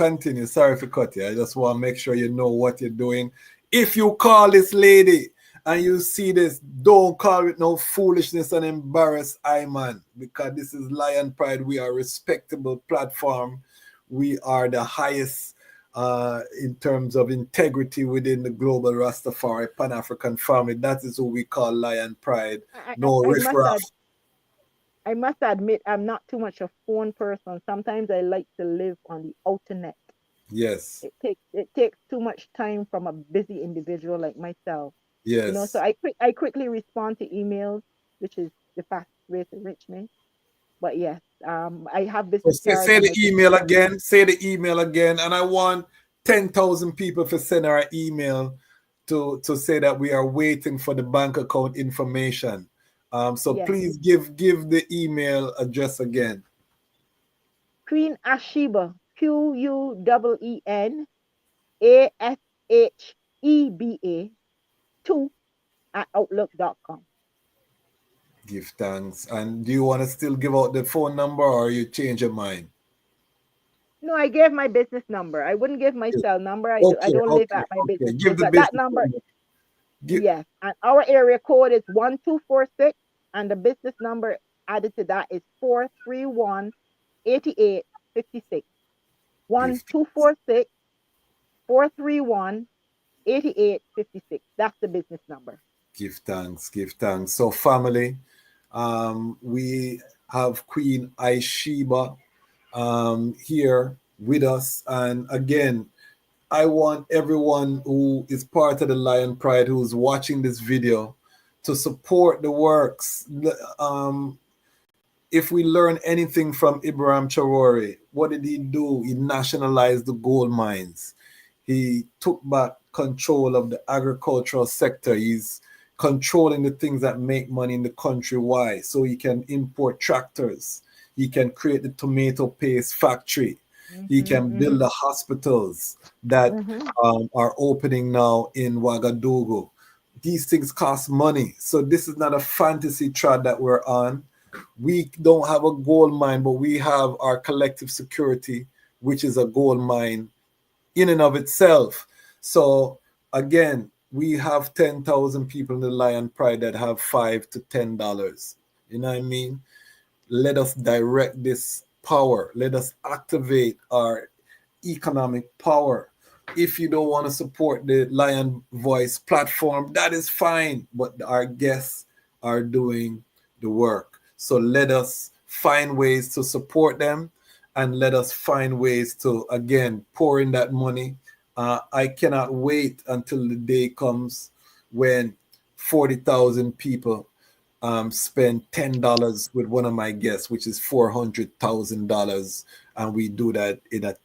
Sorry for cut you. I just want to make sure you know what you're doing. If you call this lady and you see this, don't call it no foolishness and embarrass I man, because this is Lion Pride. We are a respectable platform. We are the highest in terms of integrity within the global Rastafari Pan-African family. That is who we call Lion Pride. I, I, No I must riffraff. add, I must admit, I'm not too much a phone person. Sometimes I like to live on the internet. Yes. It takes too much time from a busy individual like myself. So Yes. I quickly respond to emails, which is the fastest way to reach me. But yes, I have So business cards say on the my email computer. again. Say the email again. And I want 10,000 people to send our email to say that we are waiting for the bank account information. So Yes, please give the email address again. Queen Asheba, QUEEN ASHEBA 2 at outlook.com. Give thanks. And do you want to still give out the phone number or you change your mind? No, I gave my business number. I wouldn't give my cell number. I Okay, don't live okay, at my okay. business Give place, the but that business number, number. yes. And our area code is 1246, and the business number added to that is 431-8856. Give 1-246-431-8856. That's the business number. Give thanks. So family, we have Queen Asheba here with us. And again, I want everyone who is part of the Lion Pride who's watching this video to support the works. If we learn anything from Ibrahim Traore, what did he do? He nationalized the gold mines. He took back control of the agricultural sector. He's controlling the things that make money in the country. Why? So he can import tractors. He can create the tomato paste factory. He can build the hospitals that are opening now in Ouagadougou. These things cost money. So this is not a fantasy track that we're on. We don't have a gold mine, but we have our collective security, which is a gold mine in and of itself. So again, we have 10,000 people in the Lion Pride that have $5 to $10. You know what I mean? Let us direct this power. Let us activate our economic power. If you don't want to support the Lion Voice platform, that is fine. But our guests are doing the work. So let us find ways to support them, and let us find ways to, again, pour in that money. I cannot wait until the day comes when 40,000 people spend $10 with one of my guests, which is $400,000, and we do that in a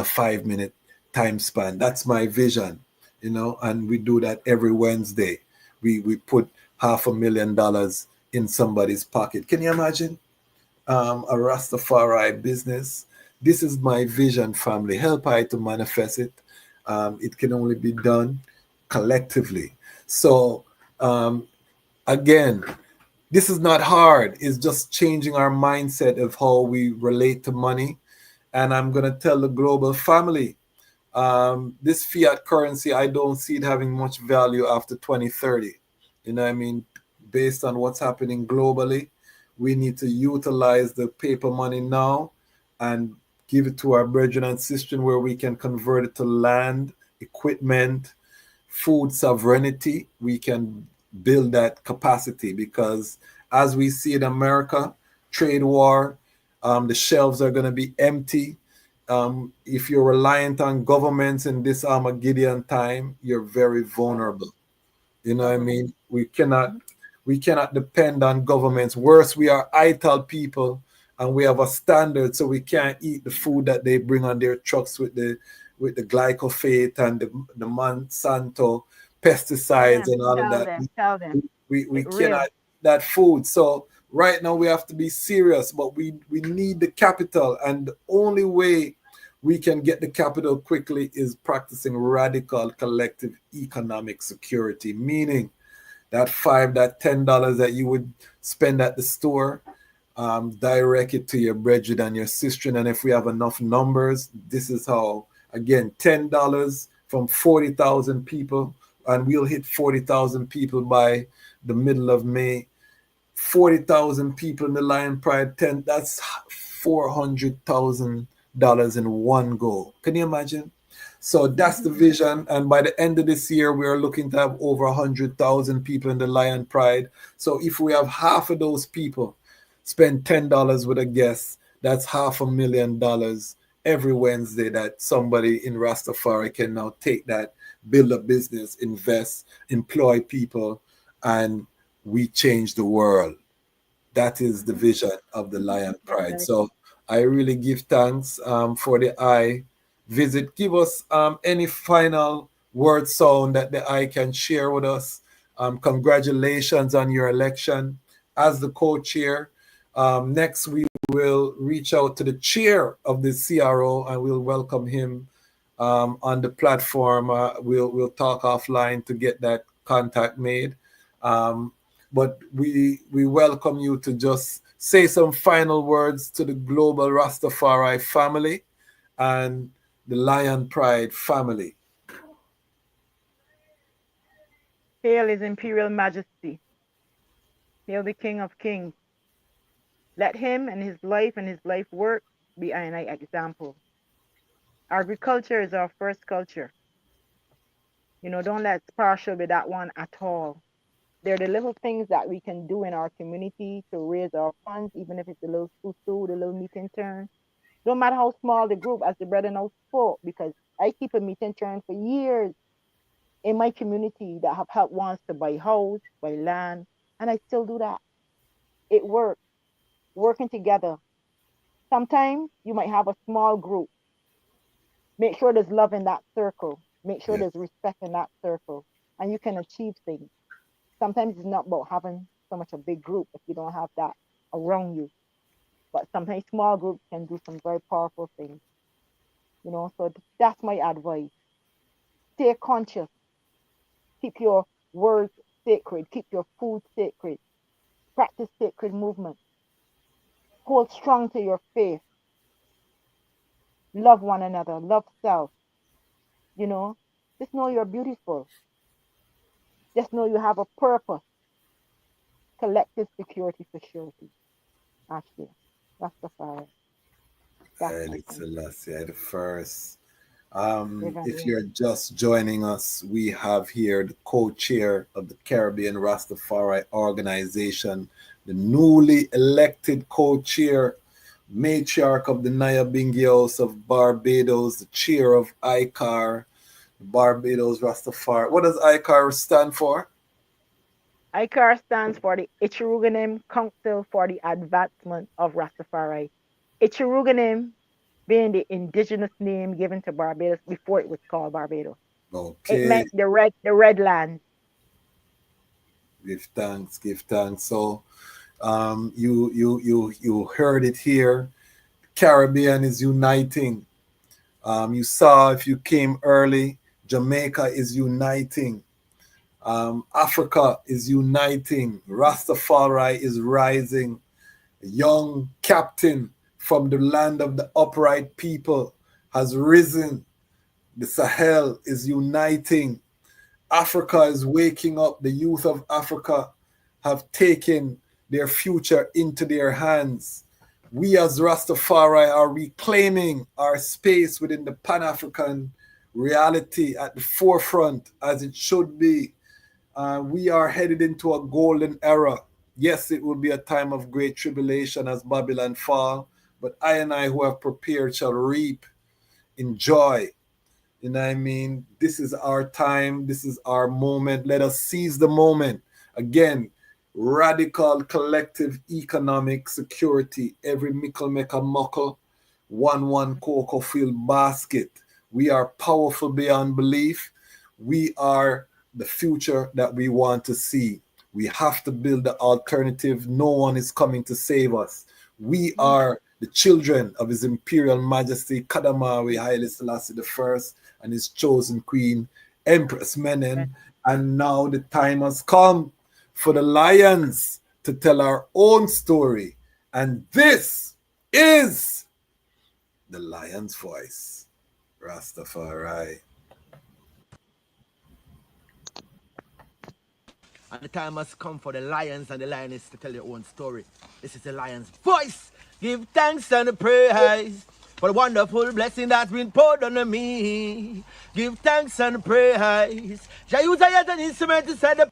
5-minute time span. That's my vision, and we do that every Wednesday. We put $500,000 in somebody's pocket. Can you imagine? a Rastafari business. This is my vision, family. Help I to manifest it. It can only be done collectively. So, again, this is not hard. It's just changing our mindset of how we relate to money. And I'm going to tell the global family, this fiat currency, I don't see it having much value after 2030. You know what I mean? Based on what's happening globally, we need to utilize the paper money now and give it to our brethren and sisters where we can convert it to land, equipment, food sovereignty. We can build that capacity because as we see in America, trade war, the shelves are going to be empty. If you're reliant on governments in this Armageddon time, you're very vulnerable. You know what I mean? We cannot depend on governments. Worse, we are idle people and we have a standard, so we can't eat the food that they bring on their trucks with the glyphosate and the Monsanto pesticides and all of that. Tell them. We It real. cannot eat that food. So right now we have to be serious, but we need the capital, and the only way we can get the capital quickly is practicing radical collective economic security, meaning that that $10 that you would spend at the store, direct it to your brethren and your sister. And if we have enough numbers, this is how, again, $10 from 40,000 people, and we'll hit 40,000 people by the middle of May. 40,000 people in the Lion Pride tent, that's $400,000 in one go. Can you imagine? So that's the vision. And by the end of this year, we are looking to have over 100,000 people in the Lion Pride. So if we have half of those people spend $10 with a guest, that's $500,000 every Wednesday that somebody in Rastafari can now take that, build a business, invest, employ people, and we change the world. That is the vision of the Lion Pride. So I really give thanks for the eye visit. Give us any final word sound that the eye can share with us. Congratulations on your election as the co-chair. Next, we will reach out to the chair of the C.R.O. and we'll welcome him on the platform. We'll talk offline to get that contact made. But we welcome you to just say some final words to the global Rastafari family and the Lion Pride family. Hail His Imperial Majesty. Hail the King of Kings. Let him and his life work be an example. Agriculture is our first culture. Don't let partial be that one at all. They're the little things that we can do in our community to raise our funds, even if it's a little susu, the little meeting turn. Don't matter how small the group, as the brother now spoke, because I keep a meeting turn for years in my community that have helped ones to buy house, buy land, and I still do that. It works, working together. Sometimes you might have a small group. Make sure there's love in that circle. Make sure there's respect in that circle, and you can achieve things. Sometimes it's not about having so much a big group if you don't have that around you. But sometimes small groups can do some very powerful things. So that's my advice. Stay conscious. Keep your words sacred. Keep your food sacred. Practice sacred movement. Hold strong to your faith. Love one another. Love self. Just know you're beautiful. Just know you have a purpose. Collective security for surety. Actually, that's the fire. Haile Selassie the first. If you're just joining us, we have here the co-chair of the Caribbean Rastafari Organization, the newly elected co-chair, matriarch of the Nyabingi House of Barbados, the chair of ICAR, Barbados Rastafari. What does ICAR stand for? ICAR stands for the Ichiruganim Council for the Advancement of Rastafari. Ichiruganim being the indigenous name given to Barbados before it was called Barbados. Okay. It meant the red land. Give thanks. So You heard it here. Caribbean is uniting. You saw if you came early, Jamaica is uniting. Africa is uniting. Rastafari is rising. A young captain from the land of the upright people has risen. The Sahel is uniting. Africa is waking up. The youth of Africa have taken their future into their hands. We as Rastafari are reclaiming our space within the Pan-African reality at the forefront as it should be. We are headed into a golden era. Yes, it will be a time of great tribulation as Babylon fall, but I and I who have prepared shall reap in joy. You know what I mean? This is our time. This is our moment. Let us seize the moment. Again, radical collective economic security. Every mickle make a muckle. One cocoa field basket. We are powerful beyond belief. We are the future that we want to see. We have to build the alternative. No one is coming to save us. We are the children of His Imperial Majesty Kadamawi Haile Selassie I and his chosen queen, Empress Menen. And now the time has come for the lions to tell our own story. And this is the lion's voice. Rastafari. And the time has come for the lions and the lioness to tell their own story. This is the lion's voice. Give thanks and praise for the wonderful blessing that's been poured on me. Give thanks and praise. Jah use it as an instrument to set the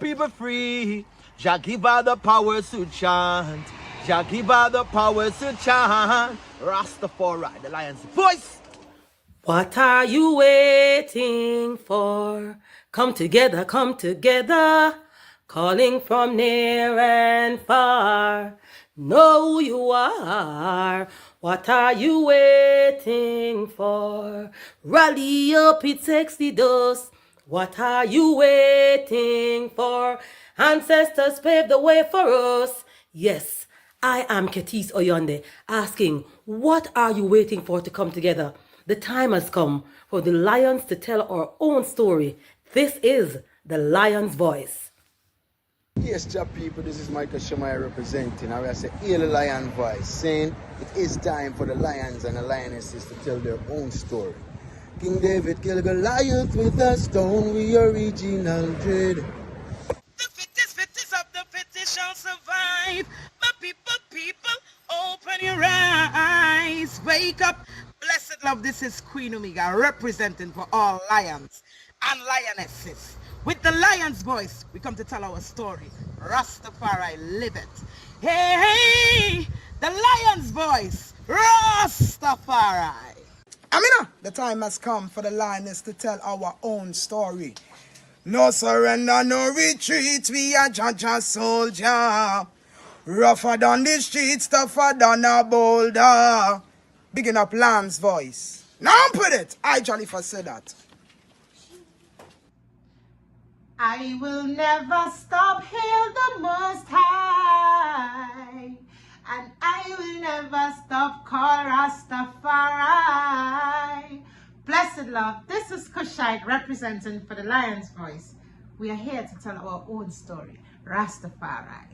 people free. Jah give her the powers to chant. Jah give her the powers to chant. Rastafari, the lion's voice. What are you waiting for? Come together, calling from near and far. Know who you are. What are you waiting for? Rally up, it takes the dust. What are you waiting for? Ancestors paved the way for us. Yes, I am Ketis Oyonde, asking, what are you waiting for to come together? The time has come for the lions to tell our own story. This is the lion's voice. Yes, job people, this is Michael Shemai representing. I will say, hear the lion voice, saying it is time for the lions and the lionesses to tell their own story. King David killed Goliath with a stone, we original dread. The fittest of the fittest shall survive. My people, open your eyes. Wake up. Blessed love, this is Queen Omega representing for all lions and lionesses. With the lion's voice, we come to tell our story. Rastafari live it. Hey, the lion's voice. Rastafari. Amina, the time has come for the lioness to tell our own story. No surrender, no retreat, we are Jaja soldier. Rougher than the streets, tougher than a boulder. Bigging up Lamb's voice. Now put it. I Jalifa said that. I will never stop, hail the Most High, and I will never stop, call Rastafari. Blessed love, this is Kushite representing for the Lion's Voice. We are here to tell our own story, Rastafari.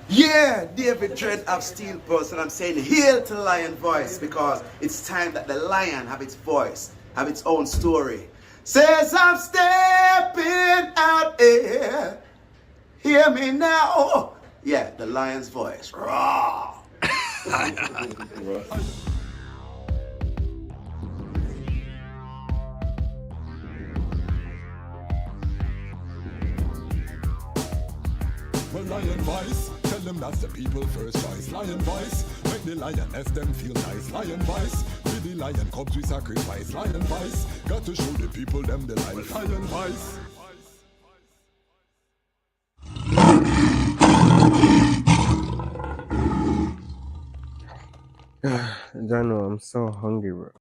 Yeah, David Trent of Steel Pulse, and I'm saying hail to the lion voice because it's time that the lion have its voice, have its own story. Says I'm stepping out here. Hear me now. Yeah, the lion's voice. Raw. Well, lion voice, tell them that's the people first choice. Lion voice, make the lioness them feel nice. Lion voice, with the lion cubs we sacrifice. Lion voice, got to show the people them the life. Lion voice. Jano, I'm so hungry, bro.